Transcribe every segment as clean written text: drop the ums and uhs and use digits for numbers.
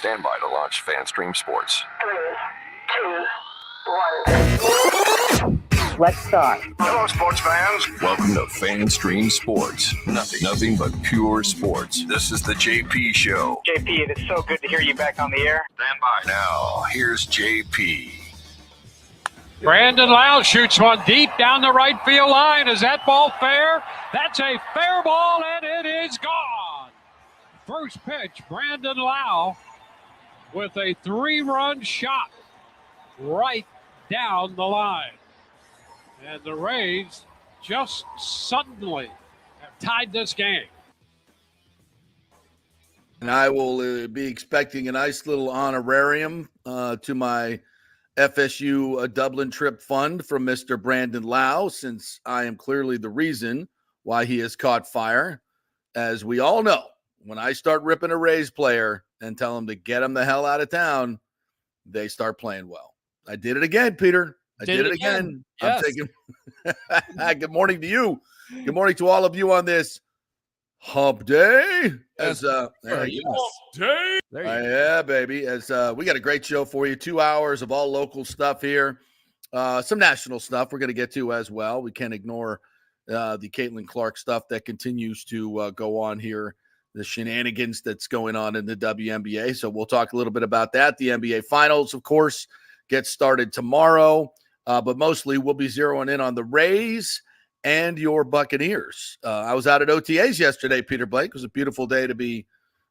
Stand by to launch FanStream Sports. 3, 2, 1. Let's start. Hello, sports fans. Welcome to FanStream Sports. Nothing but pure sports. This is the JP Show. JP, it is so good to hear you back on the air. Stand by. Now, here's JP. Brandon Lau shoots one deep down the right field line. Is that ball fair? That's a fair ball, and it is gone. First pitch, Brandon Lau with a 3-run shot right down the line. And the Rays just suddenly have tied this game. And I will be expecting a nice little honorarium to my FSU Dublin trip fund from Mr. Brandon Lau, since I am clearly the reason why he has caught fire. As we all know, when I start ripping a Rays player and tell them to get him the hell out of town, they start playing well. I did it again, Peter. I did it again. Yes. I'm taking good morning to you. Good morning to all of you on this hump day. As There you go. yeah, baby. As we got a great show for you. 2 hours of all local stuff here. Some national stuff we're going to get to as well. We can't ignore the Caitlin Clark stuff that continues to go on here. The shenanigans that's going on in the WNBA. So we'll talk a little bit about that. The NBA Finals, of course, get started tomorrow. But mostly we'll be zeroing in on the Rays and your Buccaneers. I was out at OTAs yesterday, Peter Blake. It was a beautiful day to be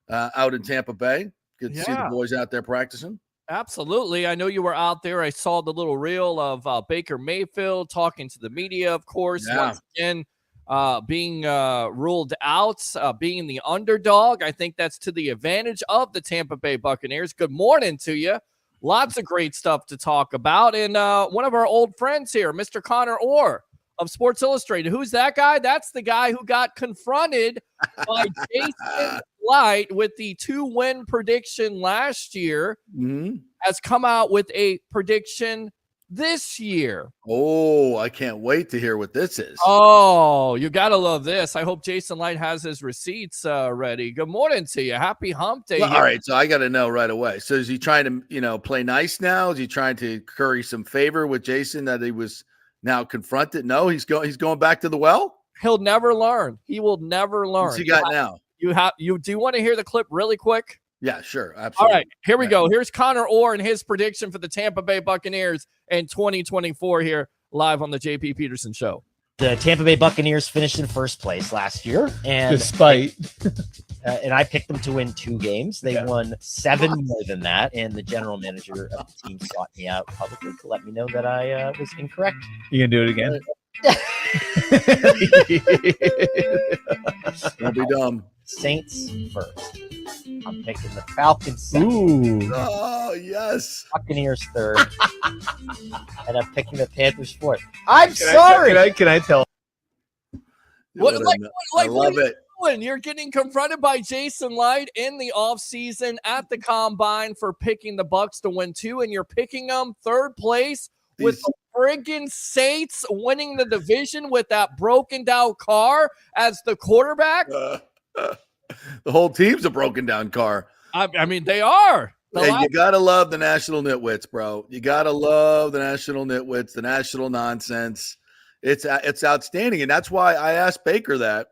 out in Tampa Bay. Good to see the boys out there practicing. Absolutely. I know you were out there. I saw the little reel of Baker Mayfield talking to the media, of course. Yeah. Once again, being ruled out, being the underdog. I think that's to the advantage of the Tampa Bay Buccaneers. Good morning to you. Lots of great stuff to talk about. And one of our old friends here, Mr. Connor Orr of Sports Illustrated. Who's that guy? That's the guy who got confronted by Jason Light with the 2-win prediction last year. Mm-hmm. Has come out with a prediction this year. Oh, I can't wait to hear what this is. Oh, you got to love this. I hope Jason Light has his receipts ready. Good morning to you. Happy hump day. Well, all right, so I got to know right away. So is he trying to, play nice now? Is he trying to curry some favor with Jason that he was now confronted? No, he's going back to the well? He'll never learn. He will never learn. What's he got now? Do you want to hear the clip really quick? Yeah, sure. Absolutely. All right, here we go. Here's Connor Orr and his prediction for the Tampa Bay Buccaneers in 2024 here live on the JP Peterson Show. The Tampa Bay Buccaneers finished in first place last year, and and I picked them to win 2 games. They won 7 more than that, and the general manager of the team sought me out publicly to let me know that I was incorrect. You can do it again. Don't be dumb. Saints first. I'm picking the Falcons Ooh. second. Oh, yes. Buccaneers third. And I'm picking the Panthers fourth. I'm sorry. Can I tell? What I are love you it. doing? You're getting confronted by Jason Light in the offseason at the Combine for picking the Bucs to win 2, and you're picking them third place with the friggin' Saints winning the division with that broken down car as the quarterback. The whole team's a broken down car. I mean, they are. You got to love the national nitwits, bro. You got to love the national nitwits, the national nonsense. It's outstanding. And that's why I asked Baker that.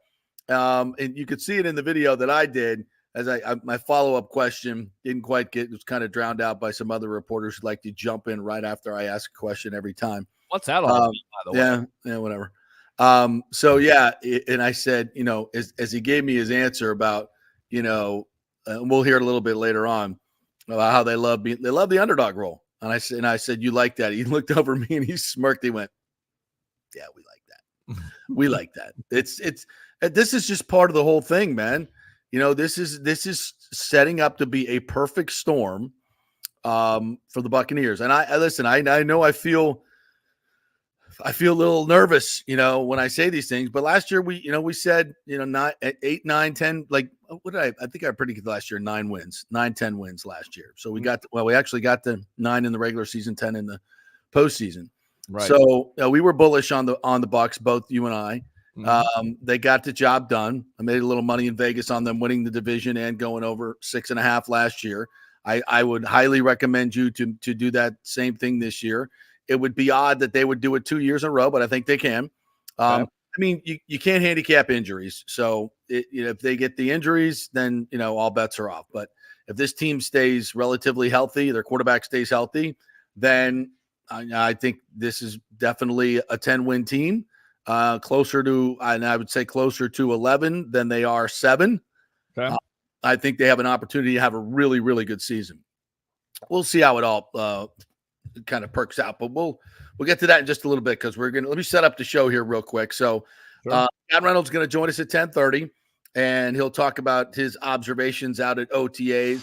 And you could see it in the video that I did as my follow-up question didn't quite get, it was kind of drowned out by some other reporters who like to jump in right after I ask a question every time. What's that all about, by the way? Yeah, whatever. And I said, as he gave me his answer about, and we'll hear it a little bit later on about how they love the underdog role. And I said, you like that? He looked over at me and he smirked. He went, yeah, we like that. We like that. This is just part of the whole thing, man. This is setting up to be a perfect storm for the Buccaneers. And I know I feel a little nervous, when I say these things, but last year we said, 8, 9, 10, like what did I think I predicted last year, 9 wins, 9, 10 wins last year. So we actually got the 9 in the regular season, 10 in the postseason. Right. So we were bullish on the Bucs, both you and I. Mm-hmm. They got the job done. I made a little money in Vegas on them winning the division and going over 6.5 last year. I would highly recommend you to do that same thing this year. It would be odd that they would do it 2 years in a row, but I think they can. I mean, you can't handicap injuries. So if they get the injuries, then, all bets are off. But if this team stays relatively healthy, their quarterback stays healthy, then I think this is definitely a 10-win team, closer to 11 than they are 7. Okay. I think they have an opportunity to have a really, really good season. We'll see how it all kind of perks out, but we'll get to that in just a little bit because let me set up the show here real quick. So Scott Reynolds is going to join us at 10:30, and he'll talk about his observations out at OTAs.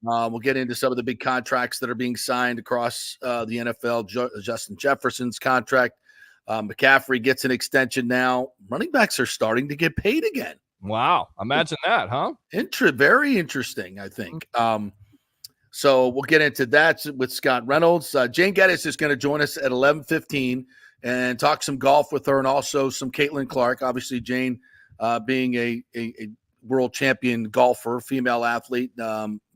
We'll get into some of the big contracts that are being signed across the NFL. Justin Jefferson's contract. McCaffrey gets an extension now. Running backs are starting to get paid again. Wow. Imagine that, huh? Very interesting, I think. So we'll get into that with Scott Reynolds. Jane Geddes is going to join us at 11:15 and talk some golf with her, and also some Caitlin Clark. Obviously, Jane being a world champion golfer, female athlete,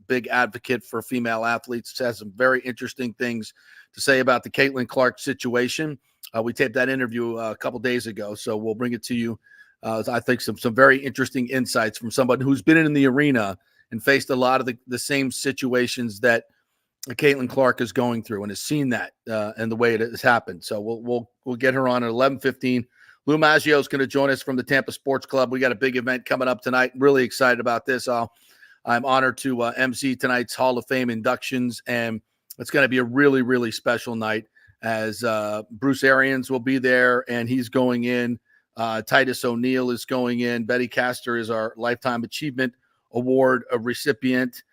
big advocate for female athletes, has some very interesting things to say about the Caitlin Clark situation. We taped that interview a couple days ago, so we'll bring it to you. I think some very interesting insights from somebody who's been in the arena and faced a lot of the same situations that Caitlin Clark is going through, and has seen that and the way it has happened. So we'll get her on at 11:15. Lou Maggio is going to join us from the Tampa Sports Club. We got a big event coming up tonight. Really excited about this. I'm honored to MC tonight's Hall of Fame inductions, and it's going to be a really, really special night as Bruce Arians will be there, and he's going in. Titus O'Neil is going in. Betty Castor is our Lifetime Achievement Award recipient.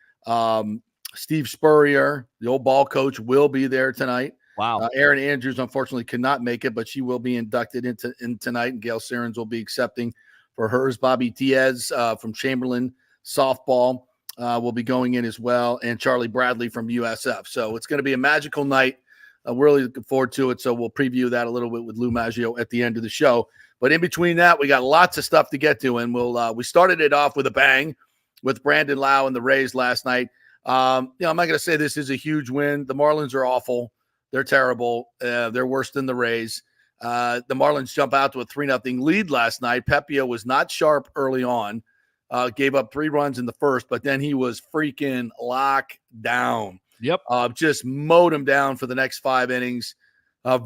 Steve Spurrier, the old ball coach, will be there tonight. Wow. Erin Andrews, unfortunately, could not make it, but she will be inducted in tonight, and Gail Sirens will be accepting for hers. Bobby Diaz from Chamberlain softball will be going in as well, and Charlie Bradley from USF. So it's going to be a magical night. We're really looking forward to it, so we'll preview that a little bit with Lou Maggio at the end of the show. But in between that, we got lots of stuff to get to, and we started it off with a bang with Brandon Lau and the Rays last night. I'm not going to say this is a huge win. The Marlins are awful. They're terrible. They're worse than the Rays. The Marlins jump out to a 3-0 lead last night. Pepio was not sharp early on, gave up 3 runs in the first, but then he was freaking locked down. Yep. Just mowed him down for the next 5 innings.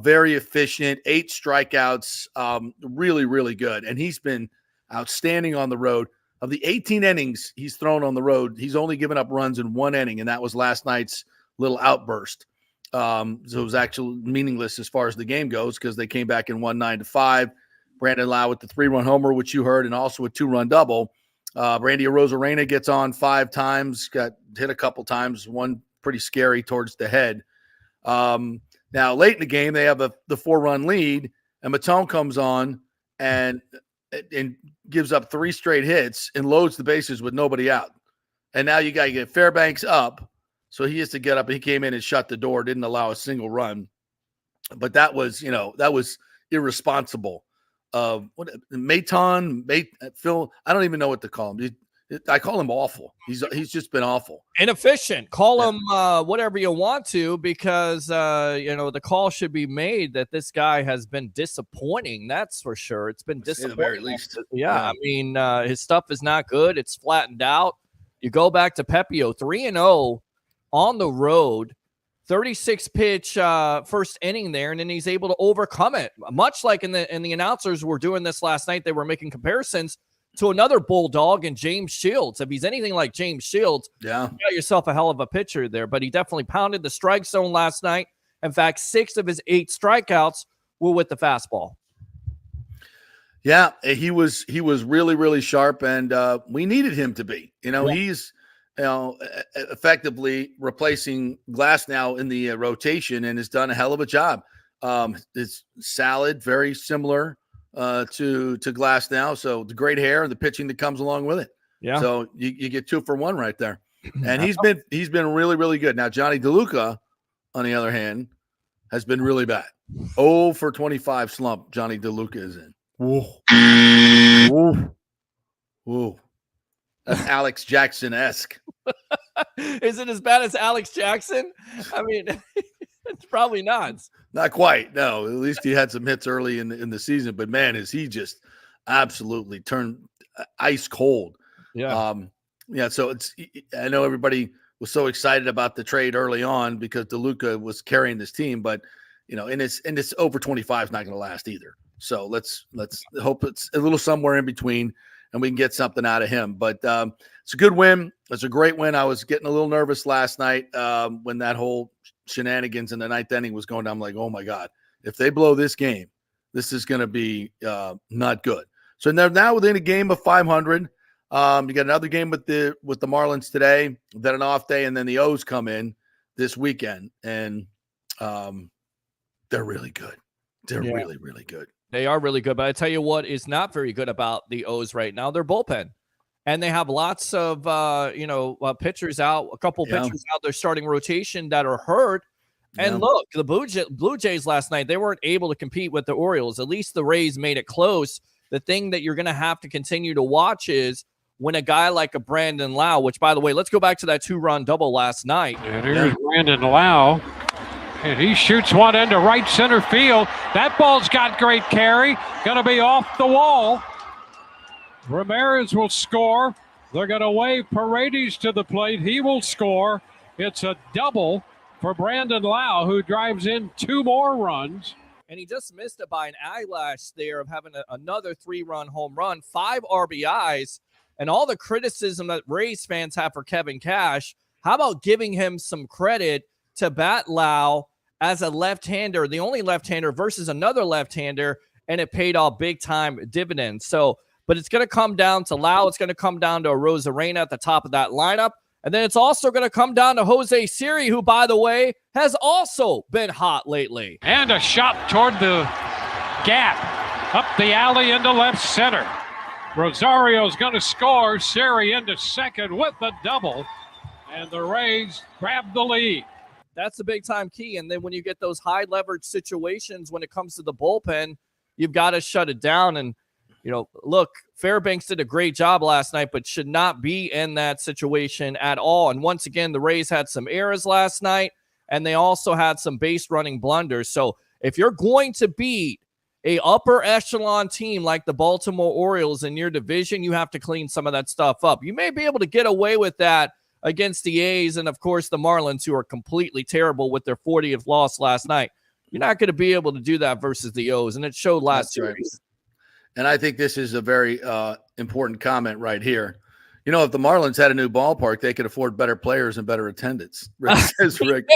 Very efficient, 8 strikeouts, really, really good. And he's been outstanding on the road. Of the 18 innings he's thrown on the road, he's only given up runs in 1 inning, and that was last night's little outburst. So it was actually meaningless as far as the game goes because they came back and won 9-5. Brandon Lau with the 3-run homer, which you heard, and also a 2-run double. Randy Arozarena gets on 5 times, got hit a couple times, one pretty scary towards the head. Now, late in the game, they have the 4-run lead, and Matone comes on and gives up 3 straight hits and loads the bases with nobody out. And now you got to get Fairbanks up, so he has to get up. He came in and shut the door, didn't allow a single run. But that was irresponsible. Phil, I don't even know what to call him. I call him awful. He's just been awful. Inefficient. Call him whatever you want to, because the call should be made that this guy has been disappointing. That's for sure. It's been disappointing. At the very least. Yeah. I mean, his stuff is not good. It's flattened out. You go back to Pepio, 3-0 on the road, 36 pitch first inning there, and then he's able to overcome it. Much like in the announcers were doing this last night, they were making comparisons to another Bulldog and James Shields. If he's anything like James Shields, you got yourself a hell of a pitcher there. But he definitely pounded the strike zone last night. In fact, 6 of his 8 strikeouts were with the fastball. Yeah, he was really, really sharp, and we needed him to be. He's effectively replacing Glass now in the rotation, and has done a hell of a job. It's salad, very similar to Glass now. So the great hair and the pitching that comes along with it. Yeah. So you get 2 for 1 right there. And he's been really, really good. Now, Johnny DeLuca, on the other hand, has been really bad. 0 for 25 slump Johnny DeLuca is in. Whoa. Whoa. Whoa. That's Alex Jackson-esque. Is it as bad as Alex Jackson? I mean, it's probably not. Not quite. No, at least he had some hits early in the season. But man, is he just absolutely turned ice cold. Yeah. Yeah. So I know everybody was so excited about the trade early on because DeLuca was carrying this team, but and it's over 25 is not going to last either. So let's hope it's a little somewhere in between and we can get something out of him. But it's a good win. It's a great win. I was getting a little nervous last night when that whole shenanigans in the ninth inning was going down. I'm like, oh my God, if they blow this game, this is going to be not good. So they're now within a game of 500. You got another game with the Marlins today, then an off day, and then the O's come in this weekend, and they're really good. They're really, really good. They are really good, but I tell you what is not very good about the O's right now. Their bullpen, and they have lots of pitchers out, a couple pitchers out their starting rotation that are hurt. And look, the Blue Jays last night, they weren't able to compete with the Orioles. At least the Rays made it close. The thing that you're going to have to continue to watch is when a guy like a Brandon Lau, which, by the way, let's go back to that 2-run double last night. And here's Brandon Lau, and he shoots one into right center field. That ball's got great carry. Going to be off the wall. Ramirez will score. They're going to wave Paredes to the plate. He will score. It's a double for Brandon Lau, who drives in 2 more runs. And he just missed it by an eyelash there of having another 3-run home run, 5 RBIs, and all the criticism that Rays fans have for Kevin Cash. How about giving him some credit to bat Lau as a left-hander, the only left-hander versus another left-hander, and it paid off big-time dividends. So, but it's going to come down to Lau. It's going to come down to Rosarena at the top of that lineup. And then it's also going to come down to Jose Siri, who, by the way, has also been hot lately. And a shot toward the gap, up the alley into left center. Rosario's going to score. Siri into second with the double. And the Rays grab the lead. That's the big-time key. And then when you get those high-leverage situations when it comes to the bullpen, you've got to shut it down. And, look, Fairbanks did a great job last night, but should not be in that situation at all. And once again, the Rays had some errors last night, and they also had some base-running blunders. So if you're going to beat a upper echelon team like the Baltimore Orioles in your division, you have to clean some of that stuff up. You may be able to get away with that against the A's and, of course, the Marlins, who are completely terrible with their 40th loss last night. You're not going to be able to do that versus the O's, and it showed last series. Right. And I think this is a very important comment right here. If the Marlins had a new ballpark, they could afford better players and better attendance. Rick says, Rick.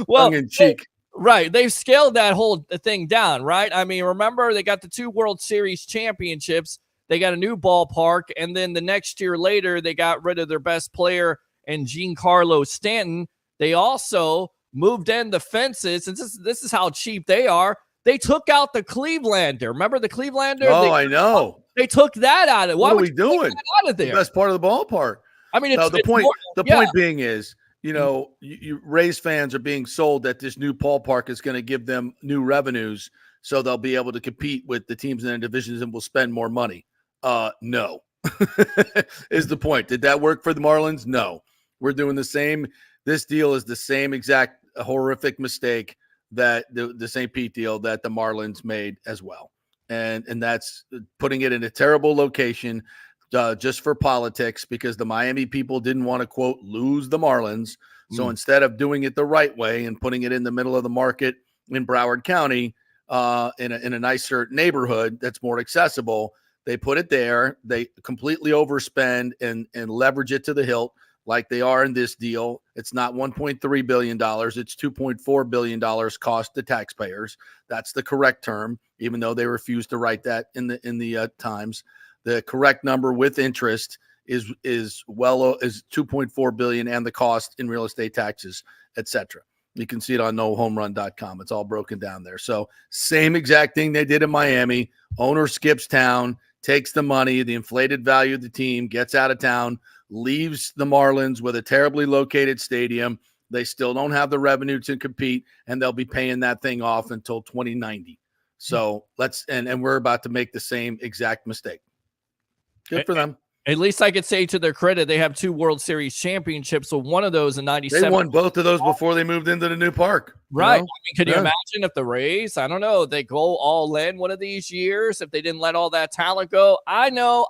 Well, tongue in cheek. Right. They've scaled that whole thing down, right? I mean, remember, they got the 2 World Series championships. They got a new ballpark, and then the next year later, they got rid of their best player and Giancarlo Stanton. They also moved in the fences, and this is how cheap they are. They took out the Clevelander. Remember the Clevelander? Oh, I know. They took that out of it. What are we doing? Out of there? The best part of the ballpark. I mean, the point being is, you Rays fans are being sold that this new ballpark is going to give them new revenues, so they'll be able to compete with the teams in their divisions and will spend more money. No, is the point. Did that work for the Marlins? No. We're doing the same. This deal is the same exact horrific mistake that the St. Pete deal that the Marlins made as well. And that's putting it in a terrible location just for politics, because the Miami people didn't want to, quote, lose the Marlins. So instead of doing it the right way and putting it in the middle of the market in Broward County in a nicer neighborhood that's more accessible, they put it there. They completely overspend and leverage it to the hilt like they are in this deal. It's not $1.3 billion. It's $2.4 billion cost to taxpayers. That's the correct term, even though they refused to write that in the Times. The correct number with interest is $2.4 billion, and the cost in real estate taxes, etc. You can see it on nohomerun.com. It's all broken down there. So same exact thing they did in Miami. Owner skips town, takes the money, the inflated value of the team, gets out of town, leaves the Marlins with a terribly located stadium. They still don't have the revenue to compete, and they'll be paying that thing off until 2090. So and we're about to make the same exact mistake. Good for them. At least I could say to their credit, they have 2 World Series championships. So one of those in 97. They won both of those before they moved into the new park. Right. You know? I mean, can you imagine if the Rays, I don't know, they go all in one of these years, if they didn't let all that talent go? I know.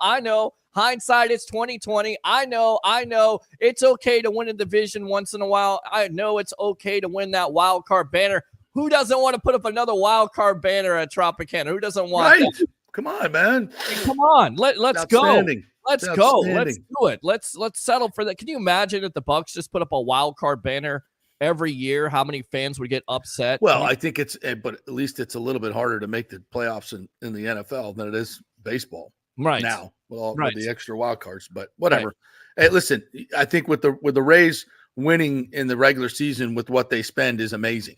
Hindsight is 2020. I know. It's okay to win a division once in a while. I know it's okay to win that wild card banner. Who doesn't want to put up another wild card banner at Tropicana? Who doesn't want that? Come on, man. Come on. Let's go. Let's go. Let's do it. Let's settle for that. Can you imagine if the Bucks just put up a wild card banner every year? How many fans would get upset? Well, I think but at least it's a little bit harder to make the playoffs in the NFL than it is baseball right now with the extra wild cards. But whatever. Right. Hey, listen, I think with the Rays winning in the regular season with what they spend is amazing.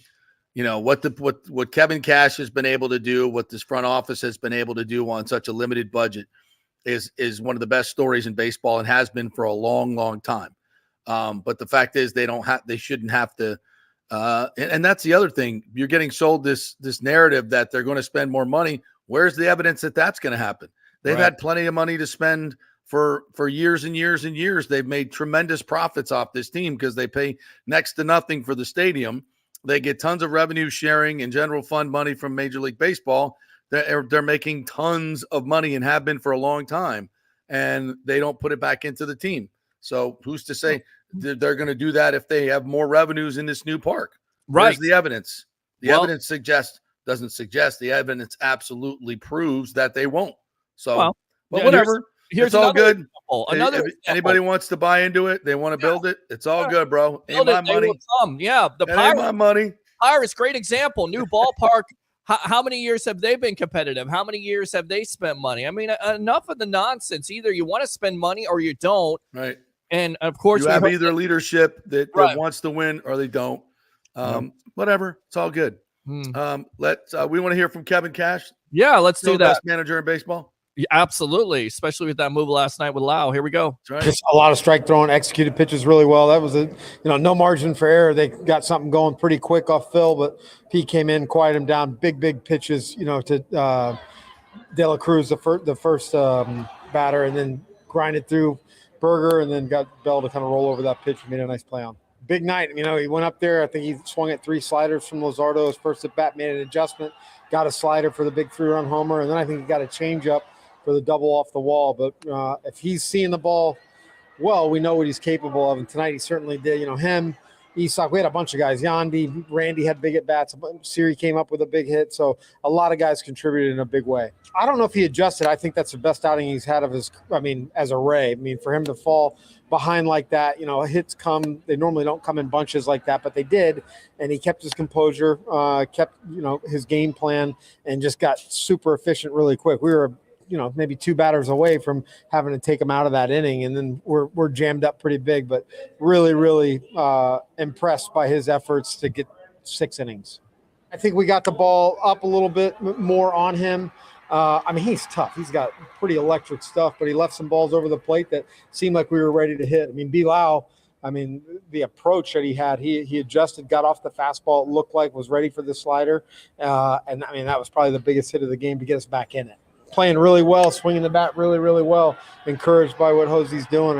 You know what Kevin Cash has been able to do, what this front office has been able to do on such a limited budget is one of the best stories in baseball and has been for a long, long time. But the fact is they shouldn't have to. And that's the other thing. You're getting sold this narrative that they're going to spend more money. Where's the evidence that that's going to happen? They've had plenty of money to spend for years and years and years. They've made tremendous profits off this team because they pay next to nothing for the stadium. They get tons of revenue sharing and general fund money from Major League Baseball. They're making tons of money and have been for a long time, and they don't put it back into the team. So who's to say they're going to do that if they have more revenues in this new park? Right. Where's the evidence? The evidence doesn't suggest. The evidence absolutely proves that they won't. So, but whatever. Here's all good. If anybody wants to buy into it, they want to build it. It's all good, bro. Ain't my money. The Pirates, ain't my money. Pirates, great example. New ballpark. How many years have they been competitive? How many years have they spent money? I mean, enough of the nonsense. Either you want to spend money or you don't. Right. And of course, you have either leadership that wants to win or they don't. Whatever. It's all good. We want to hear from Kevin Cash. Yeah, let's do that. Best manager in baseball. Yeah, absolutely, especially with that move last night with Lau. Here we go. Right. Just a lot of strike throwing, executed pitches really well. That was no margin for error. They got something going pretty quick off Phil, but he came in, quieted him down. Big pitches, to De La Cruz, the first batter, and then grinded through Berger, and then got Bell to kind of roll over that pitch and made a nice play on. Big night. He went up there. I think he swung at 3 sliders from Luzardo. His first at bat, made an adjustment, got a slider for the big 3-run homer, and then I think he got a changeup for the double off the wall. But if he's seeing the ball well, we know what he's capable of. And tonight he certainly did. Him, Isak, we had a bunch of guys. Yandy, Randy had big at-bats. Siri came up with a big hit. So a lot of guys contributed in a big way. I don't know if he adjusted. I think that's the best outing he's had as a Ray. For him to fall behind like that, hits come. They normally don't come in bunches like that, but they did. And he kept his composure, kept, his game plan, and just got super efficient really quick. We were maybe 2 batters away from having to take him out of that inning. And then we're jammed up pretty big, but really, really impressed by his efforts to get 6 innings. I think we got the ball up a little bit more on him. He's tough. He's got pretty electric stuff, but he left some balls over the plate that seemed like we were ready to hit. Bilal, the approach that he had, he adjusted, got off the fastball, it looked like was ready for the slider. And that was probably the biggest hit of the game to get us back in it. Playing really well, swinging the bat really, really well, encouraged by what Josie's doing.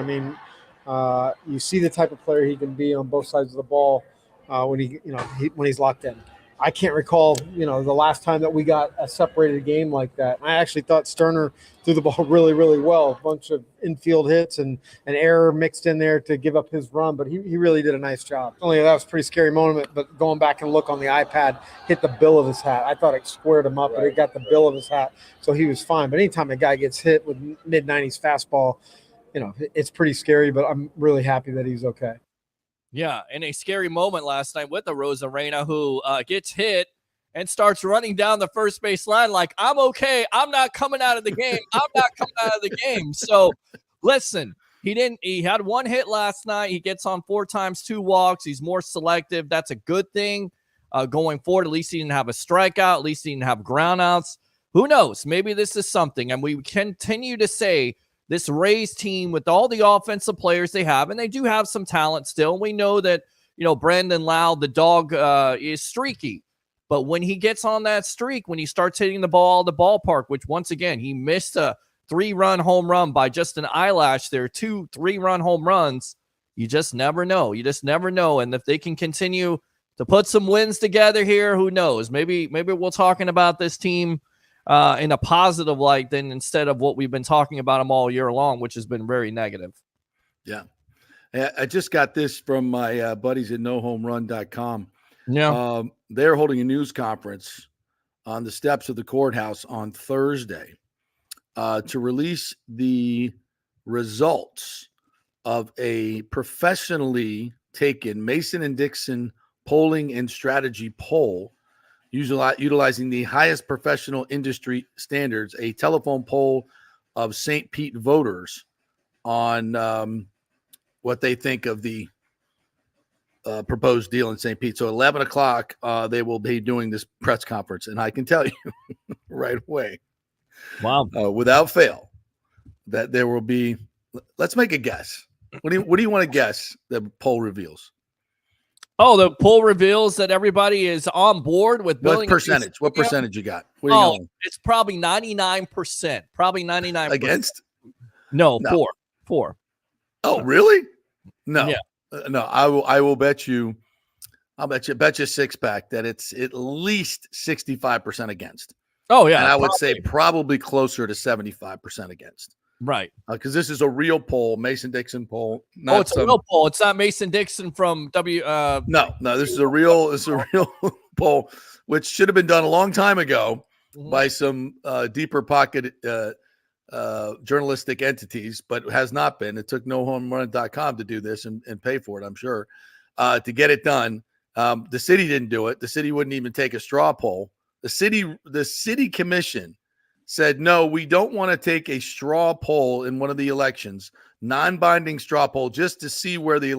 You see the type of player he can be on both sides of the ball when he's locked in. I can't recall, the last time that we got a separated game like that. I actually thought Sterner threw the ball really, really well. A bunch of infield hits and an error mixed in there to give up his run, but he really did a nice job. Only that was a pretty scary moment, but going back and look on the iPad, hit the bill of his hat. I thought it squared him up, but it got the bill of his hat, so he was fine. But anytime a guy gets hit with mid-90s fastball, it's pretty scary, but I'm really happy that he's okay. Yeah, in a scary moment last night with the Rosarena, who gets hit and starts running down the first base line like, I'm okay. I'm not coming out of the game. I'm not coming out of the game. So, listen, he had 1 hit last night. He gets on 4 times, 2 walks. He's more selective. That's a good thing going forward. At least he didn't have a strikeout. At least he didn't have groundouts. Who knows? Maybe this is something. And we continue to say, this Rays team with all the offensive players they have, and they do have some talent still. We know that, Brandon Lau, the dog, is streaky. But when he gets on that streak, when he starts hitting the ball, the ballpark, which once again, he missed a 3-run home run by just an eyelash there, 2 3-run home runs. You just never know. You just never know. And if they can continue to put some wins together here, who knows? Maybe we're talking about this team in a positive light than instead of what we've been talking about them all year long, which has been very negative. Yeah. I just got this from my buddies at nohomerun.com. Yeah. They're holding a news conference on the steps of the courthouse on Thursday to release the results of a professionally taken Mason and Dixon polling and strategy poll, utilizing the highest professional industry standards, a telephone poll of St. Pete voters on what they think of the proposed deal in St. Pete. So 11 o'clock, they will be doing this press conference. And I can tell you right away, wow, without fail, that there will be, let's make a guess. What do you want to guess the poll reveals? Oh, the poll reveals that everybody is on board with building. What percentage? What percentage you got? What are you going? It's probably 99%. Probably 99%. Against? No, 4. Oh, really? No. Yeah. No, I will bet you. I'll bet you 6-pack that it's at least 65% against. Oh, yeah. And I would say probably closer to 75% against. Right. Because this is a real poll, Mason-Dixon poll. It's a real poll. It's not Mason-Dixon from No, this is a real poll, which should have been done a long time ago by some deeper pocket journalistic entities, but has not been. It took nohomerun.com to do this and pay for it, I'm sure, to get it done. The city didn't do it. The city wouldn't even take a straw poll. The city commission said, no, we don't want to take a straw poll in one of the elections, non-binding straw poll, just to see where the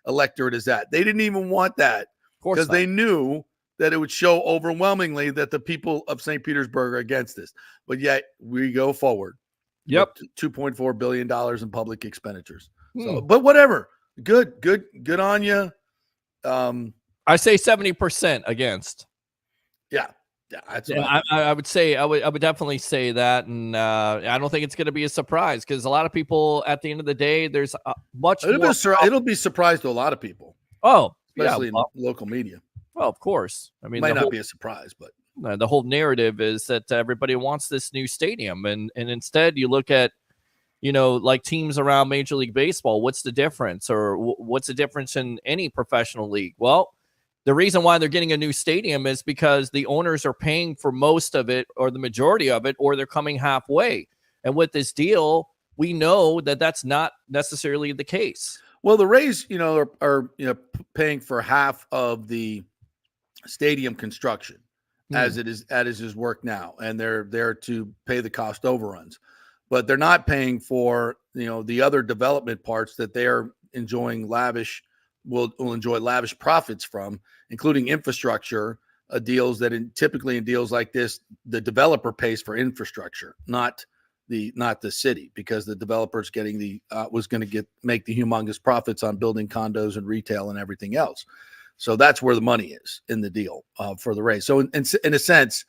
electorate is at. They didn't even want that because they knew that it would show overwhelmingly that the people of St. Petersburg are against this. But yet we go forward. Yep. $2.4 billion in public expenditures. So, but whatever. Good on you. I say 70% against. Yeah. Yeah, that's I would say I would definitely say that, and I don't think it's going to be a surprise because a lot of people at the end of the day, there's much. It'll be a surprise to a lot of people. Oh, especially in local media. Well, of course. I mean, it might not be a surprise, but the whole narrative is that everybody wants this new stadium, and instead you look at, like teams around Major League Baseball. What's the difference, or what's the difference in any professional league? Well, the reason why they're getting a new stadium is because the owners are paying for most of it or the majority of it, or they're coming halfway. And with this deal, we know that that's not necessarily the case. Well, the Rays, are paying for half of the stadium construction as it is work now, and they're there to pay the cost overruns. But they're not paying for the other development parts that they're enjoying will enjoy lavish profits from, including infrastructure deals that typically in deals like this, the developer pays for infrastructure, not the city, because the developer's getting was going to make the humongous profits on building condos and retail and everything else. So that's where the money is in the deal for the Rays. So in a sense,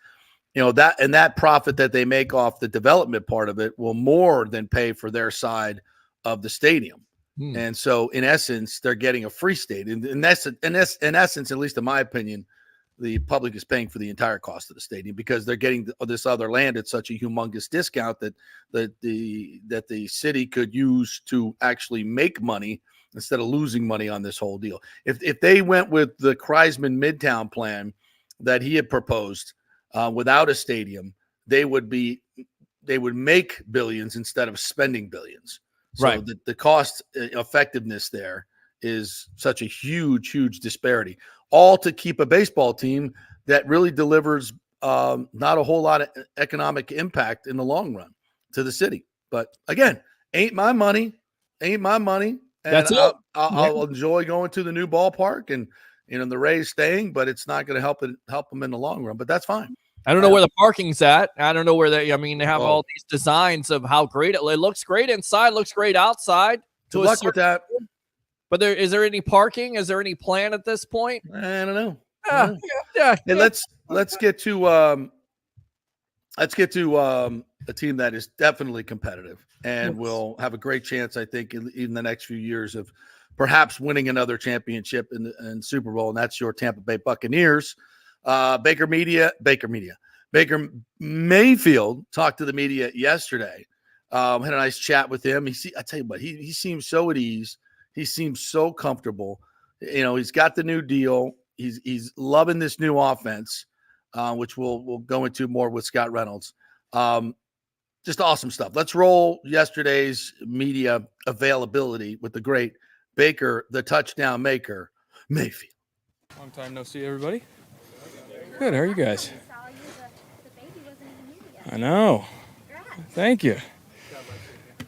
that profit that they make off the development part of it will more than pay for their side of the stadium. And so, in essence, they're getting a free stadium. In essence, at least in my opinion, the public is paying for the entire cost of the stadium because they're getting this other land at such a humongous discount that the city could use to actually make money instead of losing money on this whole deal. If they went with the Kreisman Midtown plan that he had proposed without a stadium, they would make billions instead of spending billions. So right. The cost effectiveness there is such a huge disparity, all to keep a baseball team that really delivers not a whole lot of economic impact in the long run to the city. But again, ain't my money. And that's it. I'll enjoy going to the new ballpark and the Rays staying, but it's not going to help them in the long run. But that's fine. I don't know where the parking's at. I don't know where they have all these designs of how great it looks great inside, looks great outside. Good luck with that. But is there any parking? Is there any plan at this point? I don't know. Yeah. Hey, let's get to let's get to a team that is definitely competitive and will have a great chance, I think, in the next few years of perhaps winning another championship in Super Bowl, and that's your Tampa Bay Buccaneers. Baker Mayfield talked to the media yesterday. Had a nice chat with him. I tell you what, he seems so at ease. He seems so comfortable. He's got the new deal. He's loving this new offense, which we'll go into more with Scott Reynolds. Just awesome stuff. Let's roll yesterday's media availability with the great Baker, the touchdown maker, Mayfield. Long time no see, everybody. Good. How are you guys? I know. Thank you.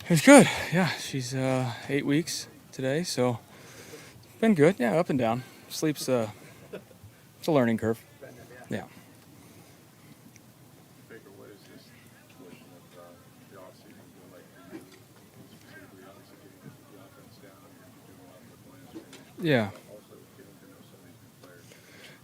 It's good. Yeah, she's 8 weeks today, so been good. Yeah, up and down. Sleep's it's a learning curve. Yeah. Yeah.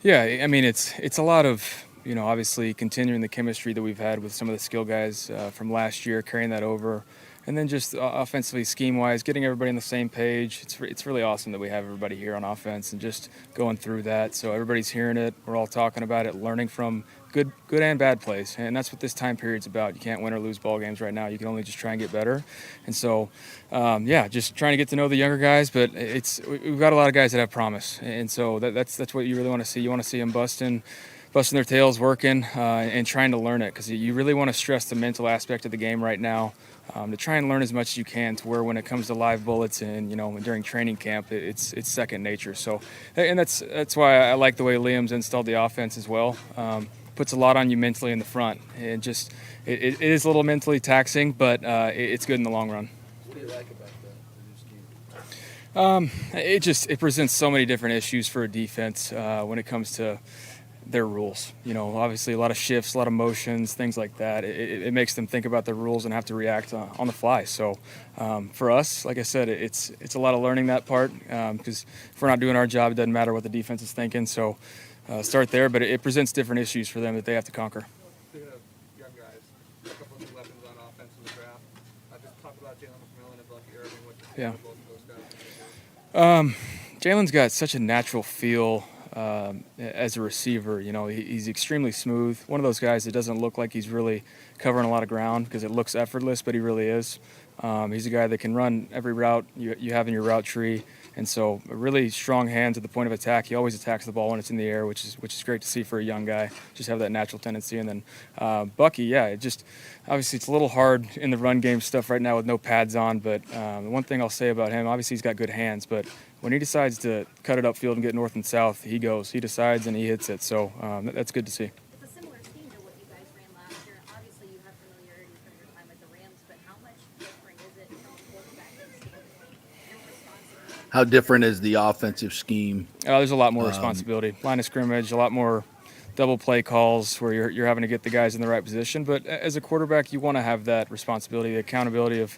Yeah, I mean, it's a lot of, obviously continuing the chemistry that we've had with some of the skill guys from last year, carrying that over, and then just offensively, scheme-wise, getting everybody on the same page. It's really awesome that we have everybody here on offense and just going through that. So everybody's hearing it. We're all talking about it, learning from good and bad plays, and that's what this time period's about. You can't win or lose ball games right now. You can only just try and get better. And so, just trying to get to know the younger guys, but we've got a lot of guys that have promise, and so that's what you really want to see. You want to see them busting their tails, working, and trying to learn it, because you really want to stress the mental aspect of the game right now, to try and learn as much as you can, to where when it comes to live bullets and during training camp, it's second nature. So, and that's why I like the way Liam's installed the offense as well. Puts a lot on you mentally in the front, and just it is a little mentally taxing, but it's good in the long run. What do you like about that? It presents so many different issues for a defense when it comes to their rules. Obviously a lot of shifts, a lot of motions, things like that. It makes them think about their rules and have to react on the fly. So for us, like I said, it's a lot of learning that part, because if we're not doing our job, it doesn't matter what the defense is thinking. So start there, but it presents different issues for them that they have to conquer. Speaking of young guys, a couple of new weapons on offense in the draft. Just talk about Jalen McMillan and Bucky Irving. What you think of both of those guys? Jalen's got such a natural feel as a receiver. He's extremely smooth. One of those guys that doesn't look like he's really covering a lot of ground because it looks effortless, but he really is. He's a guy that can run every route you have in your route tree. And so a really strong hands at the point of attack. He always attacks the ball when it's in the air, which is great to see for a young guy. Just have that natural tendency. And then Bucky, obviously it's a little hard in the run game stuff right now with no pads on. But the one thing I'll say about him, obviously he's got good hands, but when he decides to cut it upfield and get north and south, he goes. He decides and he hits it. So that's good to see. It's a similar scheme to what you guys ran last year. Obviously you have familiarity from your time at the Rams, but how much different is it from a quarterback standpoint and responsibility? How different is the offensive scheme? There's a lot more responsibility. Line of scrimmage, a lot more double play calls where you're having to get the guys in the right position. But as a quarterback, you want to have that responsibility, the accountability of,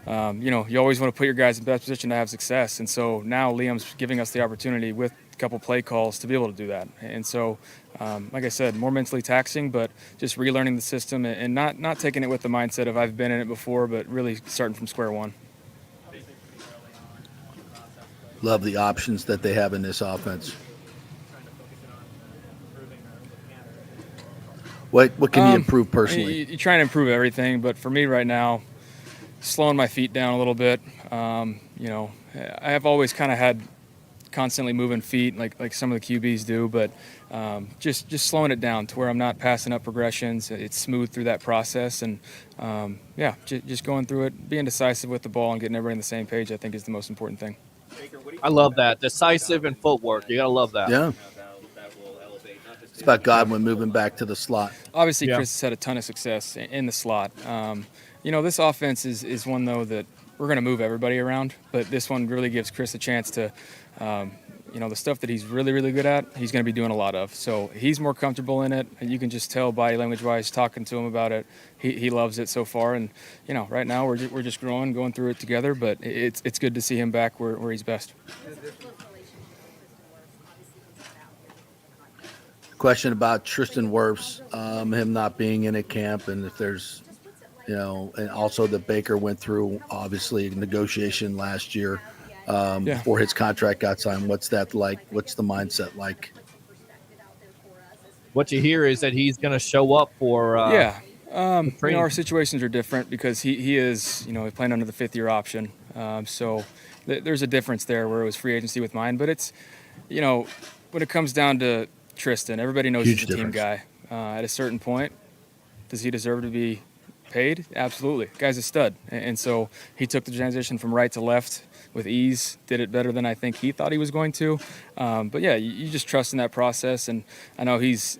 you always want to put your guys in the best position to have success. And so now Liam's giving us the opportunity with a couple play calls to be able to do that. And so, like I said, more mentally taxing, but just relearning the system and not taking it with the mindset of I've been in it before, but really starting from square one. Love the options that they have in this offense. What can you improve personally? You try and improve everything, but for me right now, slowing my feet down a little bit. I have always kind of had constantly moving feet like some of the QBs do, but just slowing it down to where I'm not passing up progressions. It's smooth through that process, and just going through it, being decisive with the ball and getting everybody on the same page, I think is the most important thing. I love that. Decisive and footwork. You got to love that. Yeah. It's about Godwin moving back to the slot. Obviously, Chris has had a ton of success in the slot. This offense is one, though, that we're going to move everybody around, but this one really gives Chris a chance to, the stuff that he's really, really good at, he's going to be doing a lot of. So he's more comfortable in it, and you can just tell body language-wise, talking to him about it. He loves it so far, and, right now we're just going through it together, but it's good to see him back where he's best. question about Tristan Wirfs, him not being in a camp, and if there's, and also that Baker went through obviously negotiation last year before his contract got signed. What's that like? What's the mindset like? What you hear is that he's going to show up for our situations are different because he is, he's playing under the 5th-year option. So there's a difference there where it was free agency with mine. But it's, when it comes down to Tristan, everybody knows he's a team guy. At a certain point, does he deserve to be paid? Absolutely. Guy's a stud. And so he took the transition from right to left with ease, did it better than I think he thought he was going to. But yeah, you just trust in that process. And I know he's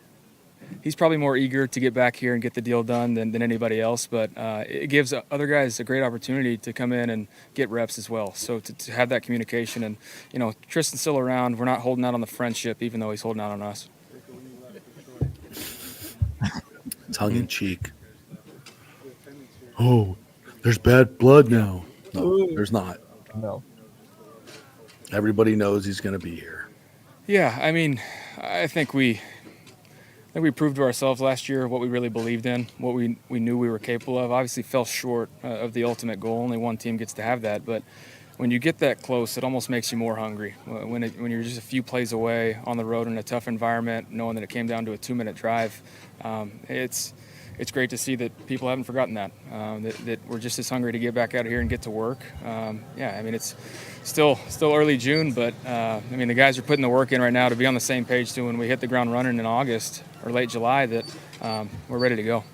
probably more eager to get back here and get the deal done than anybody else, but it gives other guys a great opportunity to come in and get reps as well. So to have that communication and, Tristan's still around. We're not holding out on the friendship, even though he's holding out on us. Tongue in cheek. Oh, there's bad blood now. No, there's not. No. Everybody knows he's going to be here. Yeah, I mean, I think we proved to ourselves last year what we really believed in, what we knew we were capable of. Obviously fell short of the ultimate goal. Only one team gets to have that. But when you get that close, it almost makes you more hungry. When you're just a few plays away on the road in a tough environment, knowing that it came down to a 2-minute drive, it's great to see that people haven't forgotten that we're just as hungry to get back out here and get to work. It's still early June, but the guys are putting the work in right now to be on the same page to when we hit the ground running in August or late July that we're ready to go.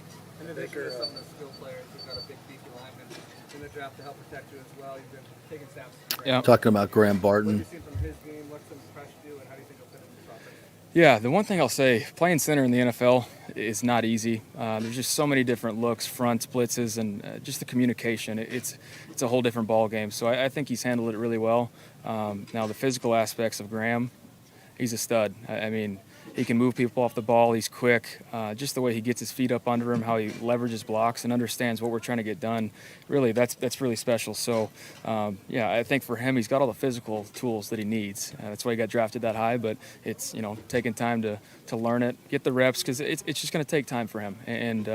In addition to some of the skill players, you've got a big beefy lineman in the draft to help protect you as well. You've been taking snaps. Yeah. Talking about Graham Barton. What have you seen from his game? What's impressed you, and how do you think he'll fit into this offense? Yeah, the one thing I'll say, playing center in the NFL is not easy. There's just so many different looks, fronts, blitzes, and just the communication. It's a whole different ball game. So I think he's handled it really well. Now the physical aspects of Graham, he's a stud. He can move people off the ball. He's quick. Just the way he gets his feet up under him, how he leverages blocks and understands what we're trying to get done. Really, that's really special. So, I think for him, he's got all the physical tools that he needs. That's why he got drafted that high. But it's taking time to learn it, get the reps, because it's just going to take time for him. And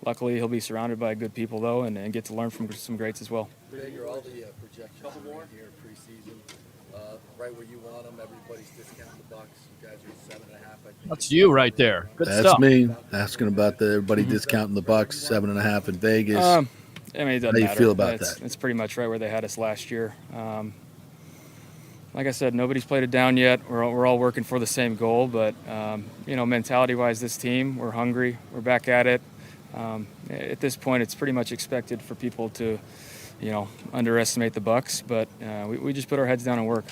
luckily he'll be surrounded by good people though, and get to learn from some greats as well. You're all the projections right here preseason. Right where you want them. Everybody's discounting the Bucks. You guys are 7.5. I think. That's you right there. Good That's stuff. me asking about everybody discounting the Bucks. 7.5 in Vegas. It doesn't How do you matter. feel about that? It's pretty much right where they had us last year. Like I said, nobody's played it down yet. We're all working for the same goal, but mentality-wise, this team, we're hungry. We're back at it. At this point, it's pretty much expected for people to, underestimate the Bucks, but we just put our heads down and work.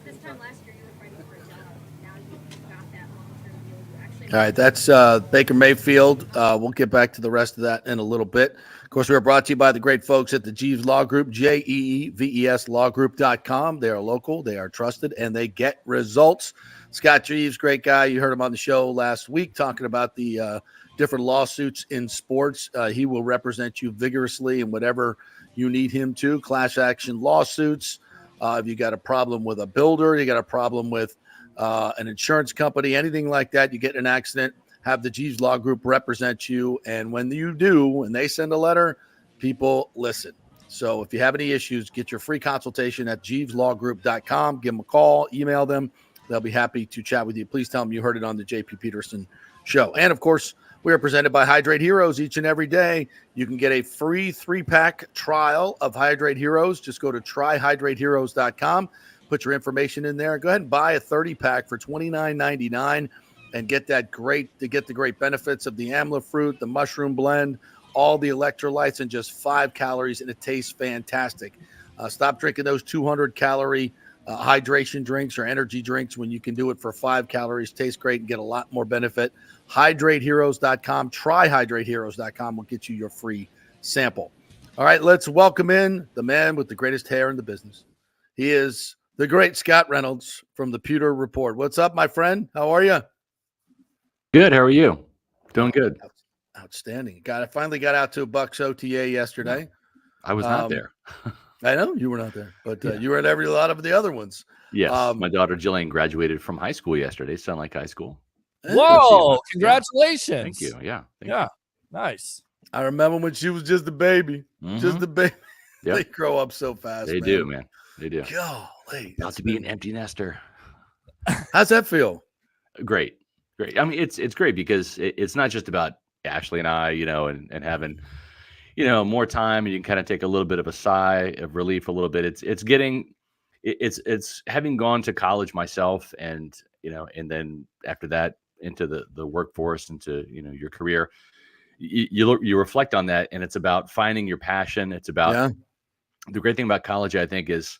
This time last year, you were fighting for a job. Now you've got that long-term deal. You actually All right, that's Baker Mayfield. We'll get back to the rest of that in a little bit. Of course, we are brought to you by the great folks at the Jeeves Law Group, JEEVES lawgroup.com. They are local, they are trusted, and they get results. Scott Jeeves, great guy. You heard him on the show last week talking about the different lawsuits in sports. He will represent you vigorously in whatever you need him to. Class action lawsuits. If you got a problem with a builder, you got a problem with an insurance company, anything like that, you get in an accident, have the Jeeves Law Group represent you. And when you do, when they send a letter, people listen. So if you have any issues, get your free consultation at jeeveslawgroup.com. Give them a call, email them. They'll be happy to chat with you. Please tell them you heard it on the JP Peterson Show. And, of course, we are presented by Hydrate Heroes each and every day. You can get a free 3-pack trial of Hydrate Heroes. Just go to tryhydrateheroes.com. Put your information in there. Go ahead and buy a 30-pack for $29.99 and get the great benefits of the amla fruit, the mushroom blend, all the electrolytes, and just 5 calories, and it tastes fantastic. Stop drinking those 200-calorie hydration drinks or energy drinks when you can do it for 5 calories. Tastes great and get a lot more benefit. HydrateHeroes.com. Tryhydrateheroes.com will get you your free sample. All right, let's welcome in the man with the greatest hair in the business. He is the great Scott Reynolds from the Pewter Report. What's up, my friend? How are you? Good. How are you? Doing good. Outstanding. Finally got out to a Bucks OTA yesterday. I was not there. I know you were not there, but you were at a lot of the other ones. Yes. My daughter Jillian graduated from high school yesterday. Sound like high school? Whoa! Yeah. Congratulations. Thank you. Yeah. Yeah. Nice. I remember when she was just a baby. Just Mhm. a baby. Yep. They grow up so fast. They man. do, man. They do. Golly, About to be an empty nester. How's that feel? Great. I mean, it's great because it's not just about Ashley and I, and having, more time, and you can kind of take a little bit of a sigh of relief a little bit. It's having gone to college myself, and and then after that into the workforce, into your career. You reflect on that, and it's about finding your passion. It's about the great thing about college, I think, is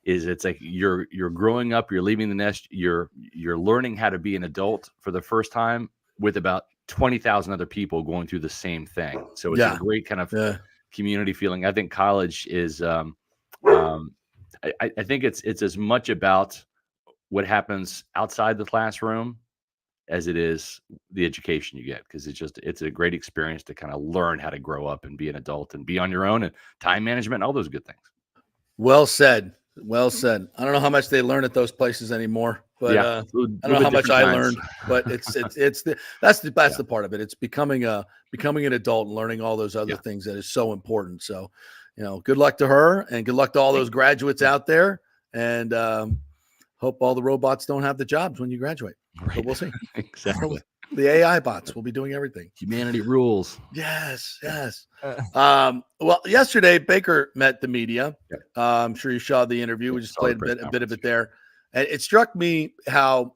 it's like you're growing up, you're leaving the nest, you're learning how to be an adult for the first time with about 20,000 other people going through the same thing. So it's a great kind of community feeling. I think college is I think it's as much about what happens outside the classroom as it is the education you get, because it's a great experience to kind of learn how to grow up and be an adult and be on your own, and time management and all those good things. Well said. Well said. I don't know how much they learn at those places anymore, but I don't know how much I learned, but that's the part of it. It's becoming an adult and learning all those other things that is so important. So, good luck to her, and good luck to all those graduates out there, and hope all the robots don't have the jobs when you graduate. Right. But we'll see. Exactly. The AI bots will be doing everything. Humanity rules. Yes. Well, yesterday Baker met the media. I'm sure you saw the interview. We just played a bit of it there. And it struck me how,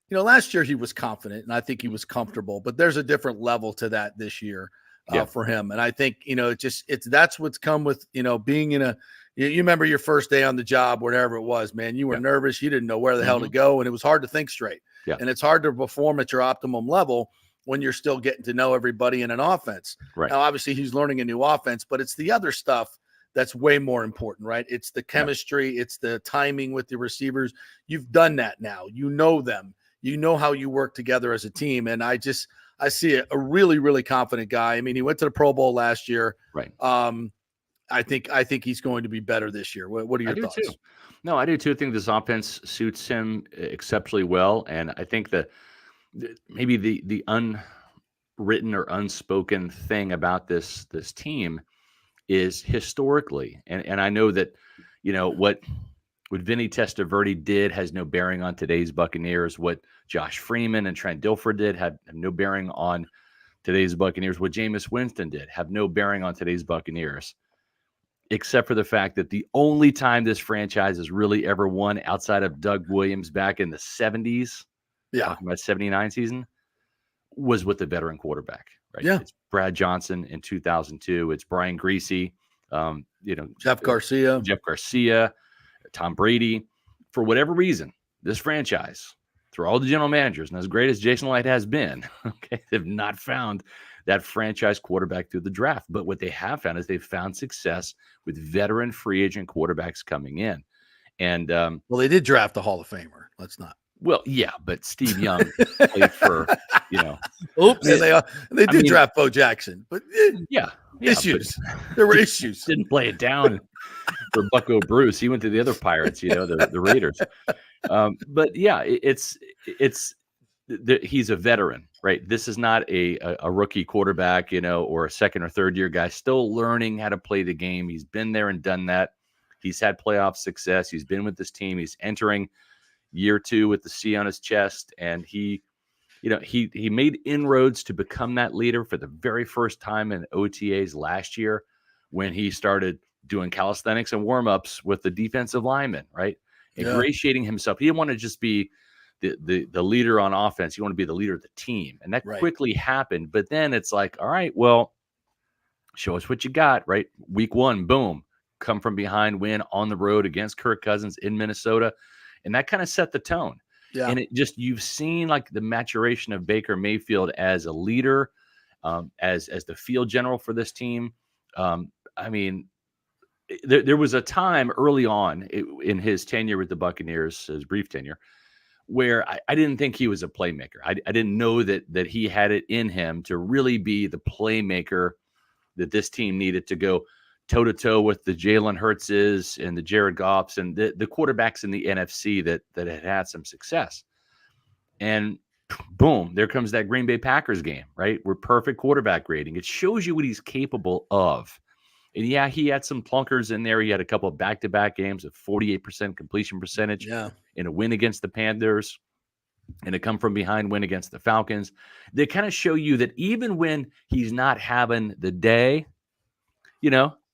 last year he was confident, and I think he was comfortable, but there's a different level to that this year for him. And I think, that's what's come with, being in you remember your first day on the job, whatever it was, man, you were nervous. You didn't know where the hell to go. And it was hard to think straight. Yeah. And it's hard to perform at your optimum level when you're still getting to know everybody in an offense. Right. Now, obviously he's learning a new offense, but it's the other stuff that's way more important, right? It's the chemistry. It's the timing with the receivers. You've done that now. You know them. You know how you work together as a team. And I see a really, really confident guy. I mean, he went to the Pro Bowl last year. Right. I think he's going to be better this year. What are your thoughts? Too. No, I do too. I think this offense suits him exceptionally well. And I think that maybe the unwritten or unspoken thing about this team is historically, and I know that, what Vinny Testaverde did has no bearing on today's Buccaneers. What Josh Freeman and Trent Dilfer did have no bearing on today's Buccaneers. What Jameis Winston did have no bearing on today's Buccaneers, except for the fact that the only time this franchise has really ever won outside of Doug Williams back in the 70s, talking about 79 season, was with the veteran quarterback, right? Yeah. It's Brad Johnson in 2002. It's Brian Griese, Jeff Garcia, Tom Brady. For whatever reason, this franchise, through all the general managers, and as great as Jason Light has been, they've not found that franchise quarterback through the draft. But what they have found is they've found success with veteran free agent quarterbacks coming in. And well, they did draft a Hall of Famer. Let's not. Well, yeah, but Steve Young played for, Oops. And they did draft Bo Jackson, but issues. There were issues. Didn't play it down for Bucko Bruce. He went to the other Pirates, the Raiders. But yeah, he's a veteran, right? This is not a rookie quarterback, or a second or third year guy still learning how to play the game. He's been there and done that. He's had playoff success. He's been with this team. He's entering year 2 with the C on his chest, and he made inroads to become that leader for the very first time in OTAs last year, when he started doing calisthenics and warm-ups with the defensive linemen, right? Ingratiating himself. He didn't want to just be the leader on offense. He wanted to be the leader of the team. And that quickly happened. But then it's like, all right, well, show us what you got, right? Week 1, boom, come from behind win on the road against Kirk Cousins in Minnesota. And that kind of set the tone. Yeah. And you've seen like the maturation of Baker Mayfield as a leader, as the field general for this team. I mean, there was a time early on in his tenure with the Buccaneers, his brief tenure, where I didn't think he was a playmaker. I didn't know that he had it in him to really be the playmaker that this team needed to go toe-to-toe with the Jalen Hurtses and the Jared Goffs and the quarterbacks in the NFC that had some success. And boom, there comes that Green Bay Packers game, right? We're perfect quarterback grading. It shows you what he's capable of. And yeah, he had some plunkers in there. He had a couple of back-to-back games of 48% completion percentage in a win against the Panthers and a come from behind win against the Falcons. They kind of show you that even when he's not having the day,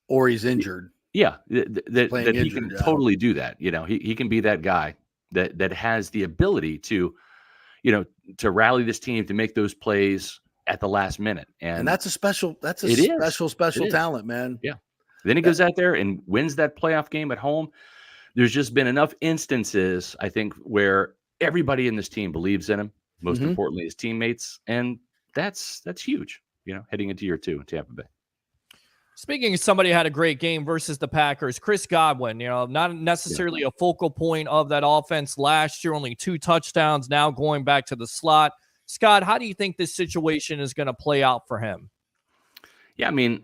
or he's injured. Yeah, that he can totally do that. He can be that guy that has the ability to, to rally this team to make those plays at the last minute. And that's a special talent, man. Yeah. Then he goes out there and wins that playoff game at home. There's just been enough instances, I think, where everybody in this team believes in him, most importantly his teammates. And that's huge, heading into year 2 in Tampa Bay. Speaking of somebody who had a great game versus the Packers, Chris Godwin, not necessarily a focal point of that offense last year, only 2 touchdowns, now going back to the slot. Scott, how do you think this situation is going to play out for him? Yeah, I mean,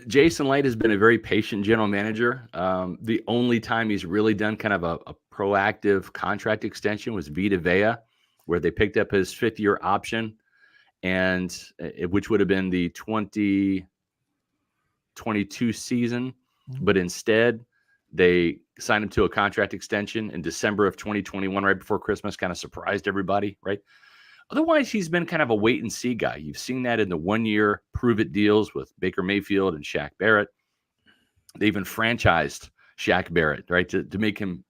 Jason Light has been a very patient general manager. The only time he's really done kind of a proactive contract extension was Vita Vea, where they picked up his 5th-year option, and which would have been the 2022 season, but instead they signed him to a contract extension in December of 2021, right before Christmas, kind of surprised everybody, right? Otherwise, he's been kind of a wait and see guy. You've seen that in the 1-year prove it deals with Baker Mayfield and Shaq Barrett. They even franchised Shaq Barrett, right, to make him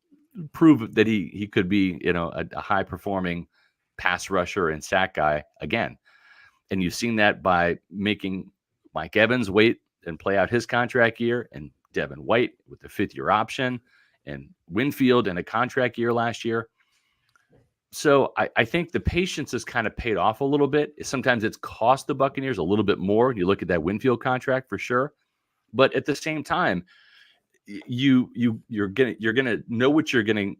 prove that he could be, a high performing pass rusher and sack guy again. And you've seen that by making Mike Evans wait and play out his contract year, and Devin White with the 5th-year option, and Winfield in a contract year last year. So I think the patience has kind of paid off a little bit. Sometimes it's cost the Buccaneers a little bit more. You look at that Winfield contract for sure, but at the same time, you're gonna know what you're gonna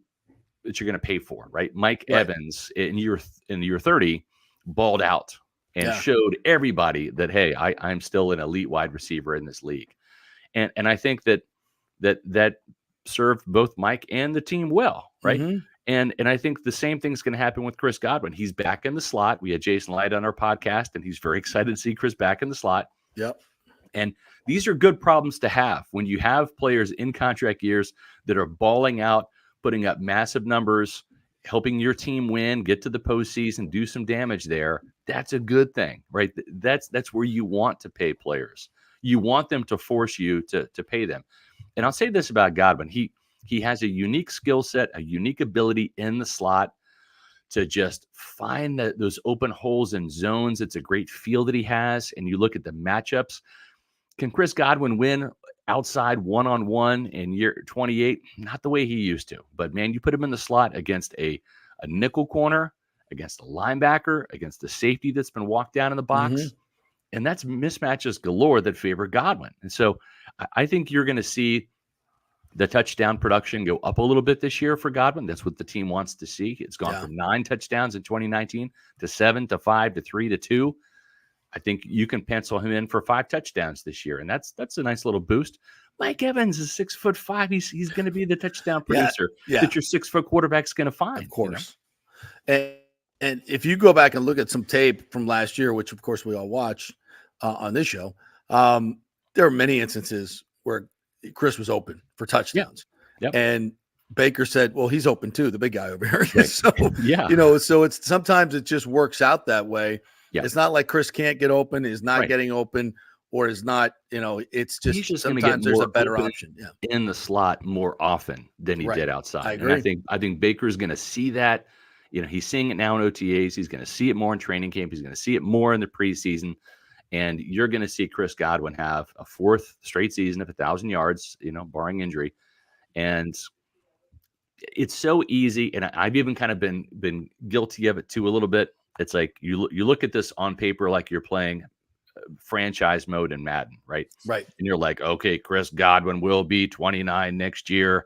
pay for, right? Mike Evans in year 30 balled out and showed everybody that, hey, I'm still an elite wide receiver in this league, and I think that served both Mike and the team well, right? And I think the same thing's going to happen with Chris Godwin. He's back in the slot. We had Jason Light on our podcast, and he's very excited to see Chris back in the slot. Yep. And these are good problems to have when you have players in contract years that are balling out, putting up massive numbers, helping your team win, get to the postseason, do some damage there. That's a good thing, right? That's where you want to pay players. You want them to force you to pay them. And I'll say this about Godwin. He has a unique skill set, a unique ability in the slot to just find those open holes and zones. It's a great feel that he has. And you look at the matchups. Can Chris Godwin win outside one-on-one in year 28? Not the way he used to. But, man, you put him in the slot against a nickel corner, against a linebacker, against a safety that's been walked down in the box. And that's mismatches galore that favor Godwin. And so I think you're going to see the touchdown production go up a little bit this year for Godwin. That's what the team wants to see. It's gone from 9 touchdowns in 2019 to 7 to 5 to 3 to 2. I think you can pencil him in for 5 touchdowns this year, and that's a nice little boost. Mike Evans is 6'5". He's going to be the touchdown producer that your 6-foot quarterback's going to find. Of course. And if you go back and look at some tape from last year, which of course we all watch on this show, there are many instances where Chris was open for touchdowns. And Baker said, well, he's open too, the big guy over here. So, so it's sometimes it just works out that way. It's not like Chris can't get open, is not getting open, or is not, it's just sometimes there's a better option in the slot more often than he did outside. I agree. And I think Baker's going to see that. He's seeing it now in OTAs. He's going to see it more in training camp. He's going to see it more in the preseason. And you're going to see Chris Godwin have a 4th straight season of 1,000 yards, barring injury. And it's so easy. And I've even kind of been guilty of it too a little bit. It's like you look at this on paper like you're playing franchise mode in Madden, right? Right. And you're like, okay, Chris Godwin will be 29 next year.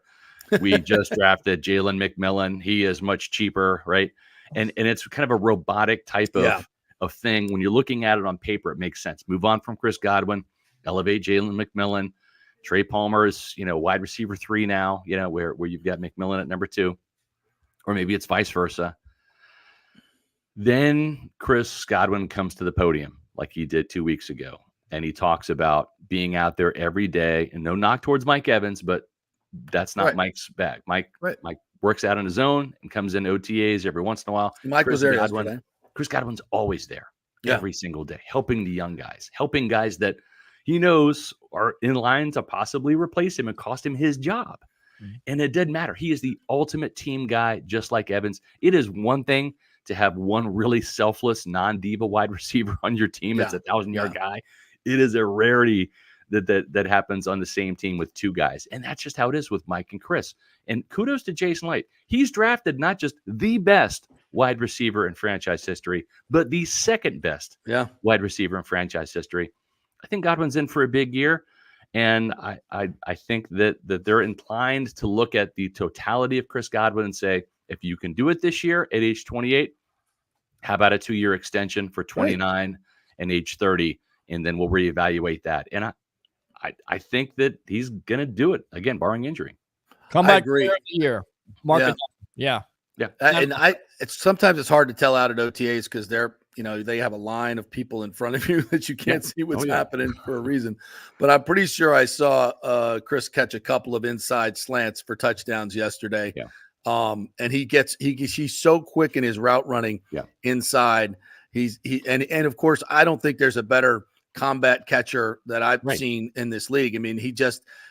We just drafted Jalen McMillan. He is much cheaper, right? And it's kind of a robotic type of thing. When you're looking at it on paper, it makes sense. Move on from Chris Godwin, elevate Jalen McMillan. Trey Palmer is, wide receiver 3 now, where you've got McMillan at number 2, or maybe it's vice versa. Then Chris Godwin comes to the podium like he did 2 weeks ago. And he talks about being out there every day, and no knock towards Mike Evans, but that's not Mike's bag. Mike works out on his own and comes in OTAs every once in a while. Mike was there yesterday. Chris Godwin's always there every single day, helping the young guys, helping guys that he knows are in line to possibly replace him and cost him his job. And it doesn't matter. He is the ultimate team guy, just like Evans. It is one thing to have one really selfless, non-diva wide receiver on your team. It's a 1,000-yard guy. It is a rarity that happens on the same team with two guys. And that's just how it is with Mike and Chris. And kudos to Jason Light. He's drafted not just the best wide receiver in franchise history, but the second best wide receiver in franchise history. I think Godwin's in for a big year. And I think that they're inclined to look at the totality of Chris Godwin and say, if you can do it this year at age 28, how about a 2-year extension for 29 and age 30? And then we'll reevaluate that. And I think that he's going to do it again, barring injury. Come back later in the year. Mark it down. Yeah. And sometimes it's hard to tell out at OTAs because they have a line of people in front of you that you can't see what's happening for a reason. But I'm pretty sure I saw Chris catch a couple of inside slants for touchdowns yesterday. And he's so quick in his route running inside. And of course, I don't think there's a better combat catcher that I've seen in this league. I mean,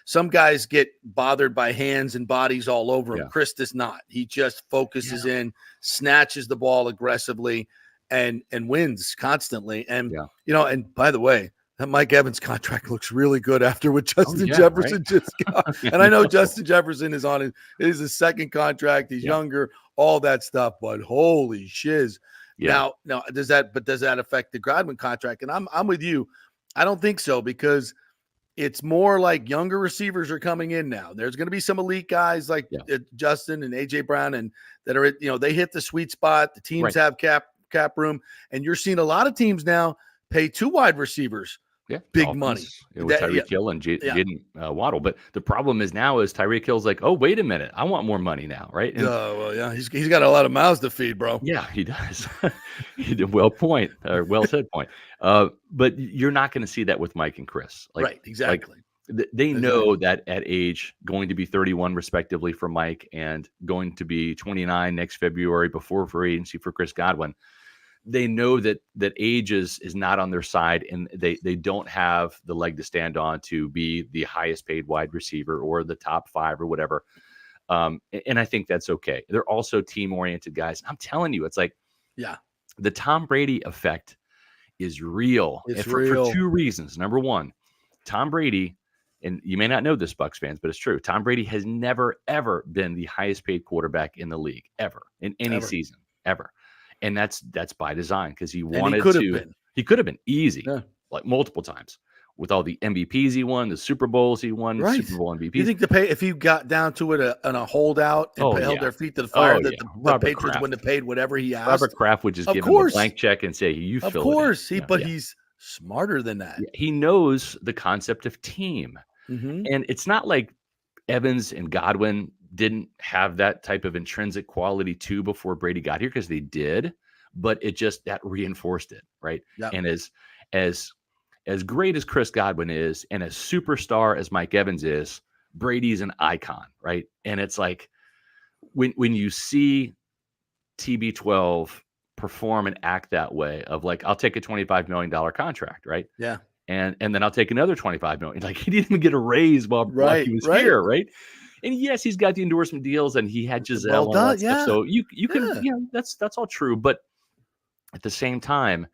some guys get bothered by hands and bodies all over him. Chris does not. He just focuses in, snatches the ball aggressively, and wins constantly. And and by the way, that Mike Evans contract looks really good after what Justin Jefferson just got. And I know Justin Jefferson is on his second contract. He's younger, all that stuff, but holy shiz. Now, does that affect the Godwin contract? And I'm with you. I don't think so, because it's more like younger receivers are coming in now. There's going to be some elite guys like Justin and AJ Brown, and that are they hit the sweet spot. The teams have cap room, and you're seeing a lot of teams now pay 2 wide receivers big money. With Tyreek Hill and Jaden Waddle. But the problem is now is Tyreek Hill's like, oh, wait a minute, I want more money now, right? And, he's got a lot of mouths to feed, bro. Yeah, he does. Well said point. But you're not going to see that with Mike and Chris. Exactly. They know that at age going to be 31 respectively for Mike and going to be 29 next February before free agency for Chris Godwin. They know that age is not on their side, and they don't have the leg to stand on to be the highest paid wide receiver or the top 5 or whatever. And I think that's okay. They're also team-oriented guys. I'm telling you, it's like the Tom Brady effect is real. For 2 reasons. Number one, Tom Brady, and you may not know this, Bucs fans, but it's true. Tom Brady has never, ever been the highest paid quarterback in the league, ever, in any season, ever. And that's by design, because he wanted to. He could have been easy, like multiple times, with all the MVPs he won, the Super Bowls he won, Super Bowl MVPs. You think if he got down to it on a holdout and held their feet to the fire, that the Patriots wouldn't have paid whatever he asked? Robert Kraft would just give him a blank check and say, "You fill it." Of course, he's smarter than that. He knows the concept of team, and it's not like Evans and Godwin didn't have that type of intrinsic quality too before Brady got here, because they did, but it just that reinforced it, right? And as great as Chris Godwin is, and as superstar as Mike Evans is, Brady's an icon, right? And it's like when you see TB12 perform and act that way, of like, I'll take a $25 million contract, right? Yeah. And then I'll take another $25 million. Like, he didn't even get a raise while he was here, right? And yes, he's got the endorsement deals, and he had Giselle and all that stuff. So you can, that's all true. But at the same time,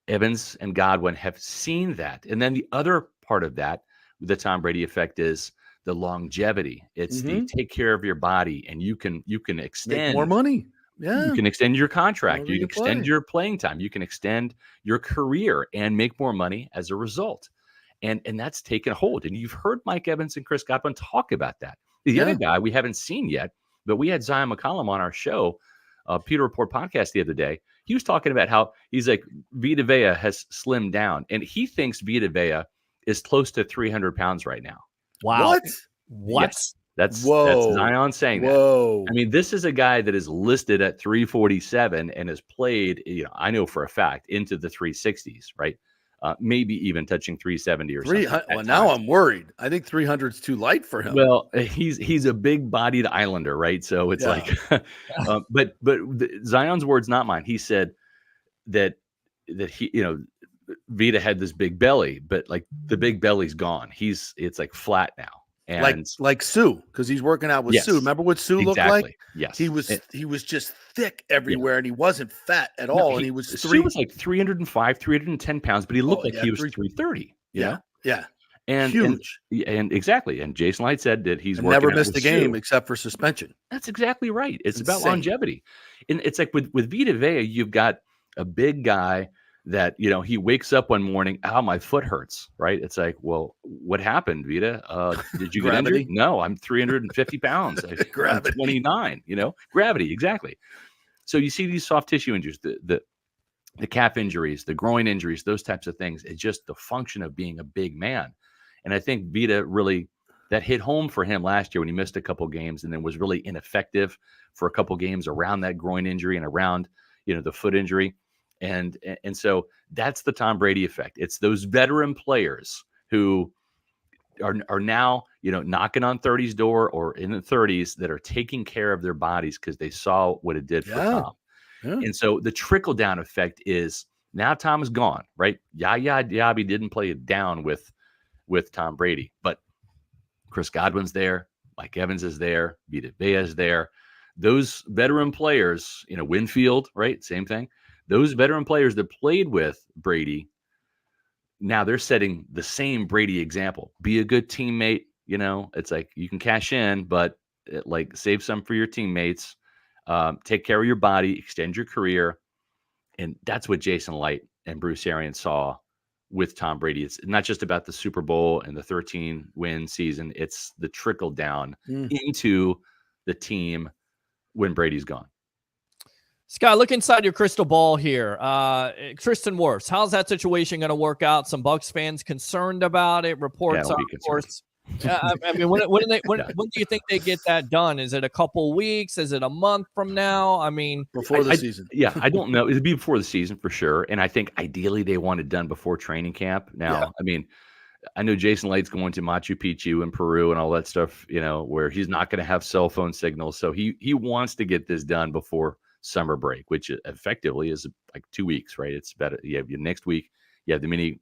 Evans and Godwin have seen that. And then the other part of that, the Tom Brady effect, is the longevity. It's the take care of your body, and you can extend make more money. Yeah. You can extend your contract. You can extend your playing time. You can extend your career and make more money as a result. And that's taken hold. And you've heard Mike Evans and Chris Godwin talk about that. The other guy we haven't seen yet, but we had Zion McCollum on our show, Peter Report podcast, the other day. He was talking about how he's like, Vita Vea has slimmed down, and he thinks Vita Vea is close to 300 pounds right now. Wow. What? Yes. That's Whoa. Zion saying Whoa. that. I mean, this is a guy that is listed at 347 and has played, I know for a fact, into the 360s, right? Maybe even touching 370 or something. Well, now I'm worried. I think 300 is too light for him. Well, he's a big-bodied Islander, right? So it's like, but Zion's words, not mine. He said that he, Vita had this big belly, but like the big belly's gone. It's like flat now. And like Sue, because he's working out with Sue. Remember what Sue looked like? Yes. He was just thick everywhere, and he wasn't fat at all. And he was Sue was like 305, 310 pounds, but he looked like he was 330. Yeah. And huge. And exactly. And Jason Light said that he's never missed a game except for suspension. That's exactly right. It's about longevity. And it's like with Vita Vea, you've got a big guy that, he wakes up one morning, my foot hurts, right? It's like, well, what happened, Vita? Did you get injured? No, I'm 350 pounds. I'm 29, gravity, exactly. So you see these soft tissue injuries, the calf injuries, the groin injuries, those types of things. It's just the function of being a big man. And I think Vita really, that hit home for him last year when he missed a couple games and then was really ineffective for a couple games around that groin injury and around, the foot injury. And so that's the Tom Brady effect. It's those veteran players who are now, knocking on 30's door or in the 30s that are taking care of their bodies because they saw what it did for Tom. Yeah. And so the trickle down effect is now Tom is gone, right? Yaya Diaby didn't play it down with Tom Brady, but Chris Godwin's there, Mike Evans is there, Vita Vea is there. Those veteran players, Winfield, right? Same thing. Those veteran players that played with Brady, now they're setting the same Brady example. Be a good teammate. It's like you can cash in, but save some for your teammates. Take care of your body, extend your career. And that's what Jason Light and Bruce Arians saw with Tom Brady. It's not just about the Super Bowl and the 13-win season. It's the trickle down into the team when Brady's gone. Scott, look inside your crystal ball here. Tristan Wirfs, how's that situation going to work out? Some Bucs fans concerned about it. Reports are, of course. I mean, when do you think they get that done? Is it a couple weeks? Is it a month from now? I mean, before the season. Yeah, I don't know. It'd be before the season for sure. And I think ideally they want it done before training camp. Now, I mean, I know Jason Light's going to Machu Picchu and Peru and all that stuff, where he's not going to have cell phone signals. So he wants to get this done before summer break, which effectively is like 2 weeks, right? It's better. You have your next week, you have the mini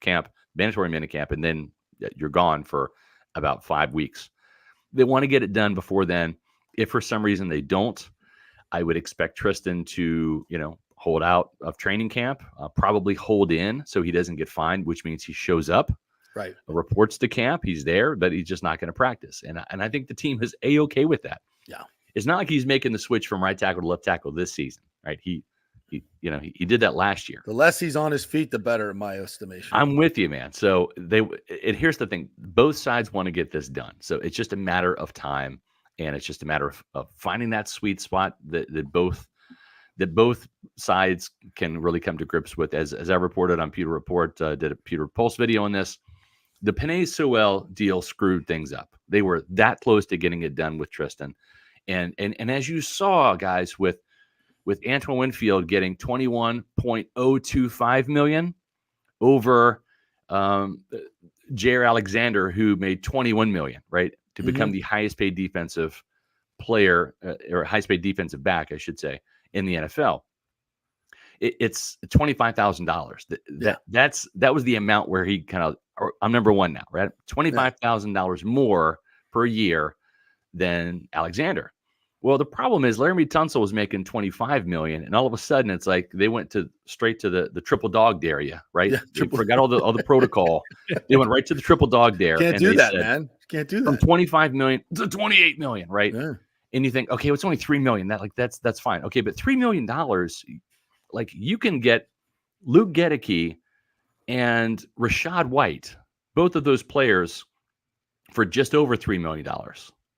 camp, mandatory mini camp, and then you're gone for about 5 weeks. They want to get it done before then. If for some reason they don't, I would expect Tristan to, hold out of training camp, probably hold in so he doesn't get fined, which means he shows up, right? Reports to camp, he's there, but he's just not going to practice. And I think the team is A-okay with that. Yeah. It's not like he's making the switch from right tackle to left tackle this season, right? He did that last year. The less he's on his feet, the better, in my estimation. I'm with you, man. So here's the thing: both sides want to get this done. So it's just a matter of time, and it's just a matter of finding that sweet spot that both sides can really come to grips with. As I reported on Pewter Report, did a Pewter Pulse video on this. The Penei Sewell deal screwed things up. They were that close to getting it done with Tristan. And as you saw, guys, with Antoine Winfield getting $21.025 million over Jair Alexander, who made $21 million, right, to become the highest paid defensive player or highest paid defensive back, I should say, in the NFL. It's $25,000. That was the amount where he I'm number one now, right? $25,000 more per year than Alexander. Well, the problem is Laramie Tunsil was making $25 million, and all of a sudden it's like they went straight to the triple dog dare you, right? Yeah, they forgot all the protocol. They went right to the triple dog dare. Can't do that, man. Can't do that. From $25 million to $28 million, right? Yeah. And you think, okay, it's only $3 million. That's fine. Okay, but $3 million, like you can get Luke Gedeke and Rashad White, both of those players, for just over $3 million.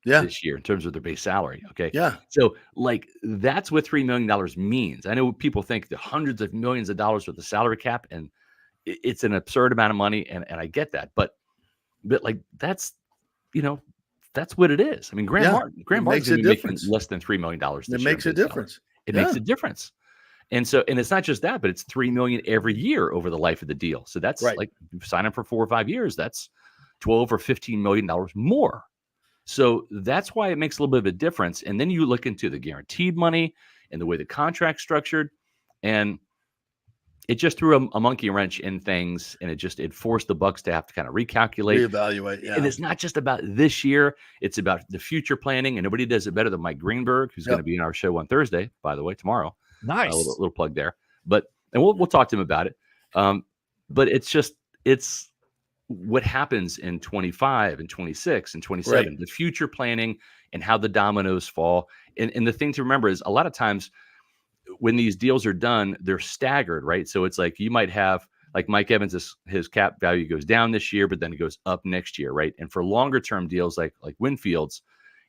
This year in terms of their base salary. Okay. Yeah. So that's what $3 million means. I know people think the hundreds of millions of dollars with the salary cap, and it's an absurd amount of money. And I get that, but like that's that's what it is. I mean, Graham Martin's going to be making less than $3 million this year. It makes a difference. It makes a difference. And it's not just that, but it's $3 million every year over the life of the deal. So that's like, you sign him for 4 or 5 years, that's $12 or $15 million more. So that's why it makes a little bit of a difference. And then you look into the guaranteed money and the way the contract's structured, and it just threw a monkey wrench in things, and it forced the Bucs to have to kind of recalculate, reevaluate. Yeah. And it's not just about this year; it's about the future planning. And nobody does it better than Mike Greenberg, who's going to be in our show on Thursday, by the way, tomorrow. Nice, a little plug there. And we'll talk to him about it. But it's what happens in 25 and 26 and 27, the future planning and how the dominoes fall. And the thing to remember is a lot of times when these deals are done, they're staggered, right? So it's like you might have, like Mike Evans, his cap value goes down this year, but then it goes up next year, right? And for longer term deals like Winfield's,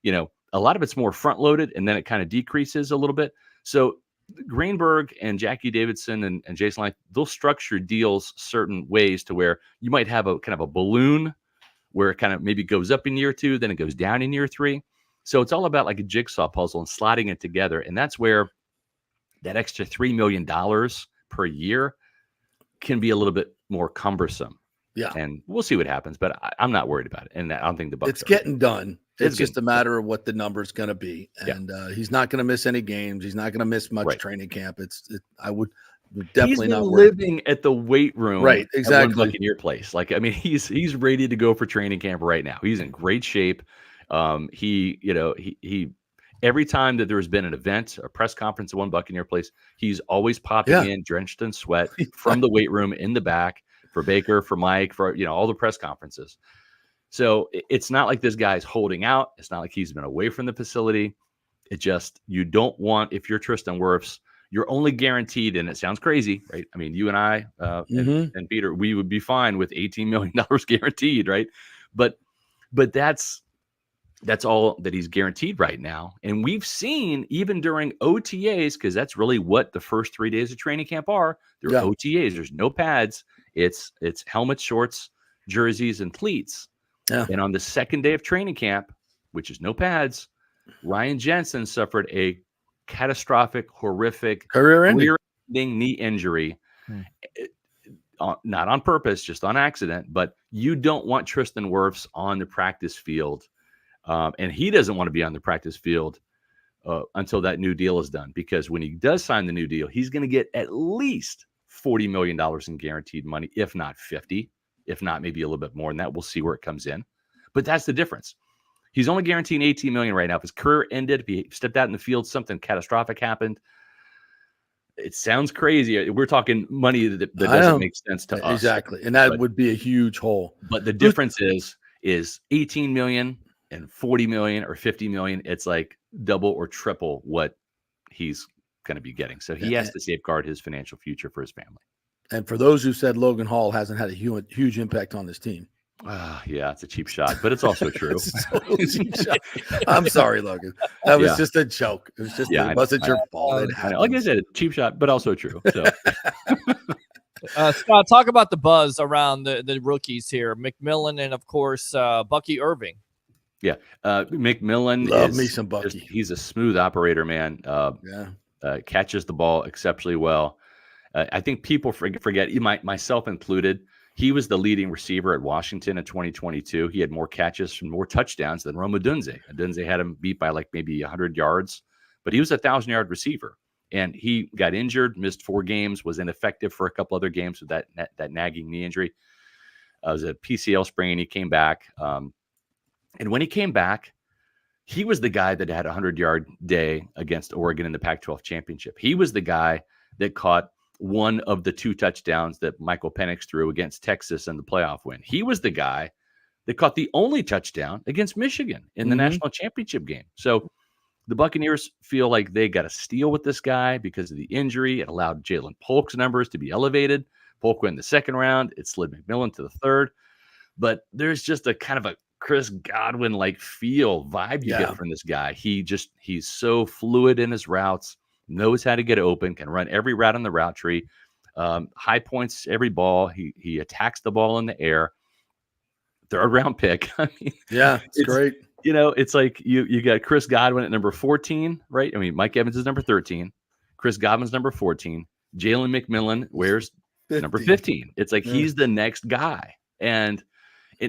a lot of it's more front loaded and then it kind of decreases a little bit. So Greenberg and Jackie Davidson and Jason Light, they'll structure deals certain ways to where you might have a kind of a balloon where it kind of maybe goes up in year 2, then it goes down in year 3. So it's all about like a jigsaw puzzle and slotting it together. And that's where that extra $3 million per year can be a little bit more cumbersome. Yeah. And we'll see what happens, but I'm not worried about it. And I don't think the Bucs It's getting done. It's just a matter of what the number's going to be. And he's not going to miss any games. He's not going to miss much training camp. I would definitely he's not living at the weight room. Right. Exactly. At one Buccaneer place. Like, I mean, he's ready to go for training camp right now. He's in great shape. He every time that there's been an event, a press conference at one Buccaneer place, he's always popping in drenched in sweat from the weight room in the back for Baker, for Mike, for, all the press conferences. So it's not like this guy's holding out. It's not like he's been away from the facility. It just, you don't want, if you're Tristan Wirfs, you're only guaranteed, and it sounds crazy, right? I mean, you and I and Peter, we would be fine with $18 million guaranteed, right? But that's all that he's guaranteed right now. And we've seen even during OTAs, because that's really what the first 3 days of training camp are. They're OTAs. There's no pads. It's helmets, shorts, jerseys, and cleats. Yeah. And on the second day of training camp, which is no pads, Ryan Jensen suffered a catastrophic, horrific, career-ending knee injury. Not on purpose, just on accident. But you don't want Tristan Wirfs on the practice field. And he doesn't want to be on the practice field until that new deal is done. Because when he does sign the new deal, he's going to get at least $40 million in guaranteed money, if not 50. If not, maybe a little bit more than that. We'll see where it comes in. But that's the difference. He's only guaranteeing $18 million right now. If his career ended, if he stepped out in the field, something catastrophic happened. It sounds crazy. We're talking money that doesn't make sense to us. Exactly. And that would be a huge hole. But the difference is 18 million and 40 million or 50 million. It's like double or triple what he's going to be getting. So he has to safeguard his financial future for his family. And for those who said Logan Hall hasn't had a huge impact on this team. Yeah, it's a cheap shot, but it's also true. I'm sorry, Logan. That was just a joke. It was just it wasn't your fault. Like I said, cheap shot, but also true. So. Scott, talk about the buzz around the rookies here. McMillan and, of course, Bucky Irving. Yeah, McMillan Love me some Bucky. He's a smooth operator, man. Catches the ball exceptionally well. I think people forget, myself included, he was the leading receiver at Washington in 2022. He had more catches and more touchdowns than Rome Odunze. Odunze had him beat by like maybe 100 yards, but he was a 1,000-yard receiver. And he got injured, missed 4 games, was ineffective for a couple other games with that nagging knee injury. It was a PCL sprain. He came back. And when he came back, he was the guy that had a 100-yard day against Oregon in the Pac-12 championship. He was the guy that caught one of the 2 touchdowns that Michael Penix threw against Texas in the playoff win. He was the guy that caught the only touchdown against Michigan in the national championship game. So the Buccaneers feel like they got a steal with this guy because of the injury. It allowed Jalen Polk's numbers to be elevated. Polk went in the second round. It slid McMillan to the third. But there's just a kind of a Chris Godwin-like vibe you get from this guy. He's so fluid in his routes, knows how to get open, can run every route on the route tree, high points every ball. He attacks the ball in the air. third round pick. I mean, yeah, it's great. You know, it's like you got Chris Godwin at number 14, right? I mean, Mike Evans is number 13, Chris Godwin's number 14, Jalen McMillan wears number 15. It's like he's the next guy. And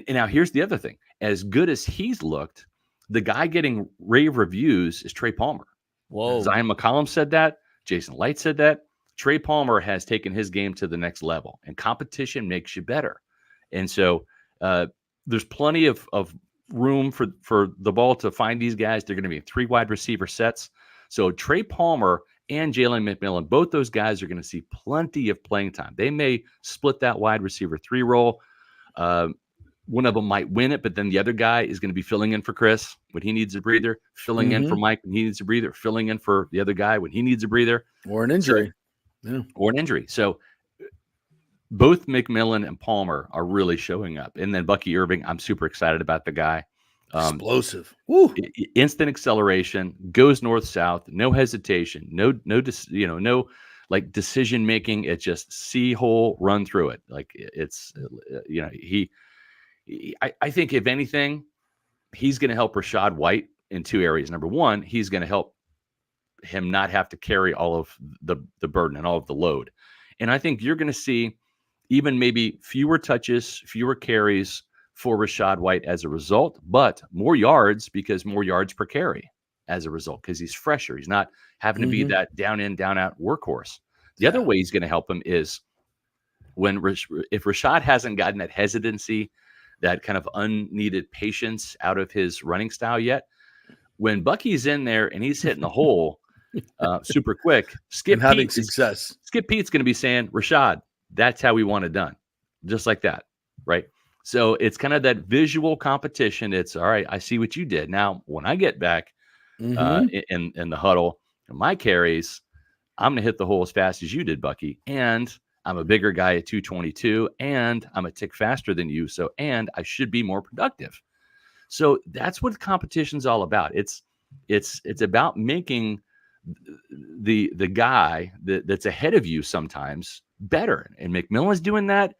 now here's the other thing. As good as he's looked, the guy getting rave reviews is Trey Palmer. Whoa. Zion McCollum said that. Jason Light said that. Trey Palmer has taken his game to the next level, and competition makes you better. And so there's plenty of room for the ball to find these guys. They're going to be 3 wide receiver sets. So Trey Palmer and Jalen McMillan, both those guys are going to see plenty of playing time. They may split that wide receiver 3 role. One of them might win it, but then the other guy is going to be filling in for Chris when he needs a breather, filling in for Mike when he needs a breather, filling in for the other guy when he needs a breather. Or an injury. Or an injury. So both McMillan and Palmer are really showing up. And then Bucky Irving, I'm super excited about the guy. Explosive. Woo. Instant acceleration, goes north-south, no hesitation, no like decision making. It's just see hole, run through it. Like it's, I think if anything, he's going to help Rachaad White in 2 areas. Number one, he's going to help him not have to carry all of the burden and all of the load. And I think you're going to see even maybe fewer touches, fewer carries for Rachaad White as a result, but more yards because more yards per carry as a result, because he's fresher. He's not having to be that down in, down out workhorse. The other way he's going to help him is if Rachaad hasn't gotten that hesitancy, that kind of unneeded patience out of his running style yet, when Bucky's in there and he's hitting the hole super quick, Skip Pete's going to be saying, Rachaad, that's how we want it done. Just like that, right? So it's kind of that visual competition. It's all right, I see what you did. Now, when I get back in the huddle, my carries, I'm going to hit the hole as fast as you did, Bucky. And I'm a bigger guy at 222, and I'm a tick faster than you. And I should be more productive. So that's what competition's all about. It's about making the guy that's ahead of you sometimes better. And McMillan's doing that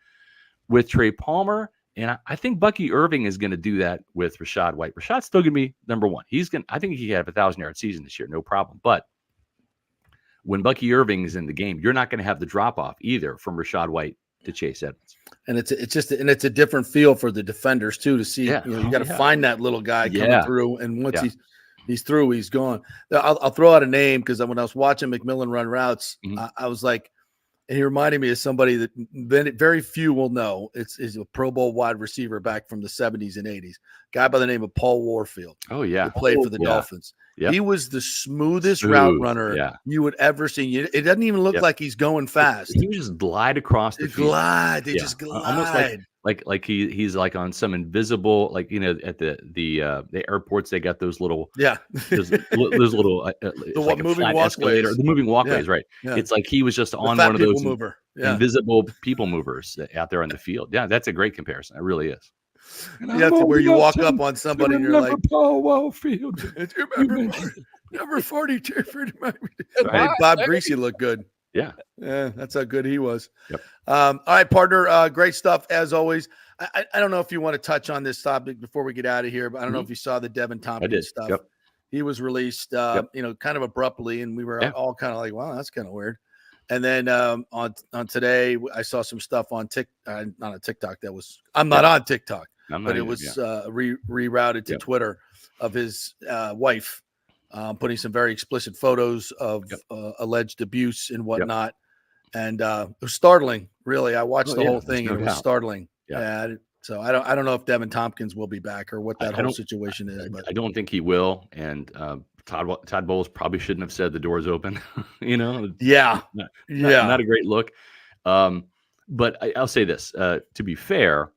with Trey Palmer. And I think Bucky Irving is going to do that with Rachaad White. Rashaad's still going to be number one. I think he could have a 1,000-yard season this year, no problem. But when Bucky Irving is in the game, you're not going to have the drop off either from Rachaad White to Chase Edmonds. And it's a different feel for the defenders too, to see, you got to find that little guy coming through. And once he's through, he's gone. I'll throw out a name, because when I was watching McMillan run routes, I was like, and he reminded me of somebody that very few will know. It's a Pro Bowl wide receiver back from the 70s and 80s. Guy by the name of Paul Warfield. Oh, yeah. Who played for the Dolphins. Yep. He was the smoothest route runner you would ever see. It doesn't even look like he's going fast. He just glide across the field. They just glide. Almost like he's like on some invisible, like, at the airports, they got those little those little like moving walkways, the moving walkways, right? Yeah. It's like he was just on one of those invisible people movers out there on the field. Yeah, that's a great comparison. It really is. Where you walk up on somebody and you're like, Paul Warfield. Number 42. Bob Greasy looked good. Yeah, that's how good he was. Yep. All right, partner. Great stuff as always. I don't know if you want to touch on this topic before we get out of here, but I don't know if you saw the Devin Tompkins stuff. Yep. He was released, kind of abruptly, and we were all kind of like, "Wow, that's kind of weird." And then on today, I saw some stuff on not on TikTok. I'm not on TikTok, but it was rerouted to Twitter of his wife. Putting some very explicit photos of alleged abuse and whatnot. And it was startling, really. I watched the whole thing, and it was startling. Yeah. So I don't know if Devin Tompkins will be back or what that whole situation is. But I don't think he will. And Todd Bowles probably shouldn't have said the door's open. Not a great look. But I'll say this, to be fair,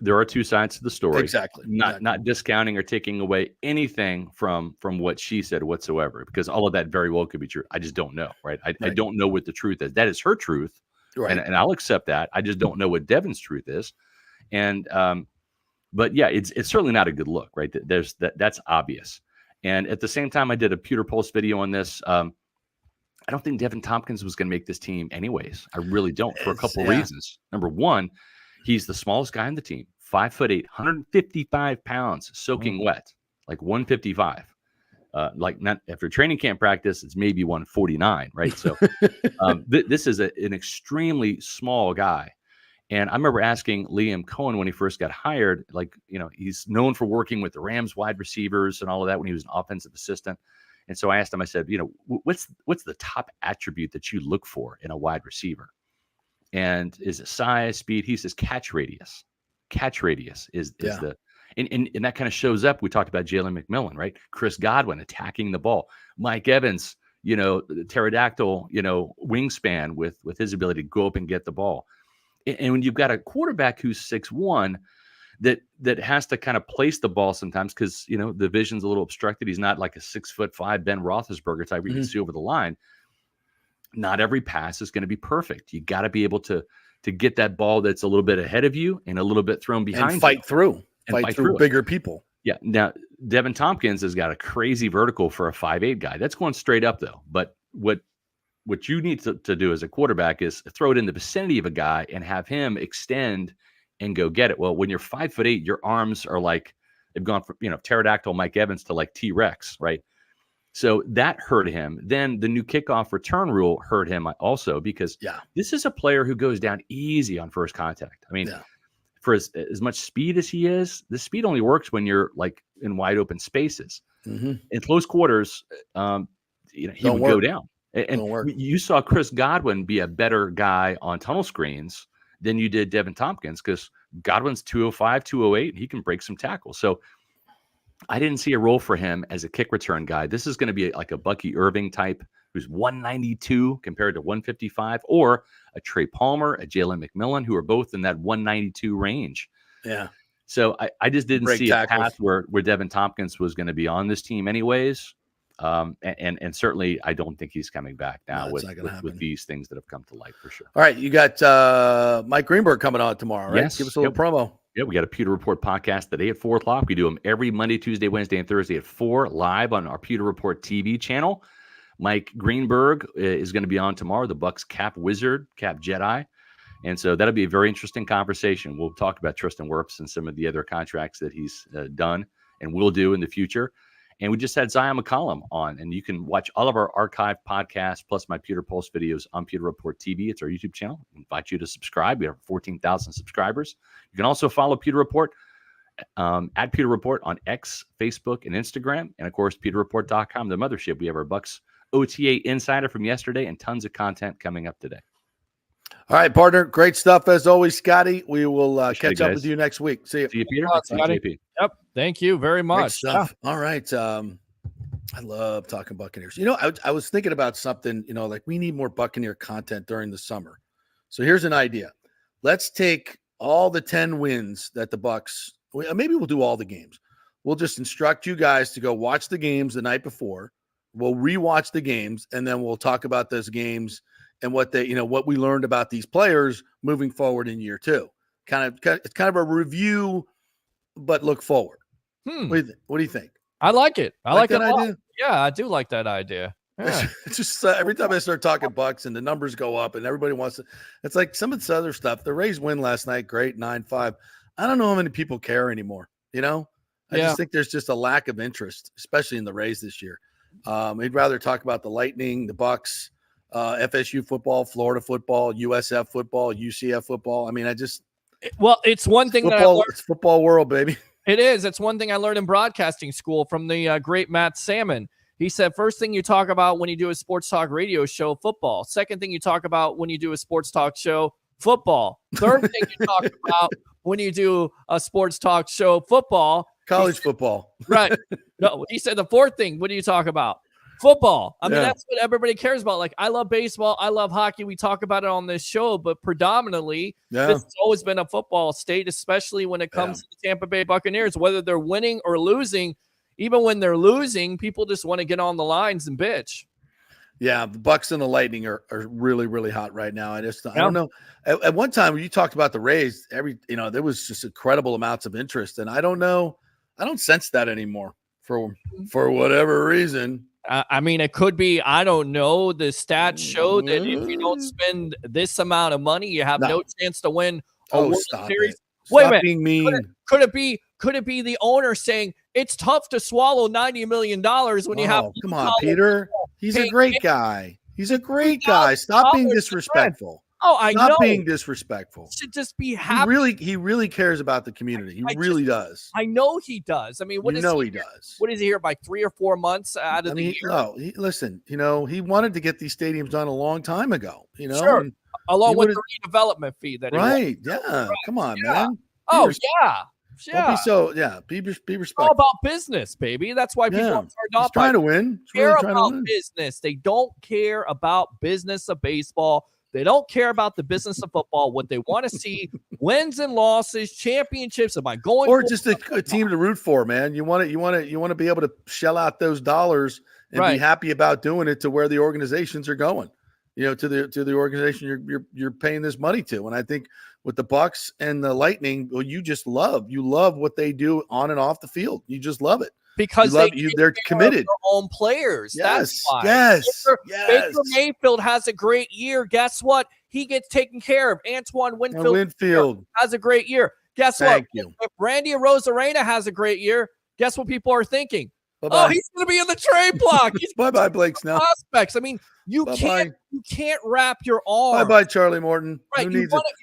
there are two sides to the story. Exactly. Not discounting or taking away anything from what she said whatsoever, because all of that very well could be true. I just don't know, right? I don't know what the truth is. That is her truth, right? And I'll accept that. I just don't know what Devin's truth is. And but yeah, it's certainly not a good look, right? That's obvious. And at the same time, I did a Pewter Pulse video on this. I don't think Devin Tompkins was going to make this team anyways. I really don't, for a couple of reasons. Number one, he's the smallest guy on the team, 5'8", 155 pounds, soaking wet, like 155. Like not after training camp practice, it's maybe 149, right? So this is an extremely small guy. And I remember asking Liam Cohen when he first got hired, like, he's known for working with the Rams wide receivers and all of that when he was an offensive assistant. And so I asked him, I said, what's the top attribute that you look for in a wide receiver? And is it size, speed? He says catch radius. Catch radius is the and that kind of shows up. We talked about Jalen McMillan, right? Chris Godwin attacking the ball. Mike Evans, the pterodactyl, wingspan with his ability to go up and get the ball. And when you've got a quarterback who's 6'1", that has to kind of place the ball sometimes because the vision's a little obstructed. He's not like a 6'5" Ben Roethlisberger type where you can see over the line. Not every pass is going to be perfect. You got to be able to get that ball that's a little bit ahead of you and a little bit thrown behind and fight you. through. And fight through bigger people. Yeah. Now, Devin Tompkins has got a crazy vertical for a 5'8" guy. That's going straight up though. But what you need to do as a quarterback is throw it in the vicinity of a guy and have him extend and go get it. Well, when you're 5'8", your arms are like they've gone from pterodactyl Mike Evans to like T-Rex, right? So that hurt him. Then the new kickoff return rule hurt him also because this is a player who goes down easy on first contact. I mean, for as much speed as he is, the speed only works when you're like in wide open spaces. In close quarters, he would go down. And you saw Chris Godwin be a better guy on tunnel screens than you did Devin Tompkins because Godwin's 205, 208. He can break some tackles. So I didn't see a role for him as a kick return guy. This is going to be like a Bucky Irving type who's 192 compared to 155, or a Trey Palmer, a Jalen McMillan, who are both in that 192 range. Yeah. So I just didn't Break see tackles. a path where Devin Tompkins was going to be on this team anyways. And certainly I don't think he's coming back now with these things that have come to light for sure. All right. You got Mike Greenberg coming on tomorrow, right? Yes. Give us a little promo. Yeah, we got a Pewter Report podcast today at 4 o'clock. We do them every Monday, Tuesday, Wednesday, and Thursday at 4 live on our Pewter Report TV channel. Mike Greenberg is going to be on tomorrow, the Bucs cap wizard, cap Jedi. And so that'll be a very interesting conversation. We'll talk about Tristan Wirfs and some of the other contracts that he's done and will do in the future. And we just had Zion McCollum on, and you can watch all of our archive podcasts plus my Pewter Pulse videos on Pewter Report TV. It's our YouTube channel. I invite you to subscribe. We have 14,000 subscribers. You can also follow Pewter Report at Pewter Report on X, Facebook, and Instagram. And, of course, PewterReport.com, the mothership. We have our Bucs OTA Insider from yesterday and tons of content coming up today. All right, partner. Great stuff as always, Scotty. We will catch up with you next week. See you. See you, Peter. Scotty. Yep. Thank you very much. All right. I love talking Buccaneers. I was thinking about something, like we need more Buccaneer content during the summer. So here's an idea. Let's take all the 10 wins that the Bucs, maybe we'll do all the games. We'll just instruct you guys to go watch the games the night before. We'll rewatch the games, and then we'll talk about those games and what we learned about these players moving forward in year two. It's kind of a review, but look forward. What do you think? I like it. I like that it a lot. idea. Yeah, I do like that idea. Yeah. It's just every time I start talking Bucks and the numbers go up and everybody wants to, it's like some of this other stuff. The Rays win last night, great, 9-5. I don't know how many people care anymore. I just think there's just a lack of interest, especially in the Rays this year. I'd rather talk about the Lightning, the Bucks, FSU football, Florida football, USF football, UCF football. I mean, it's one thing it's football world, baby. It is. It's one thing I learned in broadcasting school from the great Matt Salmon. He said, first thing you talk about when you do a sports talk radio show, football. Second thing you talk about when you do a sports talk show, football. Third thing you talk about when you do a sports talk show, football. College football. Right. No, he said the fourth thing, what do you talk about? Football. I mean, that's what everybody cares about. Like, I love baseball. I love hockey. We talk about it on this show, but predominantly, this has always been a football state, especially when it comes to the Tampa Bay Buccaneers, whether they're winning or losing. Even when they're losing, people just want to get on the lines and bitch. Yeah, the Bucks and the Lightning are really, really hot right now. I don't know. At one time when you talked about the Rays, there was just incredible amounts of interest, and I don't know. I don't sense that anymore for whatever reason. I mean, it could be, I don't know. The stats show that if you don't spend this amount of money, you have no chance to win a World Series. Wait a Stop minute. being mean. Could it be the owner saying it's tough to swallow $90 million when you have? Come on, Peter. He's a great guy. He's a great guy. Stop being disrespectful. Oh, I know. Stop being disrespectful. Should just be happy. He really cares about the community. He really does. I know he does. I mean, he does. What is he here by 3 or 4 months out of the year? No, listen, he wanted to get these stadiums done a long time ago. Sure. Along with the redevelopment fee that right. Yeah. Come on, man. Oh, yeah. Don't be so. Yeah. Be respectful. It's all about business, baby. That's why people are not trying to win. Care about business. They don't care about business of baseball. They don't care about the business of football. What they want to see: wins and losses, championships. Am I going? Or just a team to root for, man. You want to be able to shell out those dollars and be happy about doing it to where the organizations are going. To the organization you're paying this money to. And I think with the Bucks and the Lightning, well, you love what they do on and off the field. You just love it. Because they're committed. Their own players. Yes, that's why. Yes. Baker Mayfield has a great year. Guess what? He gets taken care of. Antoine Winfield has a great year. Guess what? If Randy Arozarena has a great year, guess what people are thinking? Bye-bye. Oh, he's going to be in the trade block. Bye-bye, Blake Snell. Prospects. I mean, you can't wrap your arms. Bye-bye, Charlie Morton. Right.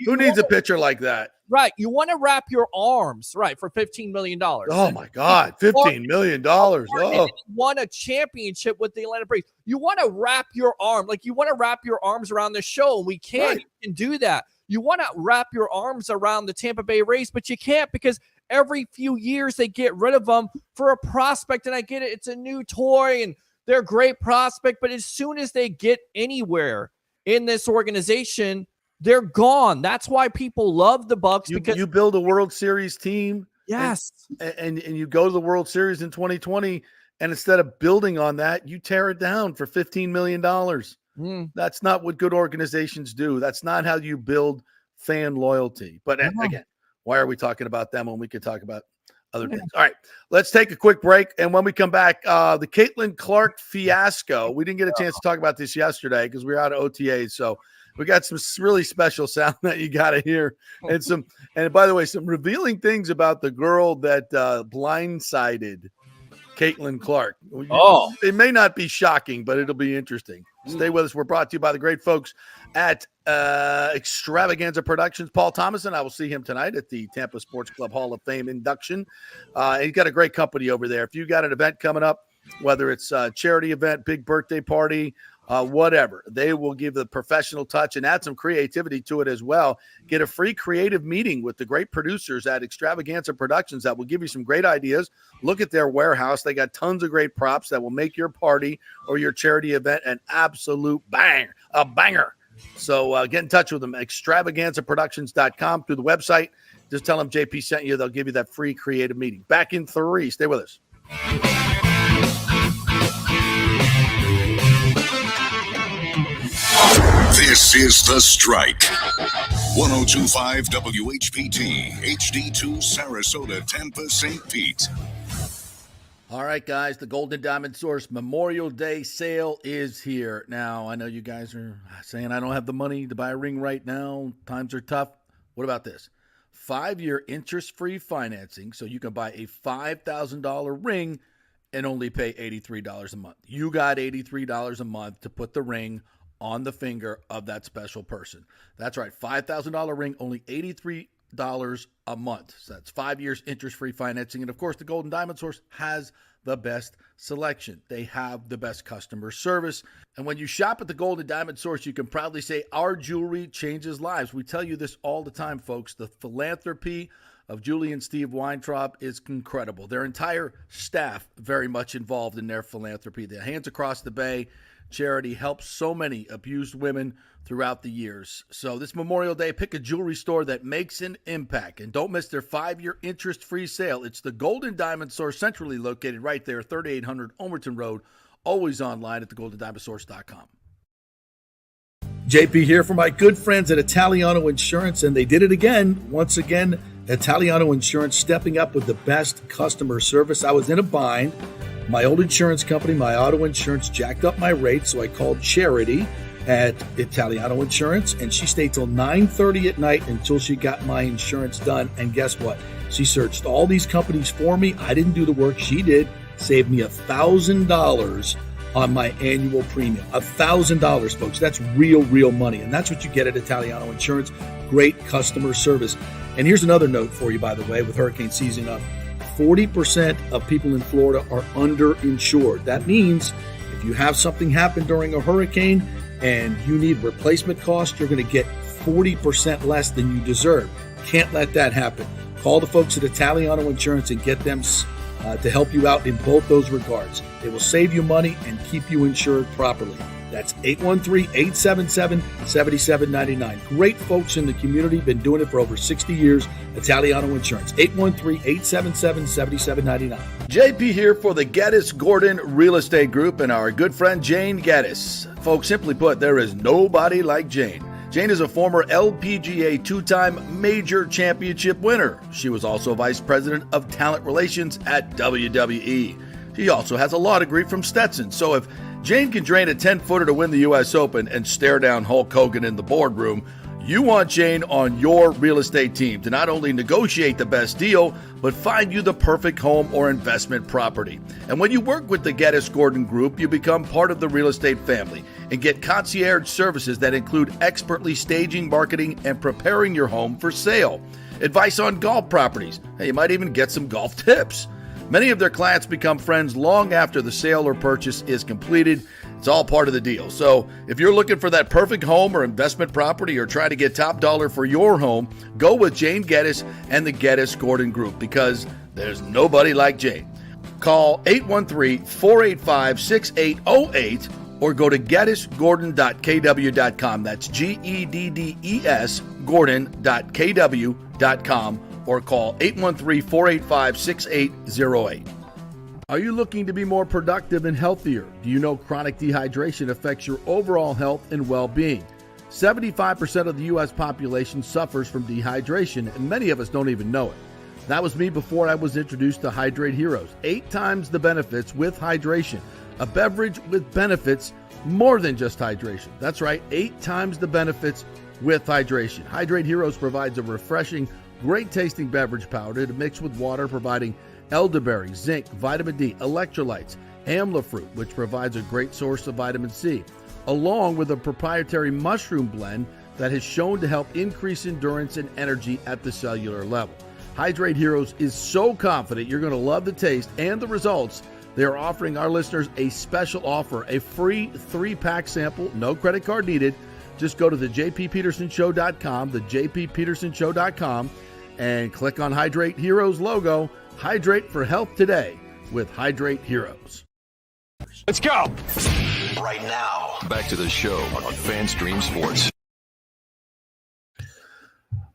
Who needs a pitcher like that? Right. You want to wrap your arms, right, for $15 million. Oh, my God. $15 million. Oh. You won a championship with the Atlanta Braves. You want to wrap your arm. Like, you want to wrap your arms around the show. We can't. Right. You can do that. You want to wrap your arms around the Tampa Bay Rays, but you can't because every few years they get rid of them for a prospect. And I get it. It's a new toy and they're a great prospect. But as soon as they get anywhere in this organization, they're gone. That's why people love the Bucks because you build a World Series team. Yes. And you go to the World Series in 2020, and instead of building on that, you tear it down for $15 million. That's not what good organizations do. That's not how you build fan loyalty. But again, why are we talking about them when we could talk about other things? All right, let's take a quick break. And when we come back, the Caitlin Clark fiasco. We didn't get a chance to talk about this yesterday because we were out of OTAs. So we got some really special sound that you got to hear. And by the way, some revealing things about the girl that blindsided Caitlin Clark. Oh, it may not be shocking, but it'll be interesting. Stay with us. We're brought to you by the great folks at Extravaganza Productions. Paul Thomason, I will see him tonight at the Tampa Sports Club Hall of Fame induction. He's got a great company over there. If you got an event coming up, whether it's a charity event, big birthday party, whatever, they will give the professional touch and add some creativity to it as well. Get a free creative meeting with the great producers at Extravaganza Productions that will give you some great ideas. Look at their warehouse. They got tons of great props that will make your party or your charity event an absolute banger. So get in touch with them, extravaganzaproductions.com through the website. Just tell them JP sent you. They'll give you that free creative meeting. Back in 3. Stay with us. This is The Strike. 102.5 WHPT, HD2 Sarasota, Tampa, St. Pete. All right, guys, the Golden Diamond Source Memorial Day sale is here. Now, I know you guys are saying I don't have the money to buy a ring right now. Times are tough. What about this? 5-year interest-free financing, so you can buy a $5,000 ring and only pay $83 a month. You got $83 a month to put the ring on the finger of that special person. That's right, $5,000 ring, only $83 a month. So that's 5 years interest-free financing. And of course, the Golden Diamond Source has the best selection. They have the best customer service. And when you shop at the Golden Diamond Source, you can proudly say our jewelry changes lives. We tell you this all the time, folks. The philanthropy of Julie and Steve Weintraub is incredible. Their entire staff very much involved in their philanthropy. The Hands Across the Bay charity helps so many abused women throughout the years. So this Memorial Day, pick a jewelry store that makes an impact. And don't miss their 5-year interest-free sale. It's the Golden Diamond Source, centrally located right there, 3800 Omerton Road, always online at thegoldendiamondsource.com. JP here for my good friends at Italiano Insurance, and they did it again. Once again, Italiano Insurance stepping up with the best customer service. I was in a bind. My old insurance company, my auto insurance, jacked up my rates, so I called Charity, at Italiano Insurance, and she stayed till 9:30 at night until she got my insurance done. And guess what? She searched all these companies for me. I didn't do the work. She did. Saved me $1,000 on my annual premium. $1,000, folks. That's real money. And that's what you get at Italiano Insurance. Great customer service. And here's another note for you, by the way, with hurricane season up. 40% of people in Florida are underinsured. That means if you have something happen during a hurricane and you need replacement costs, you're going to get 40% less than you deserve. Can't let that happen. Call the folks at Italiano Insurance and get them to help you out in both those regards. They will save you money and keep you insured properly. That's 813-877-7799. Great folks in the community, been doing it for over 60 years. Italiano Insurance, 813-877-7799. JP here for the Geddes Gordon Real Estate Group and our good friend Jane Geddes. Folks, simply put, there is nobody like Jane. Jane is a former LPGA two-time major championship winner. She was also vice president of talent relations at WWE. She also has a law degree from Stetson. So if Jane can drain a 10-footer to win the U.S. Open and stare down Hulk Hogan in the boardroom, you want Jane on your real estate team to not only negotiate the best deal, but find you the perfect home or investment property. And when you work with the Geddes Gordon Group, you become part of the real estate family and get concierge services that include expertly staging, marketing, and preparing your home for sale. Advice on golf properties. Hey, you might even get some golf tips. Many of their clients become friends long after the sale or purchase is completed. It's all part of the deal. So if you're looking for that perfect home or investment property or try to get top dollar for your home, go with Jane Geddes and the Geddes Gordon Group because there's nobody like Jane. Call 813-485-6808 or go to geddesgordon.kw.com. That's GEDDES Gordon.kw.com. or call 813-485-6808. Are you looking to be more productive and healthier? Do you know chronic dehydration affects your overall health and well-being? 75% of the U.S. population suffers from dehydration, and many of us don't even know it. That was me before I was introduced to Hydrate Heroes. 8 times the benefits with hydration. A beverage with benefits more than just hydration. That's right, 8 times the benefits with hydration. Hydrate Heroes provides a refreshing, great tasting beverage powder to mix with water, providing elderberry, zinc, vitamin D, electrolytes, amla fruit, which provides a great source of vitamin C, along with a proprietary mushroom blend that has shown to help increase endurance and energy at the cellular level. Hydrate Heroes is so confident you're going to love the taste and the results. They are offering our listeners a special offer, a free 3-pack sample, no credit card needed. Just go to the jppetersonshow.com, the jppetersonshow.com, and click on Hydrate Heroes logo. Hydrate for health today with Hydrate Heroes. Let's go. Right now, back to the show on FanStream Sports.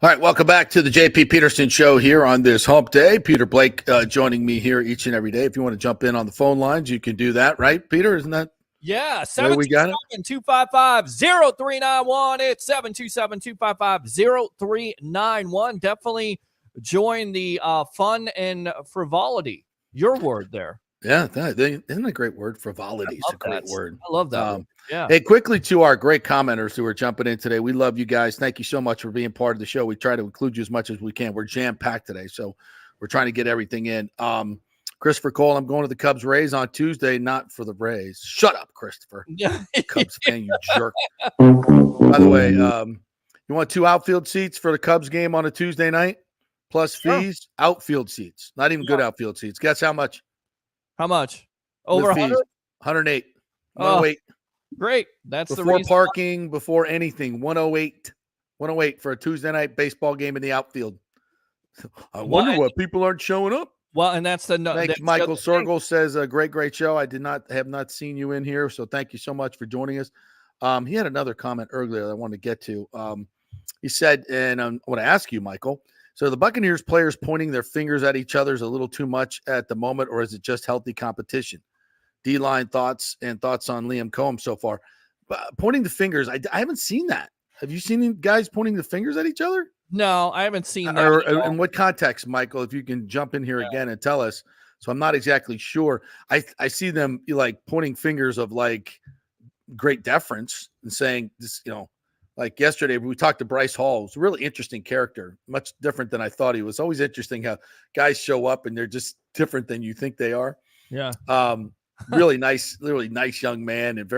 All right, welcome back to the J.P. Peterson Show here on this hump day. Peter Blake joining me here each and every day. If you want to jump in on the phone lines, you can do that, right, Peter? Isn't that? Yeah, we got it? 727-255-0391. It's 727-255-0391. Definitely join the fun and frivolity. Your word there. Yeah, isn't that a great word? Frivolity is a great word. I love that. Yeah. Hey, quickly to our great commenters who are jumping in today. We love you guys. Thank you so much for being part of the show. We try to include you as much as we can. We're jam-packed today, so we're trying to get everything in. Christopher Cole, I'm going to the Cubs Rays on Tuesday, not for the Rays. Shut up, Christopher. Cubs fan, you jerk. By the way, you want 2 outfield seats for the Cubs game on a Tuesday night? Plus fees, outfield seats. Not even good outfield seats. Guess how much? How much? Over 100? 108. 108. Great. That's before the reason parking, before anything. 108. 108 for a Tuesday night baseball game in the outfield. I wonder what people aren't showing up. Well, and that's the thanks. Michael Sorgel says a great show. I have not seen you in here, so thank you so much for joining us. He had another comment earlier that I wanted to get to. He said, and I want to ask you, Michael. So the Buccaneers players pointing their fingers at each other is a little too much at the moment, or is it just healthy competition? D-line thoughts on Liam Combs so far. Pointing the fingers, I haven't seen that. Have you seen guys pointing the fingers at each other? No, I haven't seen that. In what context, Michael, if you can jump in here again and tell us. So I'm not exactly sure. I see them like pointing fingers of like great deference and saying this, like yesterday we talked to Bryce Hall. It was a really interesting character, much different than I thought he was. Always interesting how guys show up and they're just different than you think they are. Yeah. Really nice young man, and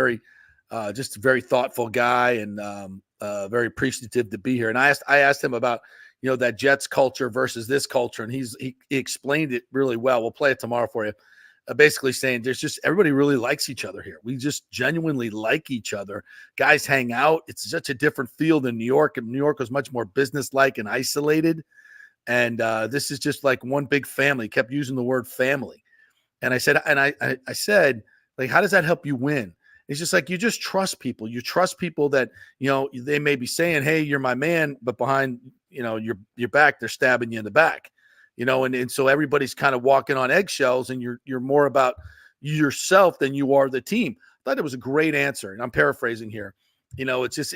just a very thoughtful guy, and very appreciative to be here. And I asked him about, that Jets culture versus this culture. And he explained it really well. We'll play it tomorrow for you. Basically saying there's just everybody really likes each other here. We just genuinely like each other. Guys hang out. It's such a different feel than New York. And New York was much more businesslike and isolated. And this is just like one big family. Kept using the word family. And I said, like, how does that help you win? It's just like, you just trust people. You trust people that, they may be saying, hey, you're my man, but behind, your back, they're stabbing you in the back. And so everybody's kind of walking on eggshells, and you're more about yourself than you are the team. I thought it was a great answer, and I'm paraphrasing here. It's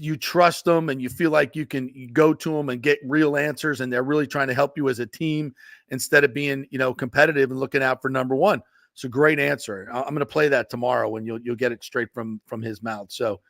you trust them, and you feel like you can go to them and get real answers, and they're really trying to help you as a team instead of being competitive and looking out for number one. It's a great answer. I'm going to play that tomorrow, and you'll get it straight from his mouth. So.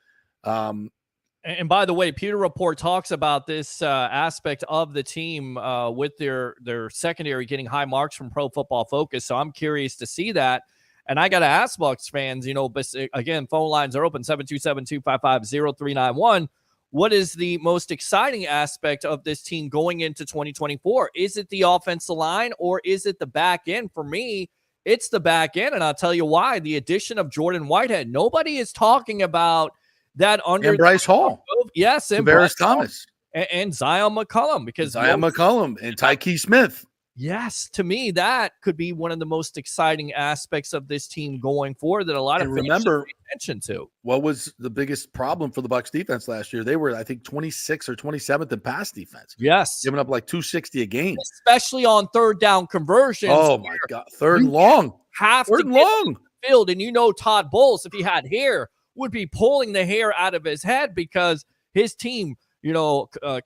And by the way, Pewter Report talks about this aspect of the team with their secondary getting high marks from Pro Football Focus. So I'm curious to see that. And I got to ask Bucs fans, but again, phone lines are open, 727-255-0391. What is the most exciting aspect of this team going into 2024? Is it the offensive line, or is it the back end? For me, it's the back end, and I'll tell you why. The addition of Jordan Whitehead. Nobody is talking about that under and Bryce Hall. Yes, and Tavares Thomas. And Zion McCollum. Because Zion McCollum and Tyke Smith. Yes, to me, that could be one of the most exciting aspects of this team going forward that a lot of fans remember pay attention to. What was the biggest problem for the Bucs defense last year? They were, I think, 26th or 27th in pass defense. Yes. Giving up like 260 a game. Especially on third down conversions. Oh, my God. Third and long. Third and long. Field, and Todd Bowles, if he had hair, would be pulling the hair out of his head, because his team,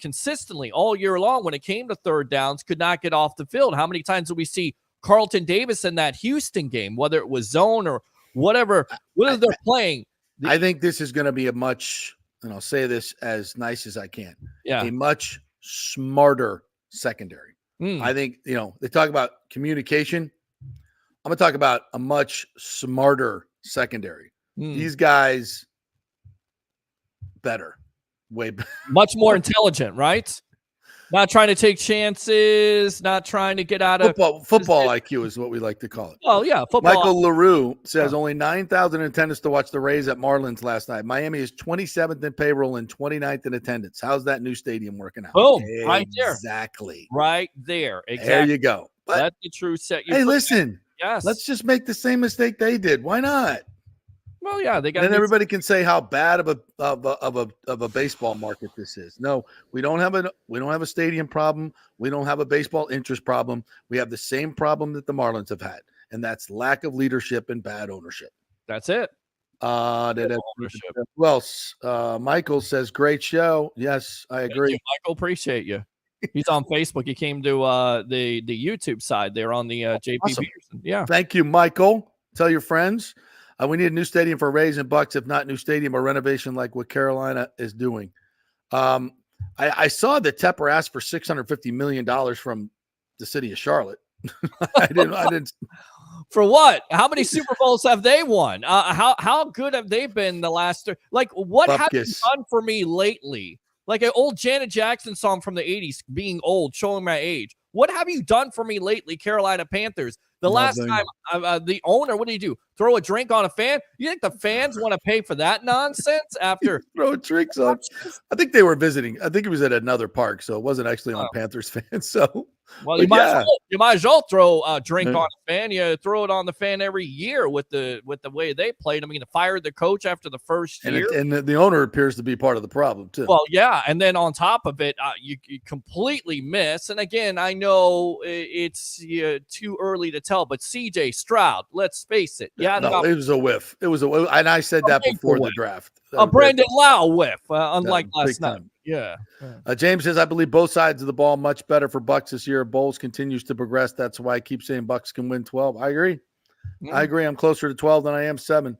consistently all year long, when it came to third downs, could not get off the field. How many times did we see Carlton Davis in that Houston game, whether it was zone or whatever they're playing? I think this is going to be a much, and I'll say this as nice as I can, a much smarter secondary. I think, they talk about communication. I'm going to talk about a much smarter secondary. These guys better, way better. Much more intelligent, right? Not trying to take chances, not trying to get out of football IQ is what we like to call it. Oh yeah, football. Michael LaRue says only 9,000 in attendance to watch the Rays at Marlins last night. Miami is 27th in payroll and 29th in attendance. How's that new stadium working out? Boom, right there. Exactly. Right there. Exactly. There you go. But, that's the true set. Hey, listen. Yes. Let's just make the same mistake they did. Why not? Well, yeah, they got. And then everybody can say how bad of a baseball market this is. No, we don't have a stadium problem. We don't have a baseball interest problem. We have the same problem that the Marlins have had, and that's lack of leadership and bad ownership. That's it. Who else? Michael says, "Great show." Yes, I agree. Thank you, Michael, appreciate you. He's on Facebook. He came to the YouTube side. They're on the JP Awesome. Peterson. Yeah. Thank you, Michael. Tell your friends. We need a new stadium for Rays and Bucks, if not new stadium or renovation like what Carolina is doing. I saw that Tepper asked for $650 million from the city of Charlotte. I didn't. For what? How many Super Bowls have they won? How good have they been the last? Like, what have you done for me lately? Like an old Janet Jackson song from the 80s, being old, showing my age. What have you done for me lately, Carolina Panthers? The last time the owner, what do you do? Throw a drink on a fan? You think the fans want to pay for that nonsense after throw drinks on? I think they were visiting. I think it was at another park, so it wasn't actually on Panthers fans. So, well, you might as well throw a drink on a fan. You throw it on the fan every year with the way they played. I mean, they fired the coach after the first year, and the owner appears to be part of the problem too. Well, yeah, and then on top of it, you completely miss. And again, I know it's too early to tell, but C.J. Stroud, let's face it. Yeah, no, it was a whiff. It was a whiff, and I said that before the draft. A Brandon Lau whiff, unlike last night. Yeah. James says, I believe both sides of the ball much better for Bucks this year. Bowles continues to progress. That's why I keep saying Bucks can win 12. I agree. I agree. I'm closer to 12 than I am 7.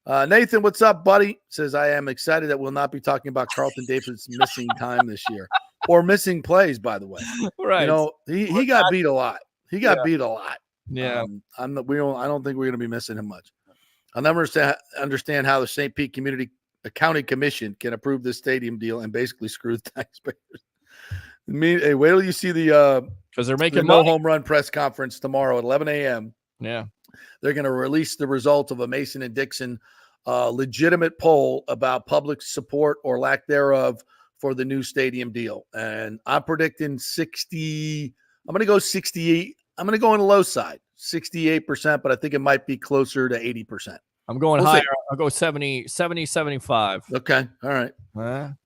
Nathan, what's up, buddy? Says, I am excited that we'll not be talking about Carlton Davis missing time this year or missing plays, by the way. Right. You know, he got beat a lot. He got beat a lot. Yeah. I don't think we're going to be missing him much. I'll never understand how the St. Pete County Commission can approve this stadium deal and basically screw the taxpayers. Hey, wait till you see the because they're making no home run press conference tomorrow at 11 a.m. Yeah. They're going to release the result of a Mason and Dixon legitimate poll about public support or lack thereof for the new stadium deal. And I'm predicting 60. I'm going to go 68. I'm going to go on the low side, 68%, but I think it might be closer to 80%. I'm going higher. I'll go 70, 75. Okay. All right.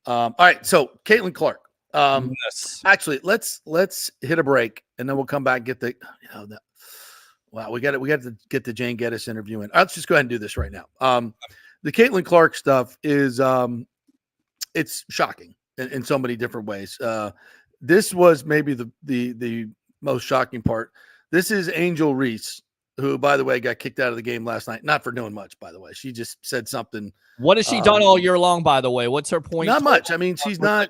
All right. So Caitlin Clark. Yes. Actually, let's hit a break and then we'll come back and get the, wow, we got to get the Jane Geddes interview in. Let's just go ahead and do this right now. The Caitlin Clark stuff is it's shocking in so many different ways. This was maybe the most shocking part. This is Angel Reese, who, by the way, got kicked out of the game last night. Not for doing much, by the way. She just said something. What has she done all year long, by the way? What's her point? Not much. I mean, she's not.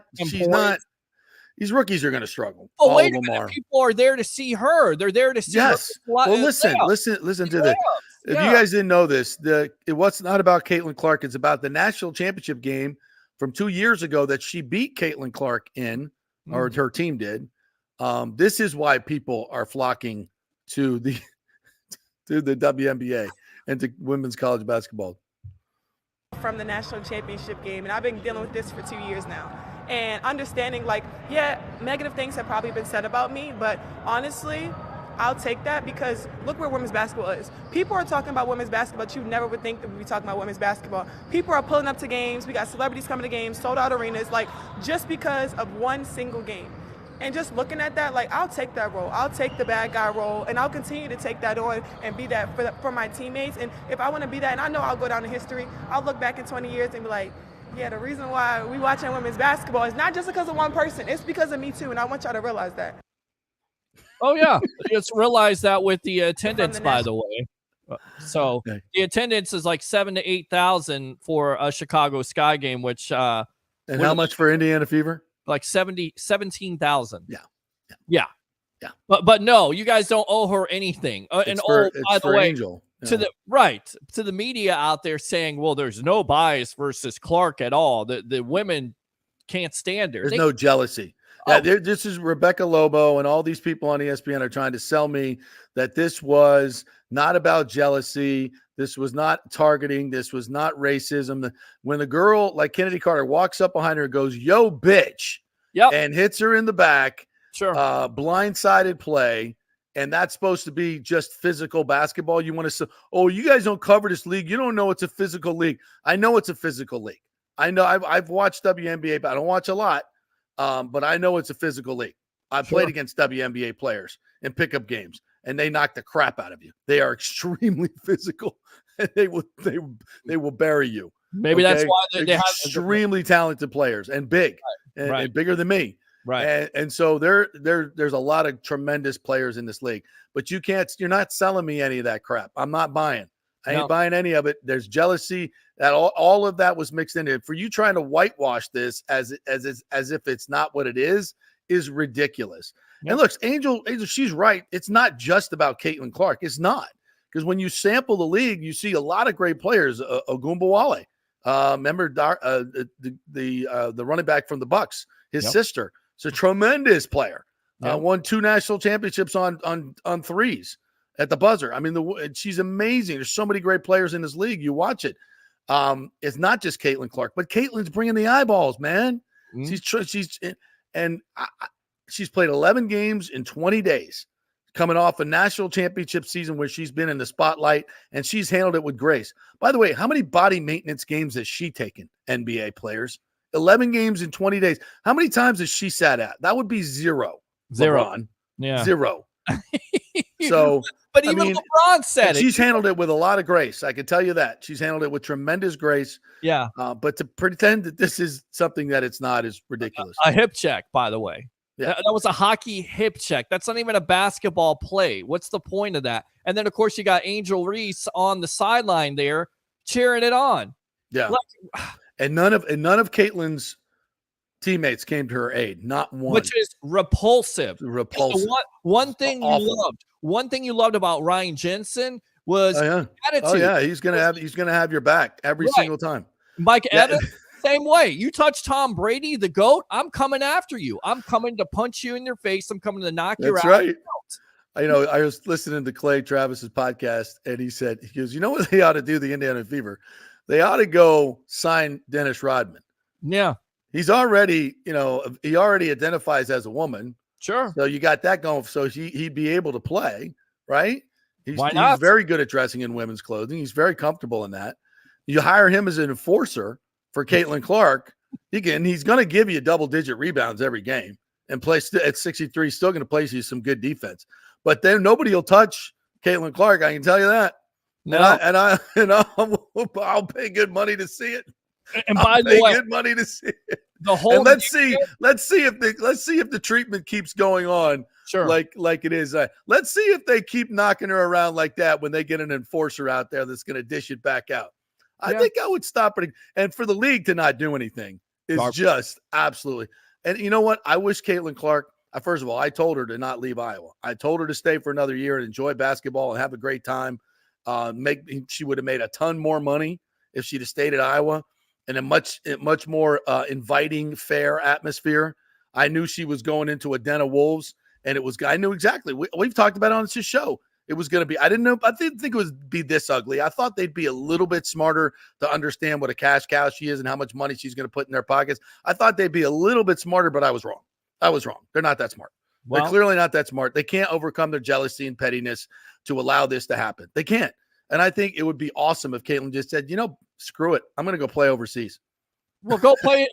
These rookies are going to stretch. But wait a minute. People are there to see her. They're there to see her. Well, listen to this. If you guys didn't know this, what's not about Caitlin Clark. It's about the national championship game from 2 years ago that she beat Caitlin Clark in, or her team did. This is why people are flocking to the WNBA and to women's college basketball. From the national championship game, and I've been dealing with this for 2 years now. And understanding, negative things have probably been said about me, but honestly, I'll take that because look where women's basketball is. People are talking about women's basketball, but you never would think that we'd be talking about women's basketball. People are pulling up to games. We got celebrities coming to games, sold out arenas, just because of one single game. And just looking at that, I'll take that role. I'll take the bad guy role, and I'll continue to take that on and be that for my teammates. And if I want to be that, and I know I'll go down in history, I'll look back in 20 years and be like, yeah, the reason why we watching women's basketball is not just because of one person. It's because of me, too, and I want y'all to realize that. Oh, yeah. Just realize that with the attendance, by the way. So the attendance is 7,000 to 8,000 for a Chicago Sky game, which and how much for Indiana Fever? 17,000. Yeah. But no, you guys don't owe her anything. By the way, Angel. To the media out there saying, well, there's no bias versus Clark at all. The women can't stand her. There's no jealousy. Yeah, this is Rebecca Lobo and all these people on ESPN are trying to sell me that this was not about jealousy. This was not targeting. This was not racism. When the girl like Kennedy Carter walks up behind her and goes, yo, bitch, and hits her in the back, blindsided play, and that's supposed to be just physical basketball. You want to say, oh, you guys don't cover this league. You don't know it's a physical league. I know it's a physical league. I know I've watched WNBA, but I don't watch a lot. But I know it's a physical league. I've played against WNBA players in pickup games, and they knock the crap out of you. They are extremely physical, and they will bury you. Maybe that's why they have extremely talented players and big and bigger than me. Right. And so there's a lot of tremendous players in this league, but you're not selling me any of that crap. I'm not buying. I ain't buying any of it. There's jealousy that all of that was mixed into it. For you trying to whitewash this as if it's not what it is ridiculous. Yep. And look, Angel, she's right. It's not just about Caitlin Clark. It's not, because when you sample the league, you see a lot of great players. Ogunbowale, remember the running back from the Bucks, his sister. It's a tremendous player. Won 2 national championships on threes at the buzzer. I mean, she's amazing. There's so many great players in this league. You watch it. It's not just Caitlin Clark, but Caitlin's bringing the eyeballs, man. She's played 11 games in 20 days, coming off a national championship season where she's been in the spotlight, and she's handled it with grace. By the way, how many body maintenance games has she taken, NBA players? 11 games in 20 days. How many times has she sat at? That would be zero. LeBron. Yeah. 0. So, but even LeBron said it. She's handled it with a lot of grace. I can tell you that. She's handled it with tremendous grace. Yeah. But to pretend that this is something that it's not is ridiculous. A hip check, by the way. Yeah. That was a hockey hip check. That's not even a basketball play. What's the point of that? And then, of course, you got Angel Reese on the sideline there cheering it on. Yeah. Like, and none of Caitlin's teammates came to her aid. Not one. Which is repulsive. Repulsive. So one thing you loved about Ryan Jensen was attitude. Oh yeah, he's gonna have your back every single time. Mike Evans, same way. You touch Tom Brady, the GOAT, I'm coming after you. I'm coming to punch you in your face. I'm coming to knock you out. That's right. I was listening to Clay Travis's podcast, and he goes, you know what they ought to do, the Indiana Fever? They ought to go sign Dennis Rodman. Yeah. He's already, he already identifies as a woman. Sure. So you got that going. So he'd be able to play, right? Why not? He's very good at dressing in women's clothing. He's very comfortable in that. You hire him as an enforcer for Caitlin Clark. He's going to give you double-digit rebounds every game and play at 63. Still going to play you some good defense. But then nobody will touch Caitlin Clark. I can tell you that. No. I'll pay good money to see it. And by the way, good money to see it. The whole and let's see if the treatment keeps going on. Sure. Like it is. Let's see if they keep knocking her around like that when they get an enforcer out there that's going to dish it back out. I think I would stop it. And for the league to not do anything is just absolutely. And you know what? I wish Caitlin Clark. First of all, I told her to not leave Iowa. I told her to stay for another year and enjoy basketball and have a great time. She would have made a ton more money if she'd have stayed at Iowa in a much more inviting, fair atmosphere. I knew she was going into a den of wolves, and I knew exactly. We've talked about it on this show. It was going to be. I didn't think it would be this ugly. I thought they'd be a little bit smarter to understand what a cash cow she is and how much money she's going to put in their pockets. I thought they'd be a little bit smarter, but I was wrong. They're not that smart. Well, they're clearly not that smart. They can't overcome their jealousy and pettiness to allow this to happen. They can't. And I think it would be awesome if Caitlin just said, screw it. I'm going to go play overseas. Well, go play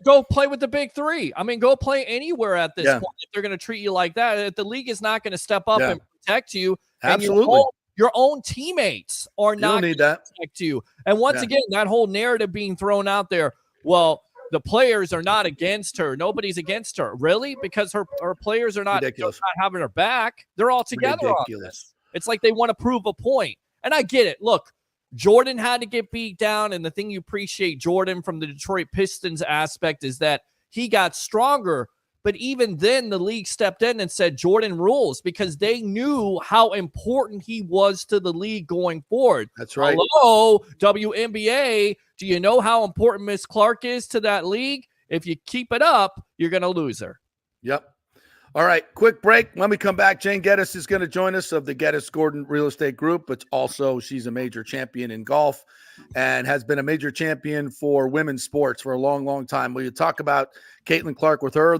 with the big three. I mean, go play anywhere at this point if they're going to treat you like that. If the league is not going to step up and protect you, absolutely. And your own teammates are not going to protect you. And once again, that whole narrative being thrown out there, well, the players are not against her. Nobody's against her. Really? Because her players are not having her back. They're all together on this. It's like they want to prove a point. And I get it. Look, Jordan had to get beat down. And the thing you appreciate Jordan from the Detroit Pistons aspect is that he got stronger. But even then, the league stepped in and said Jordan rules because they knew how important he was to the league going forward. That's right. Hello, WNBA. Do you know how important Miss Clark is to that league? If you keep it up, you're going to lose her. Yep. All right, quick break. When we come back, Jane Geddes is going to join us of the Geddes Gordon Real Estate Group, but also she's a major champion in golf and has been a major champion for women's sports for a long, long time. We'll talk about Caitlin Clark with her,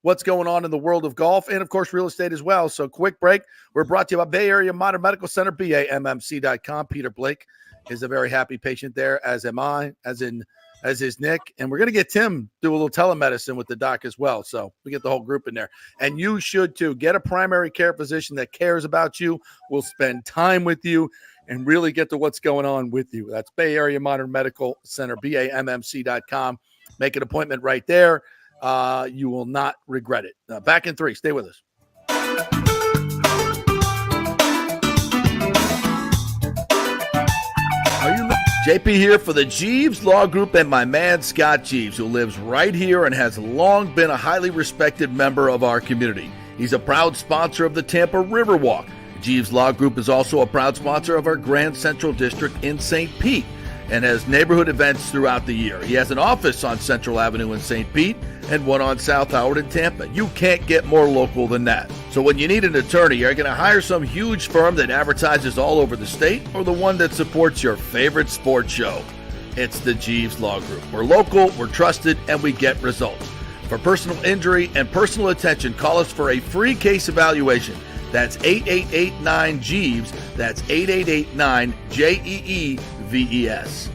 what's going on in the world of golf, and, of course, real estate as well. So quick break. We're brought to you by Bay Area Modern Medical Center, BAMMC.com. Peter Blake is a very happy patient there, as am I, as is Nick. And we're going to get Tim do a little telemedicine with the doc as well. So we get the whole group in there. And you should too. Get a primary care physician that cares about you, will spend time with you, and really get to what's going on with you. That's Bay Area Modern Medical Center, BAMMC.com. Make an appointment right there. You will not regret it. Back in 3. Stay with us. JP here for the Jeeves Law Group and my man Scott Jeeves, who lives right here and has long been a highly respected member of our community. He's a proud sponsor of the Tampa Riverwalk. Jeeves Law Group is also a proud sponsor of our Grand Central District in St. Pete and has neighborhood events throughout the year. He has an office on Central Avenue in St. Pete and one on South Howard in Tampa. You can't get more local than that. So when you need an attorney, you're going to hire some huge firm that advertises all over the state or the one that supports your favorite sports show. It's the Jeeves Law Group. We're local, we're trusted, and we get results. For personal injury and personal attention, call us for a free case evaluation. That's 8889-JEEVES. That's 8889-JEEVES.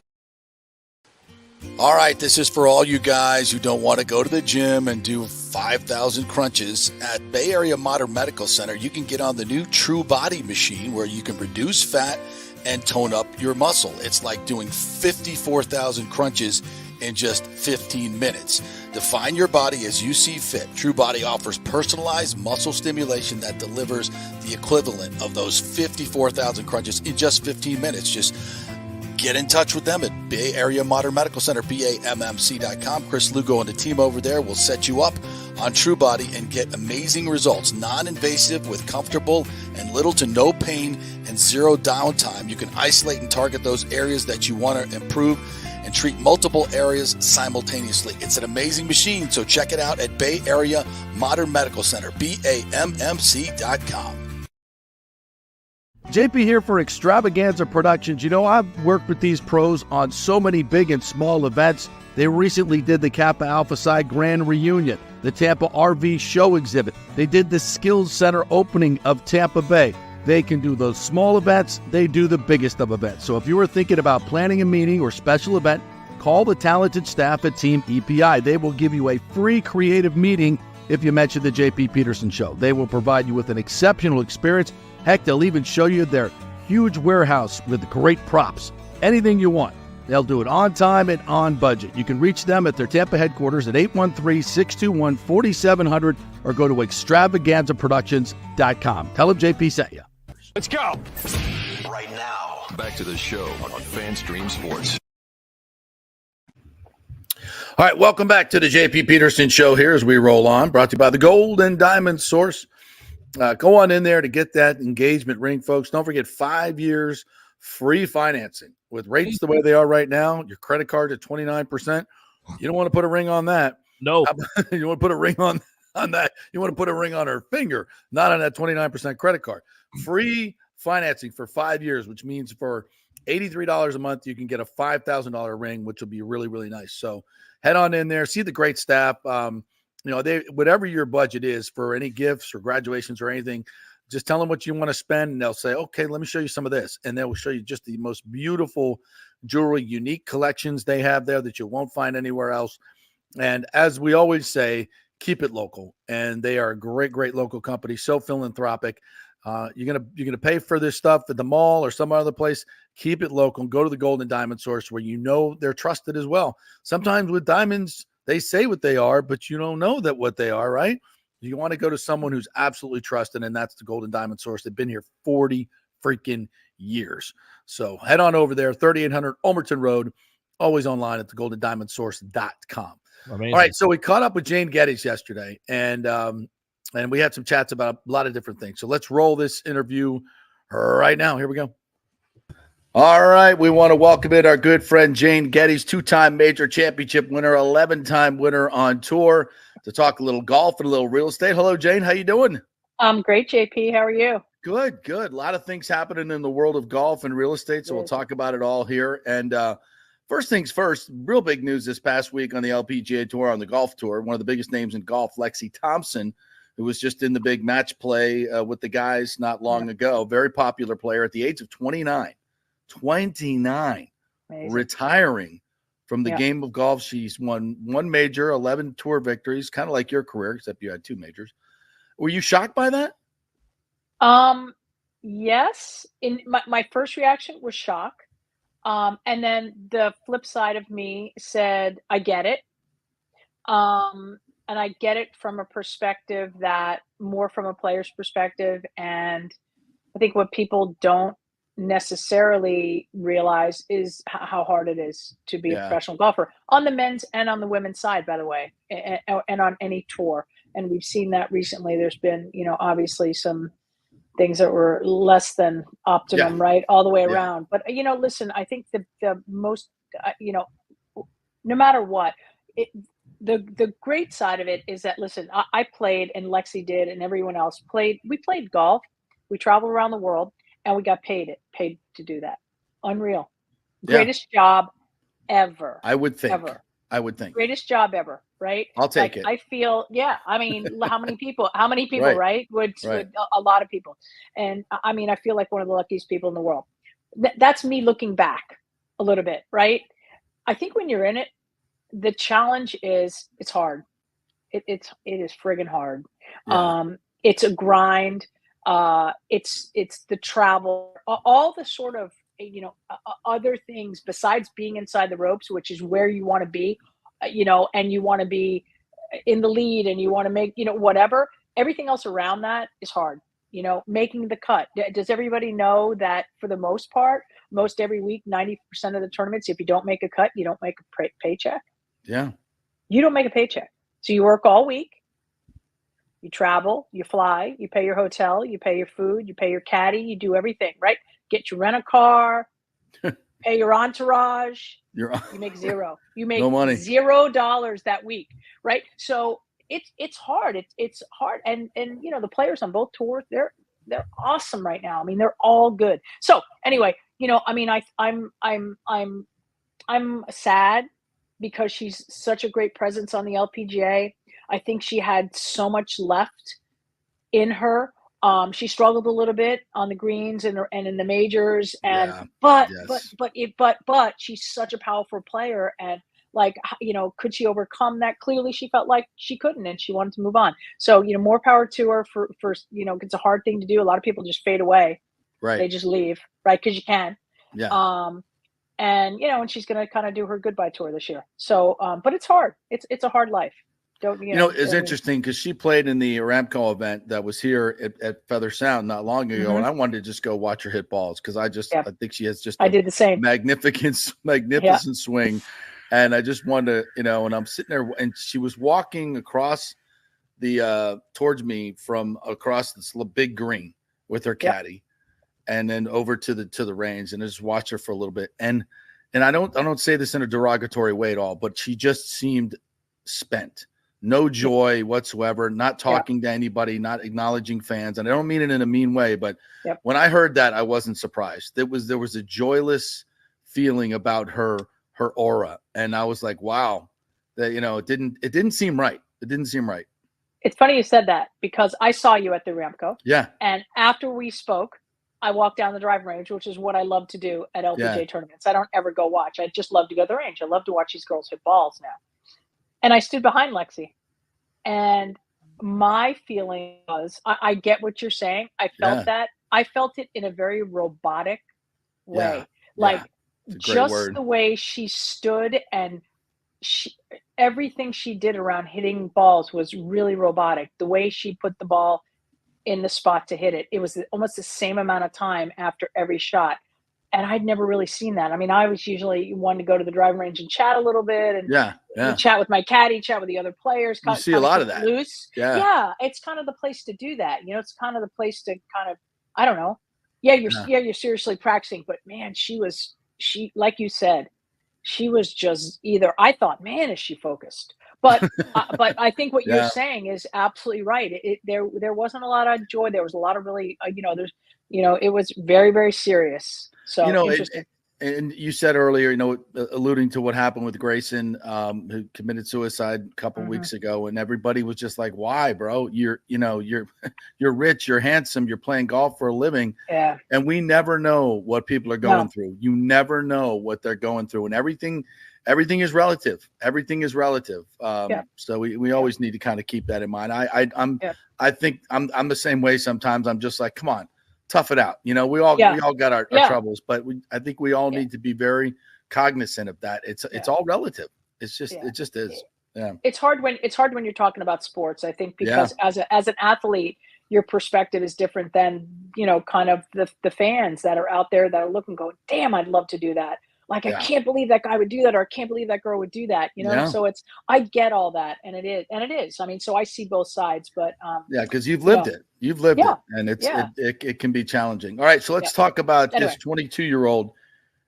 All right, this is for all you guys who don't want to go to the gym and do 5,000 crunches. At Bay Area Modern Medical Center, you can get on the new True Body machine where you can reduce fat and tone up your muscle. It's like doing 54,000 crunches in just 15 minutes. Define your body as you see fit. True Body offers personalized muscle stimulation that delivers the equivalent of those 54,000 crunches in just 15 minutes. Just get in touch with them at Bay Area Modern Medical Center, BAMMC.com. Chris Lugo and the team over there will set you up on TrueBody and get amazing results. Non-invasive with comfortable and little to no pain and zero downtime. You can isolate and target those areas that you want to improve and treat multiple areas simultaneously. It's an amazing machine, so check it out at Bay Area Modern Medical Center, BAMMC.com. JP here for Extravaganza Productions. You know, I've worked with these pros on so many big and small events. They recently did the Kappa Alpha Psi Grand Reunion, the Tampa RV Show Exhibit. They did the Skills Center opening of Tampa Bay. They can do those small events. They do the biggest of events. So if you were thinking about planning a meeting or special event, call the talented staff at Team EPI. They will give you a free creative meeting if you mention the JP Peterson Show. They will provide you with an exceptional experience. Heck, they'll even show you their huge warehouse with great props. Anything you want. They'll do it on time and on budget. You can reach them at their Tampa headquarters at 813-621-4700 or go to extravaganzaproductions.com. Tell them JP sent you. Let's go. Right now. Back to the show on FanStream Sports. All right, welcome back to the JP Peterson Show here as we roll on. Brought to you by the Gold and Diamond Source. Go on in there to get that engagement ring, folks. Don't forget 5 years free financing. With rates the way they are right now, your credit card at 29%, you don't want to put a ring on that. No. You want to put a ring on that. You want to put a ring on her finger, not on that 29% credit card. Free financing for 5 years, which means for $83 a month, you can get a $5,000 ring, which will be really, really nice. So head on in there, see the great staff. They whatever your budget is for any gifts or graduations or anything, just tell them what you want to spend, and they'll say, okay, let me show you some of this. And they will show you just the most beautiful jewelry, unique collections they have there that you won't find anywhere else. And as we always say, keep it local. And they are a great, great local company, so philanthropic. You're gonna pay for this stuff at the mall or some other place. Keep it local. Go to the Gold and Diamond Source where you know they're trusted as well. Sometimes with diamonds, they say what they are, but you don't know that what they are, right? You want to go to someone who's absolutely trusted, and that's the Gold and Diamond Source. They've been here 40 freaking years. So head on over there, 3800 Ulmerton Road, always online at thegoldendiamondsource.com. Amazing. All right, so we caught up with Jane Geddes yesterday, and we had some chats about a lot of different things. So let's roll this interview right now. Here we go. All right, we want to welcome in our good friend Jane Geddes, two-time major championship winner, 11-time winner on tour, to talk a little golf and a little real estate. Hello, Jane. How you doing? I'm great, JP. How are you? Good. A lot of things happening in the world of golf and real estate, so we'll talk about it all here. And first things first, real big news this past week on the LPGA Tour, on the golf tour, one of the biggest names in golf, Lexi Thompson, who was just in the big match play with the guys not long ago. Very popular player at the age of 29. 29, amazing. Retiring from the game of golf. She's won one major, 11 tour victories, kind of like your career, except you had two majors. Were you shocked by that? Yes. In my first reaction was shock. And then the flip side of me said, I get it. And I get it from a perspective that more from a player's perspective. And I think what people don't necessarily realize is how hard it is to be a professional golfer on the men's and on the women's side, by the way, and on any tour. And we've seen that recently. There's been, obviously some things that were less than optimum, right? All the way around. But, listen, I think the most, no matter what, the great side of it is that, listen, I played, and Lexi did, and everyone else played. We played golf. We traveled around the world. And we got paid to do that. Unreal. Greatest job ever. I would think. Greatest job ever, right? I'll take it. I feel, I mean, how many people, right? Would a lot of people. And I mean, I feel like one of the luckiest people in the world. That's me looking back a little bit, right? I think when you're in it, the challenge is it's hard. It is friggin' hard. Yeah. It's a grind. It's the travel, all the sort of, other things besides being inside the ropes, which is where you want to be, and you want to be in the lead and you want to make, whatever, everything else around that is hard, making the cut. Does everybody know that for the most part, most every week, 90% of the tournaments, if you don't make a cut, you don't make a paycheck. Yeah. You don't make a paycheck. So you work all week. You travel, you fly, you pay your hotel, you pay your food, you pay your caddy, you do everything, right? Get you rent a car, pay your entourage. You make zero. You make no money. $0 that week, right? So it's hard. It's hard, and the players on both tours, they're awesome right now. I mean, they're all good. So anyway, I mean, I'm sad because she's such a great presence on the LPGA. I think she had so much left in her. She struggled a little bit on the greens and in the majors, and but she's such a powerful player, and could she overcome that? Clearly, she felt like she couldn't, and she wanted to move on. So more power to her for it's a hard thing to do. A lot of people just fade away, right? They just leave, right? Because you can, yeah. And she's going to kind of do her goodbye tour this year. So, but it's hard. It's a hard life. It's interesting because she played in the Aramco event that was here at Feather Sound not long ago, and I wanted to just go watch her hit balls because I think she has just did the same magnificent swing, and I just wanted to and I'm sitting there and she was walking across the towards me from across this big green with her caddy, and then over to the range, and I just watched her for a little bit, and I don't say this in a derogatory way at all, but she just seemed spent. No joy whatsoever, not talking to anybody, not acknowledging fans. And I don't mean it in a mean way, but when I heard that, I wasn't surprised. There was a joyless feeling about her aura. And I was like, wow, that, it didn't seem right. It didn't seem right. It's funny you said that because I saw you at the Ramco. Yeah. And after we spoke, I walked down the driving range, which is what I love to do at LPGA tournaments. I don't ever go watch. I just love to go to the range. I love to watch these girls hit balls now. And I stood behind Lexi, and my feeling was, I get what you're saying. I felt that. I felt it in a very robotic way. Just the way she stood, and everything she did around hitting balls was really robotic. The way she put the ball in the spot to hit it, it was almost the same amount of time after every shot. And I'd never really seen that. I mean, I was usually one to go to the driving range and chat a little bit, and chat with my caddy, chat with the other players. You see a lot of that. Loose. Yeah. It's kind of the place to do that. It's kind of the place to kind of, I don't know. You're seriously practicing, but man, she like you said, she was just either, I thought, man, is she focused? But but I think what you're saying is absolutely right. There wasn't a lot of joy. There was a lot of really, it was very, very serious. So interesting. And you said earlier, alluding to what happened with Grayson, who committed suicide a couple weeks ago, and everybody was just like, "Why, bro? You're rich, you're handsome, you're playing golf for a living." Yeah. And we never know what people are going through. You never know what they're going through, and everything is relative. Everything is relative. So we always need to kind of keep that in mind. I think I'm the same way. Sometimes I'm just like, come on. Tough it out. We all got our troubles, but I think we all need to be very cognizant of that. It's all relative. It's just it just is. Yeah. It's hard when you're talking about sports, I think, because as an athlete, your perspective is different than, kind of the fans that are out there that are looking, going, damn, I'd love to do that. Like, I can't believe that guy would do that, or I can't believe that girl would do that. So I get all that. And it is. I mean, so I see both sides, but because you've lived it. You've lived it, and it can be challenging. All right, so let's talk about this 22-year-old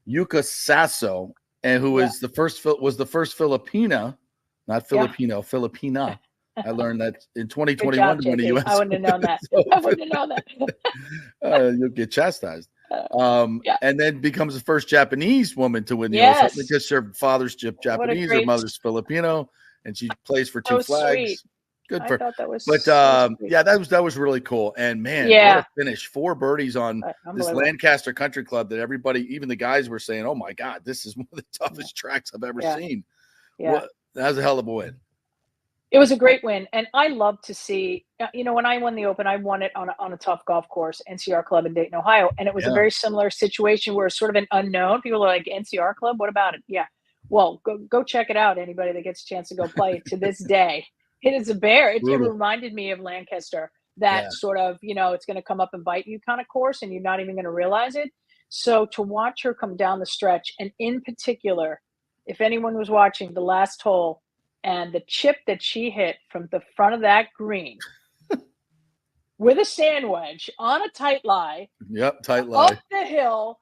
Yuka Sasso, and who was the first Filipina, not Filipino, Filipina. I learned that in 2021 to win the U.S. I wouldn't have known that. I wouldn't have known that. You'll get chastised. And then becomes the first Japanese woman to win the U.S. Open because her father's Japanese, her mother's Filipino, and she plays for two flags. Sweet. Good for that was, but that was really cool. And man, what a finish! 4 birdies on this Lancaster Country Club that everybody, even the guys, were saying, "Oh my God, this is one of the toughest tracks I've ever seen." That was a hell of a win. It was a great win, and I love to see. When I won the Open, I won it on a tough golf course, NCR Club in Dayton, Ohio, and it was a very similar situation where it's sort of an unknown. People are like, NCR Club, what about it? Yeah, well, go check it out. Anybody that gets a chance to go play it to this day, it is a bear. It reminded me of Lancaster, that sort of it's going to come up and bite you kind of course, and you're not even going to realize it. So to watch her come down the stretch, and in particular, if anyone was watching the last hole and the chip that she hit from the front of that green with a sand wedge on a tight lie, Yep, tight lie. up the hill,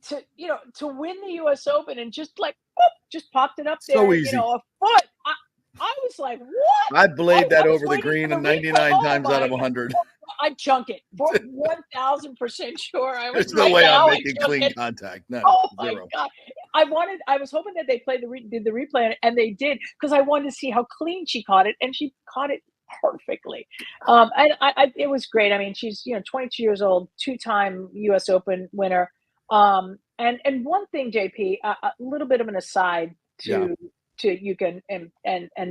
to win the U.S. Open, and just like whoop, just popped it up So there, easy. a foot. I was like, what? I blade that I was over the waiting green for and the replay. 99 Oh times out my of 100. I chunk it for 1,000% sure. I was There's no right way now, I'm I making chunk clean it. contact. No, Oh my zero. God. I was hoping that they did the replay, and they did, because I wanted to see how clean she caught it, and she caught it perfectly. And it was great. I mean, she's 22 years old, 2-time U.S. Open winner. And one thing, JP, a little bit of an aside to you can and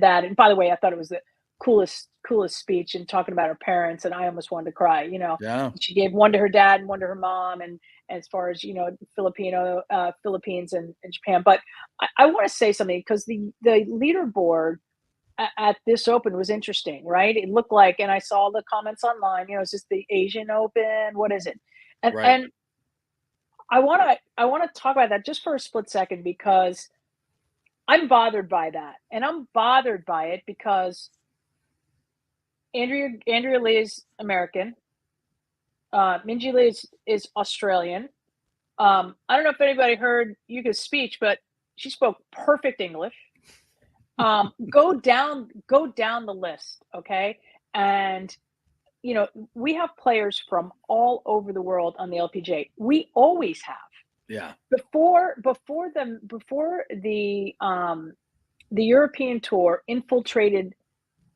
that. And by the way, I thought it was the coolest speech, and talking about her parents, and I almost wanted to cry. Yeah. She gave one to her dad and one to her mom, and as far as Philippines and Japan. But I want to say something, because the leaderboard at this Open was interesting, right? It looked like, and I saw the comments online, is this the Asian Open? What is it? And Right. and I want to talk about that just for a split second, because I'm bothered by that, and I'm bothered by it because Andrea Lee is American. Minjee Lee is Australian. I don't know if anybody heard Yuka's speech, but she spoke perfect English. Go down the list, okay? And we have players from all over the world on the LPGA. We always have. Yeah. Before the European Tour infiltrated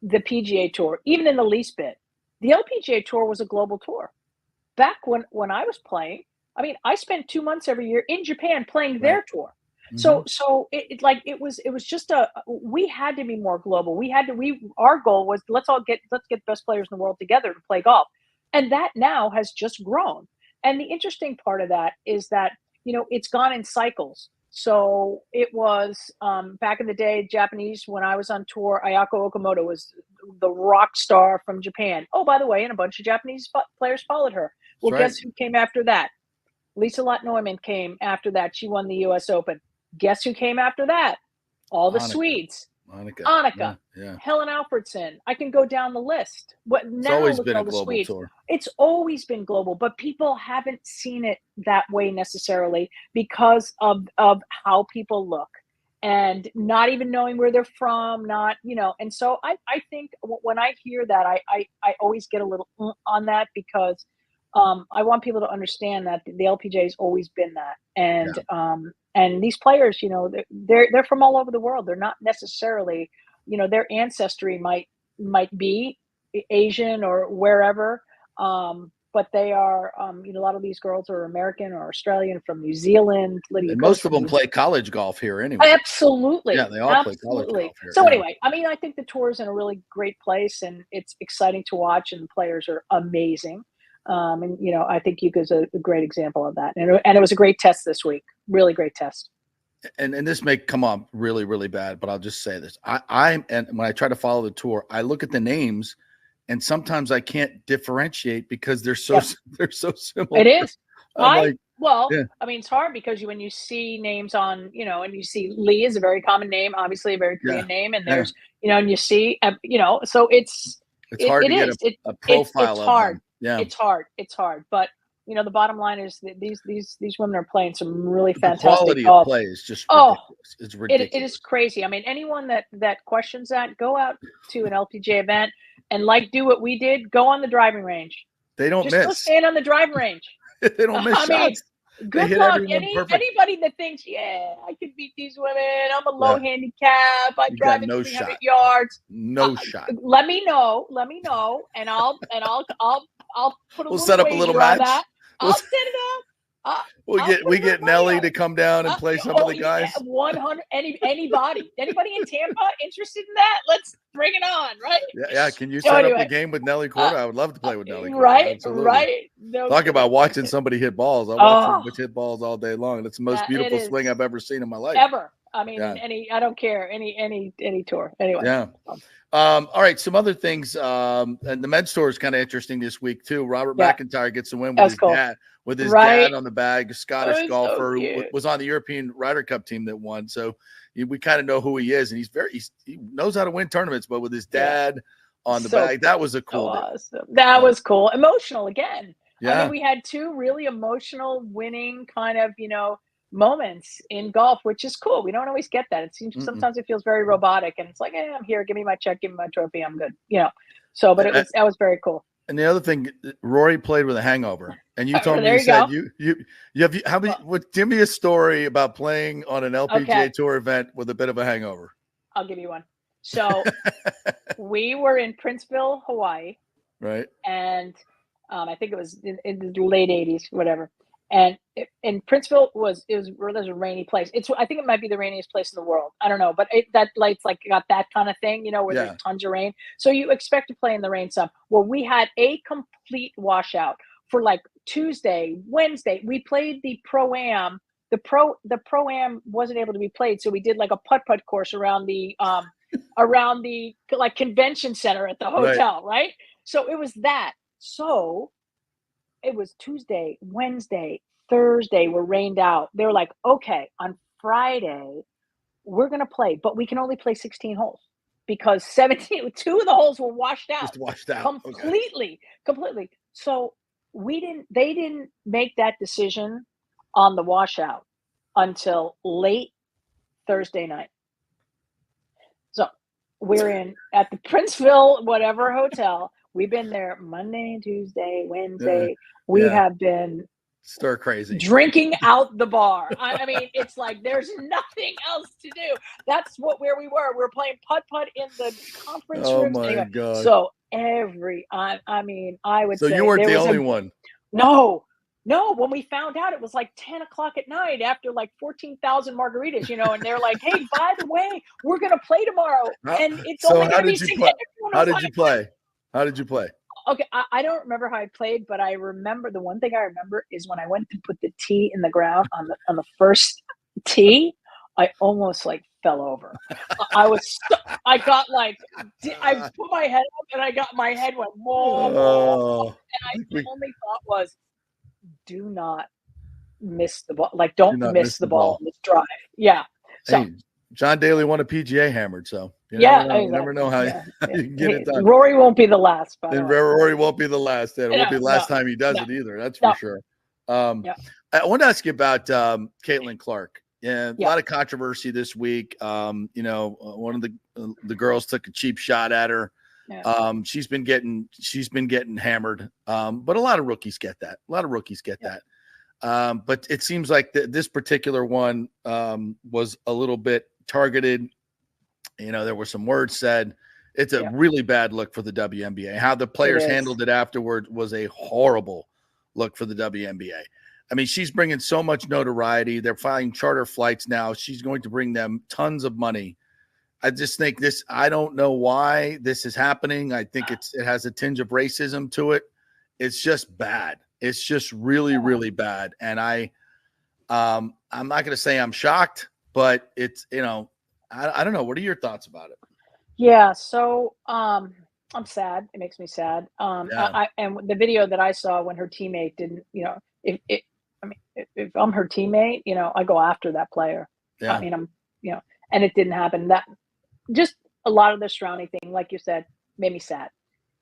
the PGA Tour, even in the least bit, the LPGA Tour was a global tour. Back when I was playing, I mean, I spent 2 months every year in Japan playing their tour. So it was just we had to be more global. Our goal was let's get the best players in the world together to play golf, and that now has just grown. And the interesting part of that is that it's gone in cycles. So it was back in the day, Japanese, when I was on tour, Ayako Okamoto was the rock star from Japan. Oh, by the way, and a bunch of Japanese players followed her. Well, That's right. guess who came after that? Lisa Lott Neumann came after that. She won the U.S. Open. Guess who came after that? All the Swedes. Annika. Yeah. Helen Alfredson. I can go down the list. It's always been a global tour. It's always been global, but people haven't seen it that way necessarily because of how people look, and not even knowing where they're from, and so I think when I hear that, I always get a little on that, because I want people to understand that the LPGA has always been that. And these players, they're from all over the world. They're not necessarily, their ancestry might be Asian or wherever, but they are, a lot of these girls are American or Australian, from New Zealand. Lydia, and most of them play college golf here anyway. Absolutely. Yeah, they all play college golf here. So anyway, I mean, I think the tour is in a really great place, and it's exciting to watch, and the players are amazing. And I think Yuka's a great example of that, and it was a great test this week. Really great test. And this may come off really, really bad, but I'll just say this: and when I try to follow the tour, I look at the names, and sometimes I can't differentiate because they're so similar. It is. I mean, it's hard because when you see names on, and you see Lee is a very common name, obviously a very Korean name, and there's, and you see, so it's hard to get a profile it's of hard. them. Yeah, it's hard, but the bottom line is that these women are playing some really fantastic quality golf. of play is just ridiculous. It's ridiculous. It is crazy. I mean, anyone that questions that, go out to an LPGA event and do what we did. Go on the driving range. They don't Just go miss. stand on the driving range. They don't miss shots. Good luck. Anybody that thinks, I could beat these women. I'm a low handicap. I drive it 300 yards. No shot. Let me know, and I'll put a we'll set up a little match. That. I'll set it up. We get Nelly to come down and play some of the guys. 100. Anybody in Tampa interested in that? Let's bring it on, right? Yeah. Can you set up a game with Nelly Korda? I would love to play with Nelly Korda. Right, absolutely. right. No, talk about watching somebody hit balls. I watch him hit balls all day long. It's the most beautiful swing I've ever seen in my life. Ever. I mean, Yeah. I don't care, any tour. Anyway. Yeah. All right. Some other things. And the men's tour is kind of interesting this week too. Robert McIntyre gets a win with That's his cool. dad, Right? on the bag, a Scottish Oh, golfer so who cute. was on the European Ryder Cup team that won. So we kind of know who he is, and he knows how to win tournaments. But with his dad on the bag, that was a cool deal. Awesome. That was cool. Emotional again. I Yeah. mean, we had two really emotional, winning kind of moments in golf, which is cool. We don't always get that. It seems sometimes it feels very robotic, and it's like, I'm here, give me my check, give me my trophy, I'm good. So, but that was very cool. And the other thing, Rory played with a hangover, and you told me There you you said go. you have how many? Give me a story about playing on an LPGA Okay. Tour event with a bit of a hangover. I'll give you one. So we were in Princeville, Hawaii, Right. and I think it was in the late 80s, whatever. And in Princeville there's a rainy place. I think it might be the rainiest place in the world. I don't know, but that light's like got that kind of thing, where there's tons of rain. So you expect to play in the rain some. Well, we had a complete washout for like Tuesday, Wednesday. We played the Pro-Am. The Pro-Am wasn't able to be played, so we did like a putt-putt course around the like convention center at the hotel, right? So it was that. So it was Tuesday, Wednesday, Thursday were rained out. They were like, okay, on Friday, we're going to play, but we can only play 16 holes because 2 of the holes were washed out. Just washed out. Completely. So they didn't make that decision on the washout until late Thursday night. So we're at the Princeville, whatever hotel. We've been there Monday, Tuesday, Wednesday. We have been stir crazy drinking out the bar. I mean, it's like there's nothing else to do. That's where we were. We were playing putt-putt in the conference rooms. My anyway, God. So I mean, I would So say you weren't the only one. No. When we found out, it was like 10 o'clock at night after like 14,000 margaritas, and they're like, hey, by the way, we're going to play tomorrow. And it's only going to be 6. How did you play? How did you play? Okay, I don't remember how I played, but I remember the one thing I remember is when I went to put the tee in the ground on the first tee, I almost like fell over. I got like, I put my head up and my head went, whoa. And the only thought was, do not miss the ball. Like, don't miss the ball in this drive. Yeah. So. Hey, John Daly won a PGA hammered, so you never know how you can get it done. Rory won't be the last. And Rory won't be the last. It won't be the last time he does it either. That's for sure. I want to ask you about Caitlin Clark. Yeah, a lot of controversy this week. One of the girls took a cheap shot at her. Yeah. She's been getting hammered. But a lot of rookies get that. But it seems like this particular one was a little bit targeted. There were some words said. It's a really bad look for the WNBA. How the players handled it afterward was a horrible look for the WNBA. I mean, she's bringing so much notoriety. They're flying charter flights now. She's going to bring them tons of money. I just think I don't know why this is happening. I think it has a tinge of racism to it. It's just bad. It's just really, really bad. And I'm not going to say I'm shocked, but it's, I don't know. What are your thoughts about it? Yeah. So, I'm sad. It makes me sad. And the video that I saw when her teammate didn't, if I'm her teammate, I go after that player. Yeah. I mean, and it didn't happen. That just a lot of the surrounding thing, like you said, made me sad.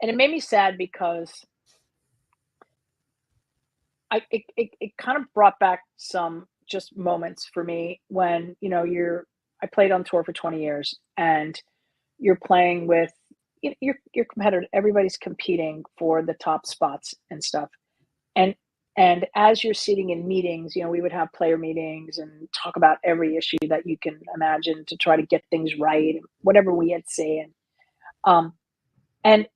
And it made me sad because it kind of brought back some just moments for me when, I played on tour for 20 years and you're playing with your competitor. Everybody's competing for the top spots and stuff. And as you're sitting in meetings, we would have player meetings and talk about every issue that you can imagine to try to get things right, whatever we had said. And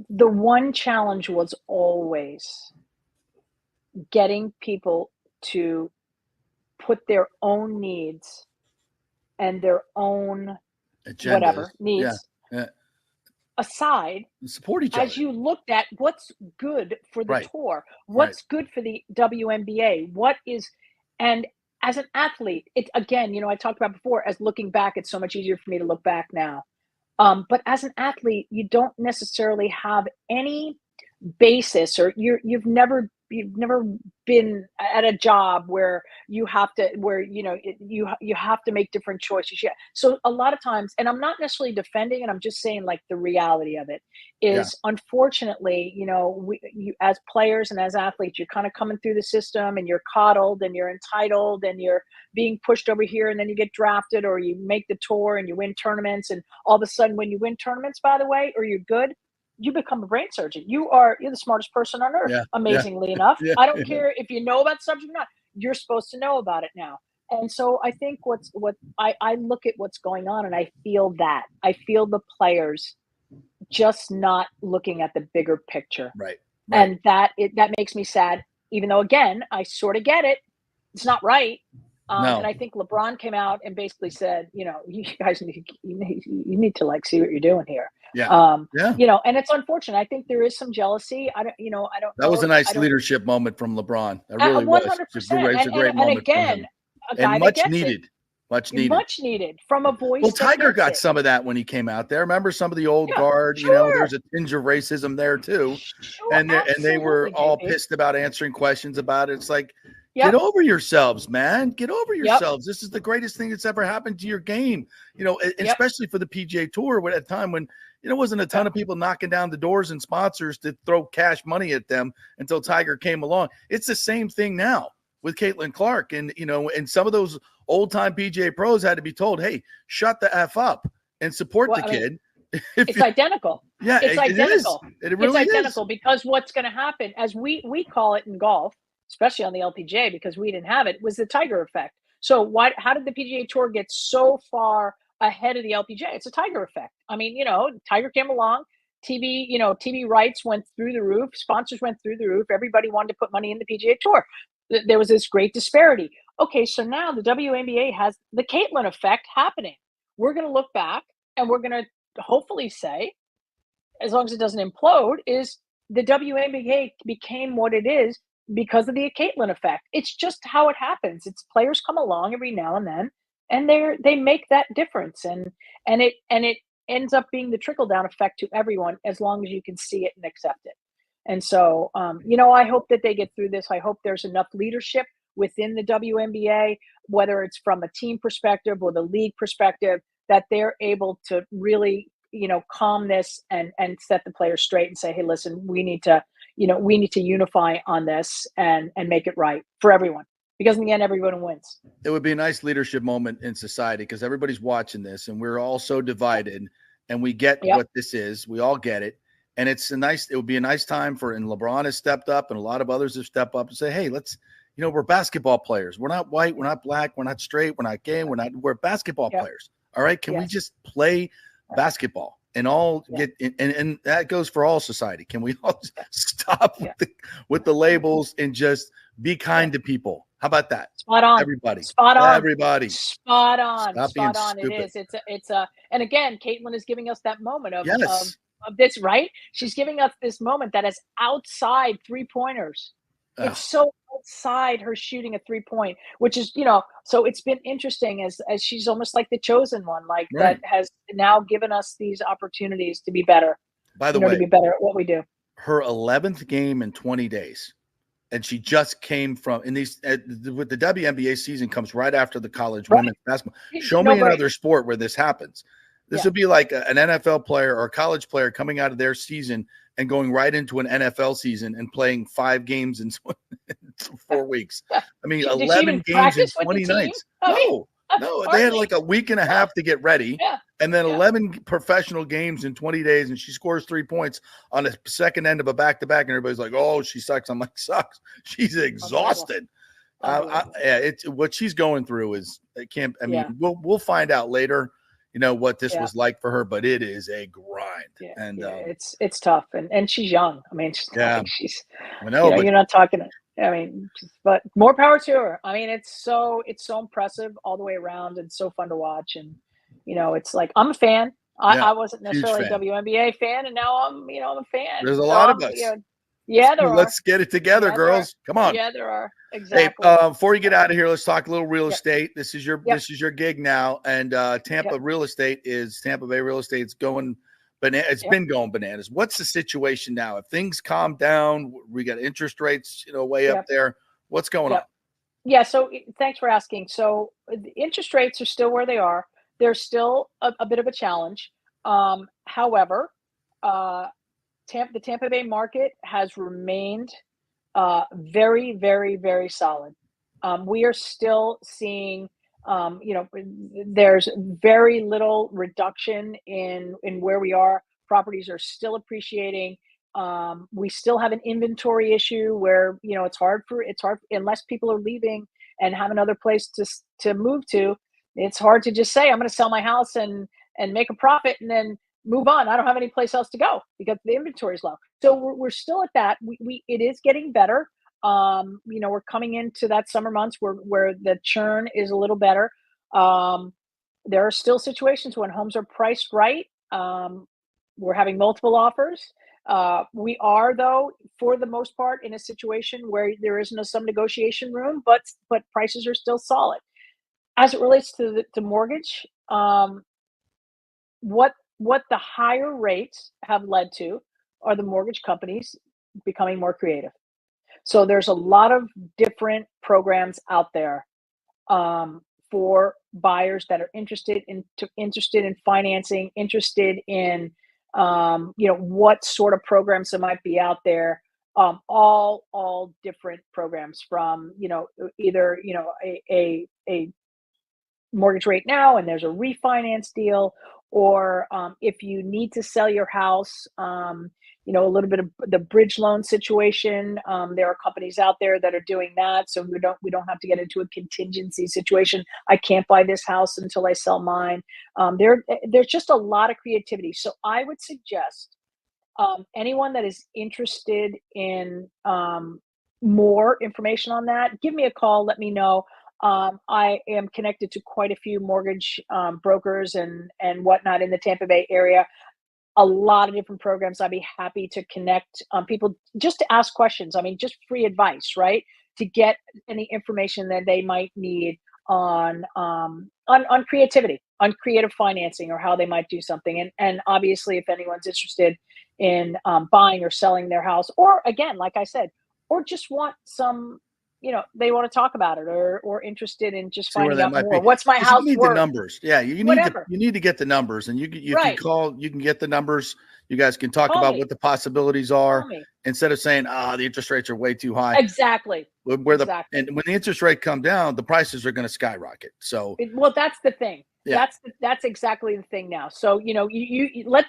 the one challenge was always getting people to put their own needs and their own needs aside, support each other as you looked at what's good for the tour, what's good for the WNBA, and as an athlete, it's again, I talked about before, as looking back, it's so much easier for me to look back now. But as an athlete, you don't necessarily have any basis, or you've never been at a job where you have to you have to make different choices. Yeah. So a lot of times, and I'm not necessarily defending it, I'm just saying like the reality of it Yeah. is, unfortunately, you as players and as athletes, you're kind of coming through the system and you're coddled and you're entitled and you're being pushed over here, and then you get drafted or you make the tour and you win tournaments, and all of a sudden when you win tournaments, by the way, or you're good, you become a brain surgeon. You're the smartest person on earth, Yeah. amazingly enough. Yeah. I don't care if you know about the subject or not. You're supposed to know about it now. And so I think what I look at what's going on, and I feel the players just not looking at the bigger picture. Right. And that makes me sad, even though, again, I sort of get it. It's not right. No. And I think LeBron came out and basically said, you guys need to like see what you're doing here. Yeah. Yeah. And it's unfortunate. I think there is some jealousy. I don't know. That was a nice leadership moment from LeBron. That really was. 100%. It's a great moment again, for him. a guy And that much gets needed. it. Much needed from a voice. Well, that Tiger gets got it. some of that when he came out there. Remember some of the old guard, sure. there's a tinge of racism there too. Sure, and they were absolutely, all JP. pissed about answering questions about it. It's like, Yep. get over yourselves, man. Get over Yep. yourselves. This is the greatest thing that's ever happened to your game. Especially for the PGA Tour at a time when wasn't a ton of people knocking down the doors and sponsors to throw cash money at them until Tiger came along. It's the same thing now with Caitlin Clark. And, and some of those old-time PGA pros had to be told, hey, shut the F up and support the kid. It's identical. Yeah, it's identical. It really it's identical because what's going to happen, as we call it in golf, especially on the LPGA, because we didn't have it, was the Tiger effect. So how did the PGA Tour get so far ahead of the LPGA? It's a Tiger effect. I mean, Tiger came along, TV rights went through the roof, sponsors went through the roof, everybody wanted to put money in the PGA Tour. There was this great disparity. Okay, so now the WNBA has the Caitlin effect happening. We're going to look back and we're going to hopefully say, as long as it doesn't implode, is the WNBA became what it is because of the Caitlin effect. It's just how it happens. It's players come along every now and then, and they make that difference, and it ends up being the trickle down effect to everyone, as long as you can see it and accept it. And so, I hope that they get through this. I hope there's enough leadership within the WNBA, whether it's from a team perspective or the league perspective, that they're able to really, calm this and set the players straight and say, hey, listen, we need to unify on this and make it right for everyone, because in the end, everyone wins. It would be a nice leadership moment in society because everybody's watching this and we're all so divided, and we get what this is. We all get it. And it would be a nice time and LeBron has stepped up and a lot of others have stepped up and say, hey, let's, we're basketball players. We're not white. We're not black. We're not straight. We're not gay. We're basketball players. All right. Can we just play basketball and all get, and that goes for all society. Can we all stop with the labels and just be kind to people? How about that? Spot on. Everybody. Spot on. Everybody. Spot on. Stop being Spot on. stupid. It is. It's a, and again, Caitlin is giving us that moment of this, right? She's giving us this moment that is outside 3-pointers. It's so outside her shooting a 3-point, which is, so it's been interesting as she's almost like the chosen one, that has now given us these opportunities to be better. By the way, to be better at what we do. Her 11th game in 20 days. And she just came from with the WNBA season comes right after the college women's basketball. Show me another sport where this happens. This would be like an NFL player or a college player coming out of their season and going right into an NFL season and playing 5 games in 4 weeks. I mean, 11 games in 20 nights. No, they had like a week and a half to get ready. And then 11 professional games in 20 days, and she scores 3 points on the second end of a back-to-back, and everybody's like, oh, she sucks. I'm like, sucks. She's exhausted. It's what she's going through is we'll find out later, what this was like for her, but it is a grind. It's tough. And she's young. I mean, she's I know, but you're not talking, but more power to her. I mean, it's so impressive all the way around and so fun to watch. And, it's like, I'm a fan. I wasn't necessarily a WNBA fan, and now I'm a fan. There's a lot of us. Yeah, there are. Let's get it together, Yeah, there are. girls. Come on. Yeah, there are. Hey, Exactly. before you get out of here, let's talk a little real Yep. estate. This is your Yep. this is your gig now, and Tampa real estate is Tampa Bay real estate. It's going It's been going bananas. What's the situation now? If things calm down, we got interest rates, way up there. What's going on? Yeah. So thanks for asking. So the interest rates are still where they are. They're still a bit of a challenge. However, the Tampa Bay market has remained very, very, very solid. We are still seeing, there's very little reduction in where we are. Properties are still appreciating. We still have an inventory issue where it's hard unless people are leaving and have another place to move to. It's hard to just say I'm going to sell my house and make a profit and then move on. I don't have any place else to go because the inventory is low. So we're still at that. It is getting better. We're coming into that summer months where the churn is a little better. There are still situations when homes are priced right. We're having multiple offers. We are, though, for the most part, in a situation where there isn't some negotiation room, but prices are still solid. As it relates to mortgage, what the higher rates have led to are the mortgage companies becoming more creative. So there's a lot of different programs out there for buyers that are interested in financing, interested in what sort of programs there might be out there. All different programs from either a mortgage rate now and there's a refinance deal, or if you need to sell your house, a little bit of the bridge loan situation. There are companies out there that are doing that, so we don't have to get into a contingency situation. I can't buy this house until I sell mine. There's just a lot of creativity. So I would suggest anyone that is interested in more information on that, give me a call. Let me know. I am connected to quite a few mortgage brokers and whatnot in the Tampa Bay area. A lot of different programs. I'd be happy to connect people just to ask questions. I mean, just free advice, right? To get any information that they might need on creativity, on creative financing, or how they might do something. And obviously, if anyone's interested in buying or selling their house, or again, like I said, or just want some, they want to talk about it, or interested in just finding out more. What's my house worth? You need the numbers. Yeah, you need to get the numbers, and you can call. You can get the numbers. You guys can talk about what the possibilities are instead of saying, the interest rates are way too high. Exactly. And when the interest rate come down, the prices are going to skyrocket. So that's the thing. Yeah. That's exactly the thing now. So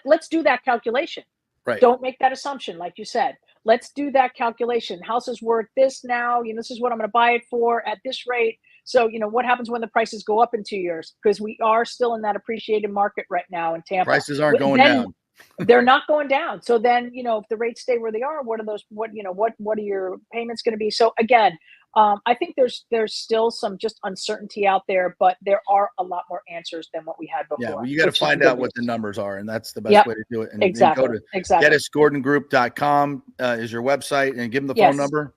let's do that calculation. Right. Don't make that assumption, like you said. Let's do that calculation. House is worth this now. This is what I'm going to buy it for at this rate. So, what happens when the prices go up in 2 years? Because we are still in that appreciated market right now in Tampa. Prices aren't going down. They're not going down. So then, if the rates stay where they are, what are your payments going to be? So again, I think there's still some just uncertainty out there, but there are a lot more answers than what we had before. Yeah, well, you got to find out what the numbers are, and that's the best way to do it. And exactly. Go to gettisgordongroup.com is your website, and give them the phone number.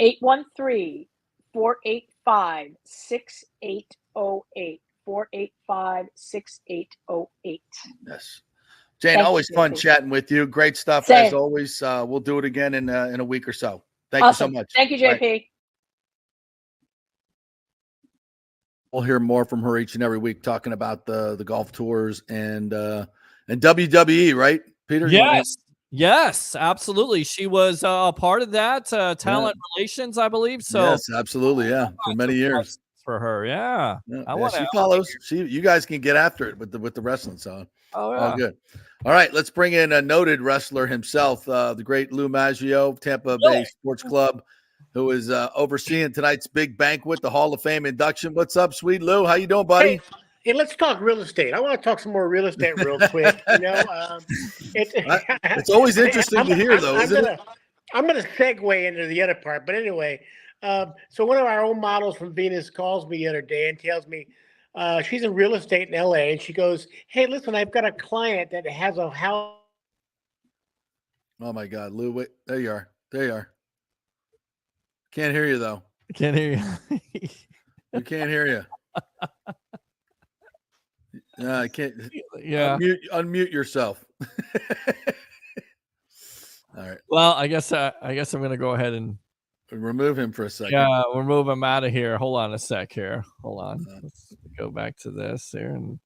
813-485-6808. 485-6808. Yes. Jane, always fun chatting with you. Great stuff as always. We'll do it again in a week or so. Thank you so much. Thank you, JP. Right. We'll hear more from her each and every week, talking about the golf tours and WWE, right, Peter? Yes, absolutely. She was a part of that talent relations, I believe. So yes, absolutely, yeah, for many years. For her, yeah. She follows. You guys can get after it with the wrestling song. Oh, yeah. All good. All right, let's bring in a noted wrestler himself, the great Lou Maggio, Tampa Bay Sports Club, who is overseeing tonight's big banquet, the Hall of Fame induction. What's up, sweet Lou? How you doing, buddy? Hey, let's talk real estate. I want to talk some more real estate real quick. It's always interesting to hear, though, isn't it? I'm going to segue into the other part, but anyway. So one of our own models from Venus calls me the other day and tells me she's in real estate in LA, and she goes, "Hey, listen, I've got a client that has a house." Oh my God, Lou! Wait, there you are. There you are. Can't hear you, though. Can't hear you. We can't hear you. No, I can't. Yeah. Unmute yourself. All right. Well, I guess I'm going to go ahead and remove him for a second. Yeah, we'll move him out of here. Hold on a sec here. Hold on. Let's go back to this here and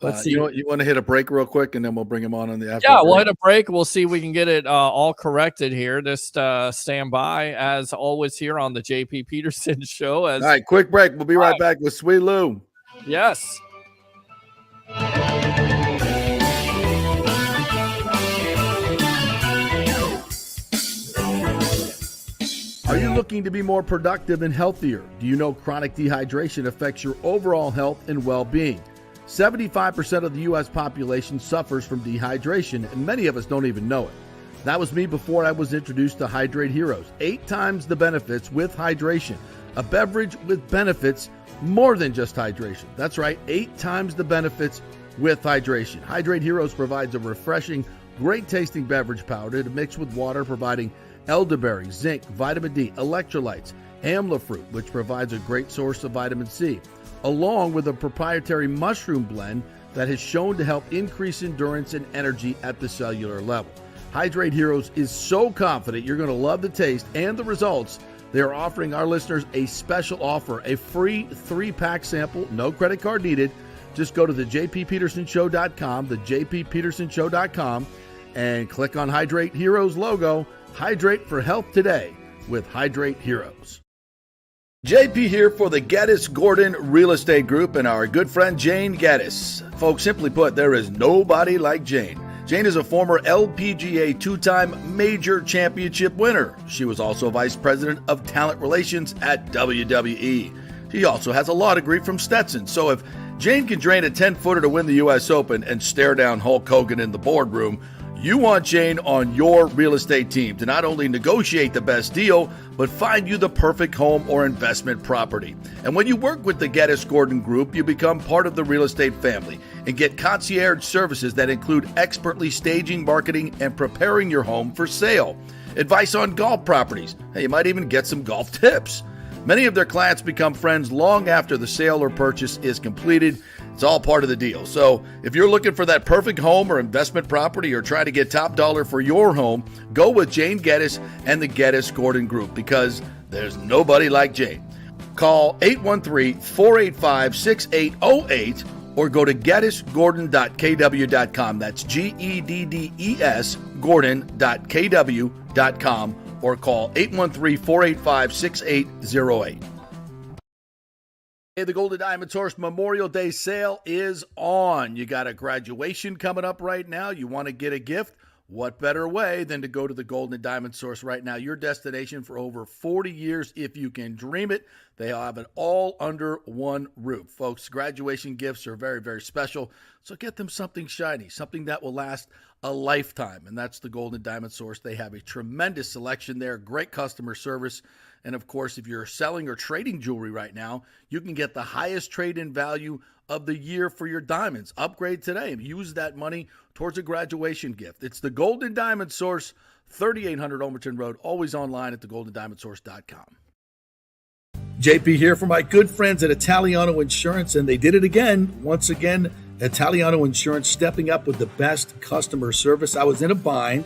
let's see. You want to hit a break real quick, and then we'll bring him on the after. Yeah, we'll hit a break. We'll see if we can get it all corrected here. Just stand by as always here on the JP Peterson Show. All right, quick break. We'll be right back with Sweet Lou. Yes. Are you looking to be more productive and healthier? Do you know chronic dehydration affects your overall health and well-being? 75% of the U.S. population suffers from dehydration, and many of us don't even know it. That was me before I was introduced to Hydrate Heroes. 8 times the benefits with hydration. A beverage with benefits more than just hydration. That's right, 8 times the benefits with hydration. Hydrate Heroes provides a refreshing, great-tasting beverage powder to mix with water, providing elderberry, zinc, vitamin D, electrolytes, amla fruit, which provides a great source of vitamin C, along with a proprietary mushroom blend that has shown to help increase endurance and energy at the cellular level. Hydrate Heroes is so confident you're going to love the taste and the results. They are offering our listeners a special offer, a free 3-pack sample, no credit card needed. Just go to the jppetersonshow.com, the jppetersonshow.com, and click on Hydrate Heroes logo. Hydrate for health today with Hydrate Heroes. JP here for the Geddes Gordon Real Estate Group and our good friend Jane Geddes. Folks, simply put, there is nobody like Jane. Jane is a former LPGA 2-time major championship winner. She was also vice president of talent relations at WWE. She also has a law degree from Stetson. So if Jane can drain a 10-footer to win the U.S. Open and stare down Hulk Hogan in the boardroom, you want Jane on your real estate team to not only negotiate the best deal, but find you the perfect home or investment property. And when you work with the Geddes Gordon Group, you become part of the real estate family and get concierge services that include expertly staging, marketing, and preparing your home for sale. Advice on golf properties. Hey, you might even get some golf tips. Many of their clients become friends long after the sale or purchase is completed. It's all part of the deal. So if you're looking for that perfect home or investment property or try to get top dollar for your home, go with Jane Geddes and the Geddes Gordon Group because there's nobody like Jane. Call 813-485-6808 or go to geddesgordon.kw.com. That's GEDDES Gordon.kw.com or call 813-485-6808. Hey, the Golden Diamond Source Memorial Day sale is on. You got a graduation coming up right now. You want to get a gift? What better way than to go to the Golden Diamond Source right now? Your destination for over 40 years, if you can dream it. They have it all under one roof. Folks, graduation gifts are very, very special. So get them something shiny, something that will last a lifetime. And that's the Golden Diamond Source. They have a tremendous selection there, great customer service. And of course, if you're selling or trading jewelry right now, you can get the highest trade-in value of the year for your diamonds. Upgrade today and use that money towards a graduation gift. It's the Golden Diamond Source, 3800 Olmerton Road, always online at thegoldendiamondsource.com. JP here for my good friends at Italiano Insurance, and they did it again. Once again, Italiano Insurance stepping up with the best customer service. I was in a bind.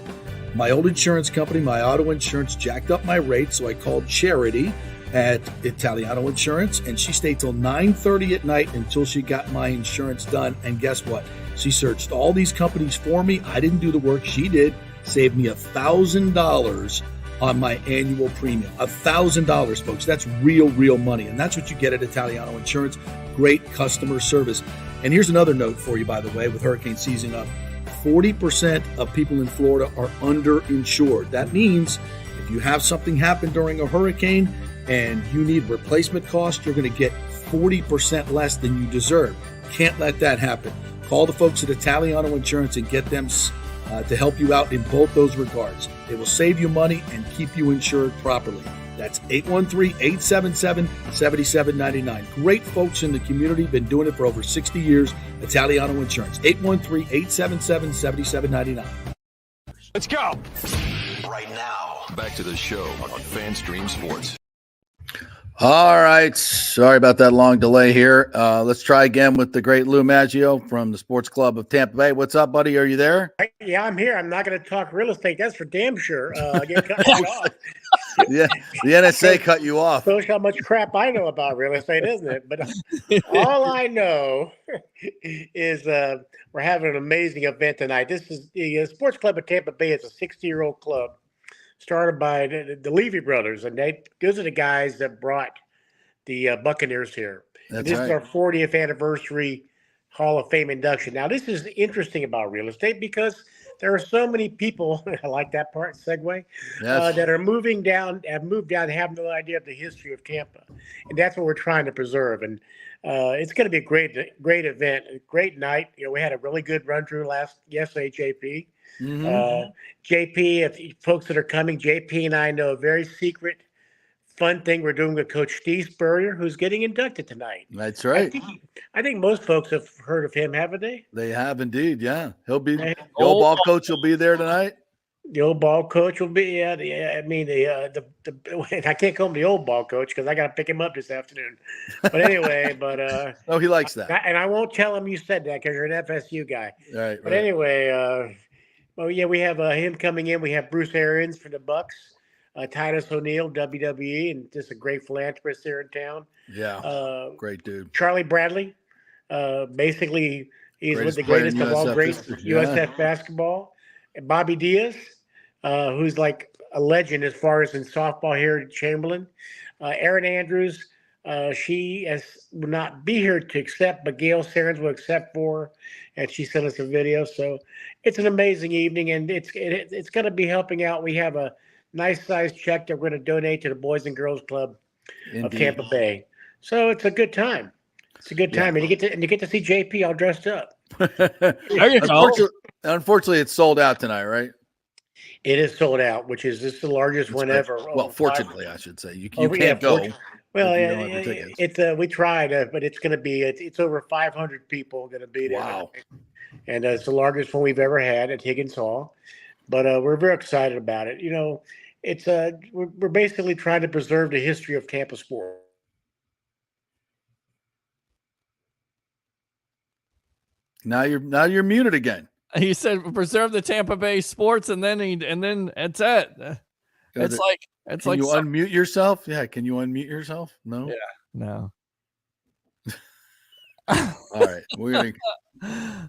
My old insurance company, my auto insurance, jacked up my rates, so I called Charity at Italiano Insurance, and she stayed till 9:30 at night until she got my insurance done. And guess what? She searched all these companies for me. I didn't do the work. She did. Saved me $1,000 on my annual premium. $1,000, folks. That's real money. And that's what you get at Italiano Insurance. Great customer service. And here's another note for you, by the way, with hurricane season up. 40% of people in Florida are underinsured. That means if you have something happen during a hurricane and you need replacement costs, you're going to get 40% less than you deserve. Can't let that happen. Call the folks at Italiano Insurance and get them to help you out in both those regards. They will save you money and keep you insured properly. That's 813-877-7799. Great folks in the community, been doing it for over 60 years. Italiano Insurance, 813-877-7799. Let's go. Right now. Back to the show on FanStream Sports. All right. Sorry about that long delay here. Let's try again with the great Lou Maggio from the Sports Club of Tampa Bay. What's up, buddy? Are you there? Yeah, I'm here. I'm not going to talk real estate. That's for damn sure. I get cut right off. Yeah, the NSA cut you off. Shows how much crap I know about real estate, isn't it? But all I know is we're having an amazing event tonight. This is the Sports Club of Tampa Bay. It's a 60-year-old club started by the Levy brothers, and those are the guys that brought the Buccaneers here. That's this right. is our 40th anniversary Hall of Fame induction. Now, this is interesting about real estate because there are so many people, I like that part, segue, that are moved down, have no idea of the history of Tampa. And that's what we're trying to preserve. And it's going to be a great event, a great night. We had a really good run through yesterday, JP. Mm-hmm. JP, if folks that are coming, JP and I know a very secret, fun thing we're doing with Coach Steve Spurrier, who's getting inducted tonight. That's right. I think most folks have heard of him, haven't they? They have indeed. Yeah, he'll be the old ball coach. Will be there tonight. The old ball coach will be. I can't call him the old ball coach because I got to pick him up this afternoon. But anyway, oh, he likes that, and I won't tell him you said that because you're an FSU guy. Right. But anyway, we have him coming in. We have Bruce Arians for the Bucks. Titus O'Neil, WWE, and just a great philanthropist here in town. Yeah, great dude. Charlie Bradley, basically he's Greatest with the greatest player in of all USF greats history. USF basketball. And Bobby Diaz, who's like a legend as far as in softball here at Chamberlain. Erin Andrews, she will not be here to accept, but Gail Sarens will accept for her, and she sent us a video. So it's an amazing evening, and it's going to be helping out. We have a nice sized check that we're going to donate to the Boys and Girls Club of Tampa Bay. So it's a good time. It's a good time, and you get to see JP all dressed up. There you go. Unfortunately, it's sold out tonight, right? It is sold out, which is the largest one ever. Well, fortunately, I should say you can't go. Well, we tried, but it's going to be it's over 500 people going to be there. Wow! And it's the largest one we've ever had at Higgins Hall. But we're very excited about it. It's we're basically trying to preserve the history of Tampa sport. Now you're muted again. He said preserve the Tampa Bay sports, and then that's it. It's like can you unmute yourself? Yeah, can you unmute yourself? No. Yeah, no. All right,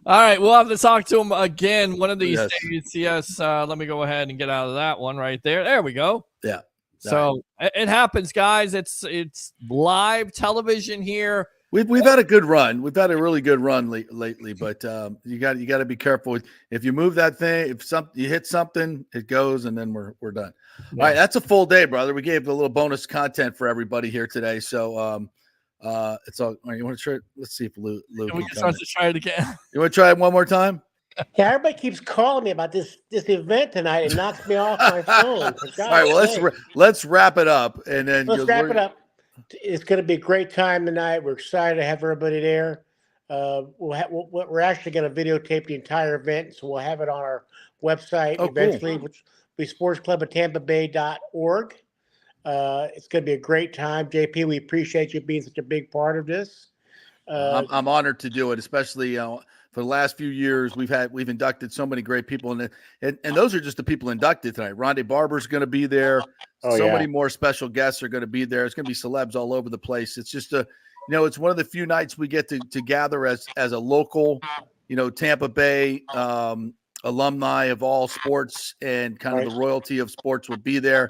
all right, we'll have to talk to him again one of these days. Yes, let me go ahead and get out of that one right there. There we go. Yeah. So it happens, guys. It's live television here. We've had a good run. We've had a really good run lately, but you got to be careful. If you move that thing, if you hit something, it goes, and then we're done. Yeah. All right, that's a full day, brother. We gave a little bonus content for everybody here today. So it's all right. You want to try? Let's see if Lou can we start to try it again. You want to try it one more time? Yeah, everybody keeps calling me about this event tonight. It knocks me off my phone. All right, well let's wrap it up, and then let's wrap it up. It's going to be a great time tonight. We're excited to have everybody there. We're actually going to videotape the entire event, so we'll have it on our website eventually, which will be sportscluboftampabay.org. It's going to be a great time. JP, we appreciate you being such a big part of this. I'm honored to do it, especially for the last few years. We've inducted so many great people, and those are just the people inducted tonight. Rondé Barber's going to be there. Many more special guests are going to be there. It's going to be celebs all over the place. It's just it's one of the few nights we get to gather as a local, Tampa Bay alumni of all sports, and kind of the royalty of sports will be there.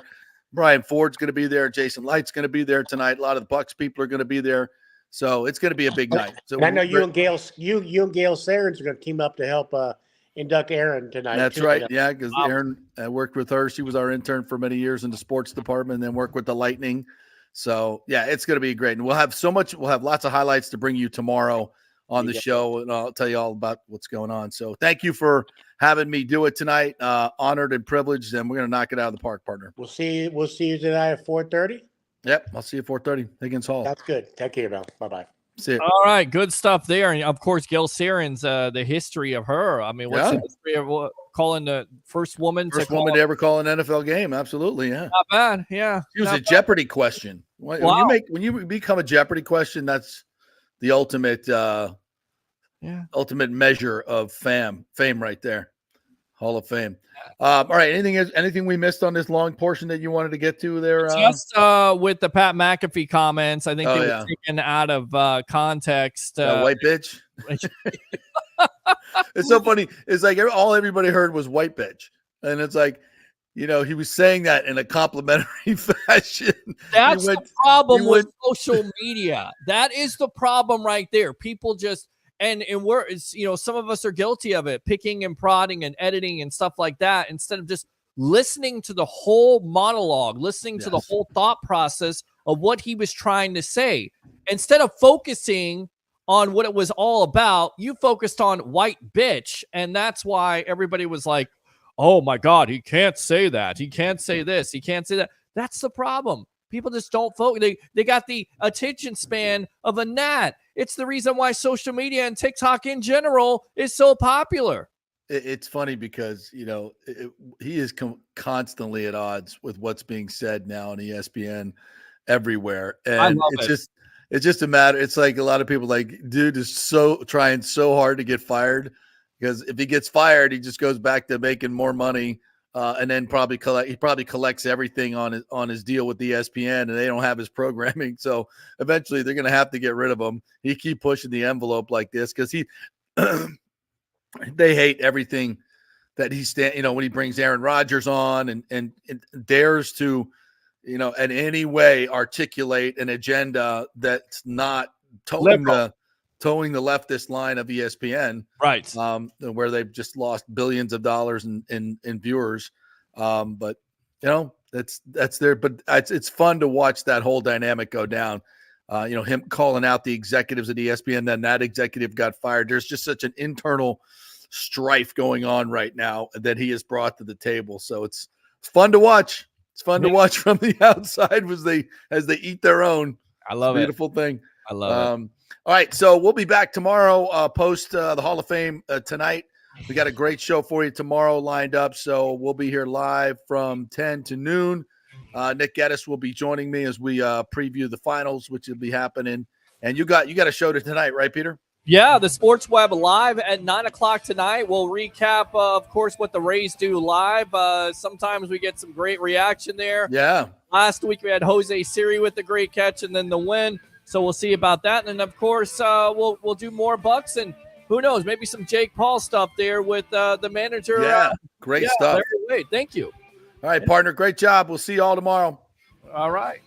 Brian Ford's going to be there. Jason Light's going to be there tonight. A lot of the Bucks people are going to be there. So it's going to be a big night. So I know you and Gail Sarens are going to team up to help induct Erin tonight. That's right. Yeah, because Erin worked with her. She was our intern for many years in the sports department, and then worked with the Lightning. So yeah, it's going to be great. And we'll have lots of highlights to bring you tomorrow on the show, and I'll tell you all about what's going on. So thank you for having me do it tonight. Honored and privileged, and we're going to knock it out of the park, partner. We'll see you tonight at 4:30. Yep, I'll see you at 4:30. Higgins Hall. That's good. Take care, Bill. Bye-bye. That's it. All right, good stuff there. And of course, Gail Saren's the history of her. I mean, what's the history of calling the first woman to ever call an NFL game? Absolutely, yeah. Not bad, yeah. She was a Jeopardy question. When you become a Jeopardy question, that's the ultimate ultimate measure of fame right there. Hall of Fame. All right. Anything we missed on this long portion that you wanted to get to there? Just with the Pat McAfee comments, I think they were taken out of context. White bitch. It's so funny. It's like all everybody heard was white bitch, and it's like, he was saying that in a complimentary fashion. That's the problem with social media. That is the problem right there. People just. And we're, some of us are guilty of it, picking and prodding and editing and stuff like that, instead of just listening to the whole monologue, listening to the whole thought process of what he was trying to say. Instead of focusing on what it was all about, you focused on white bitch. And that's why everybody was like, oh my God, he can't say that. He can't say this. He can't say that. That's the problem. People just don't focus. They got the attention span of a gnat. It's the reason why social media and TikTok in general is so popular. It's funny because, he is constantly at odds with what's being said now on ESPN everywhere. And it's just a matter. It's like a lot of people dude is trying so hard to get fired, because if he gets fired, he just goes back to making more money. And then probably collects everything on his deal with ESPN, and they don't have his programming. So eventually they're going to have to get rid of him. He keep pushing the envelope like this because they hate everything that when he brings Aaron Rodgers on and dares to, in any way articulate an agenda that's not towing the leftist line of ESPN, right? Where they've just lost billions of dollars in viewers. But that's there. But it's fun to watch that whole dynamic go down. Him calling out the executives at ESPN, then that executive got fired. There's just such an internal strife going on right now that he has brought to the table. So it's fun to watch. It's fun to watch from the outside as they eat their own. I love it. Beautiful thing. I love it. All right, so we'll be back tomorrow post the Hall of Fame tonight. We got a great show for you tomorrow lined up, so we'll be here live from 10 to noon. Nick Geddes will be joining me as we preview the finals, which will be happening. And you got a show tonight, right, Peter? Yeah, the Sports Web live at 9 o'clock tonight. We'll recap, of course, what the Rays do live. Sometimes we get some great reaction there. Yeah. Last week we had Jose Siri with the great catch and then the win. So we'll see about that. And then, of course, we'll do more Bucks and who knows, maybe some Jake Paul stuff there with the manager. Yeah, great stuff. Thank you. All right, partner, great job. We'll see you all tomorrow. All right.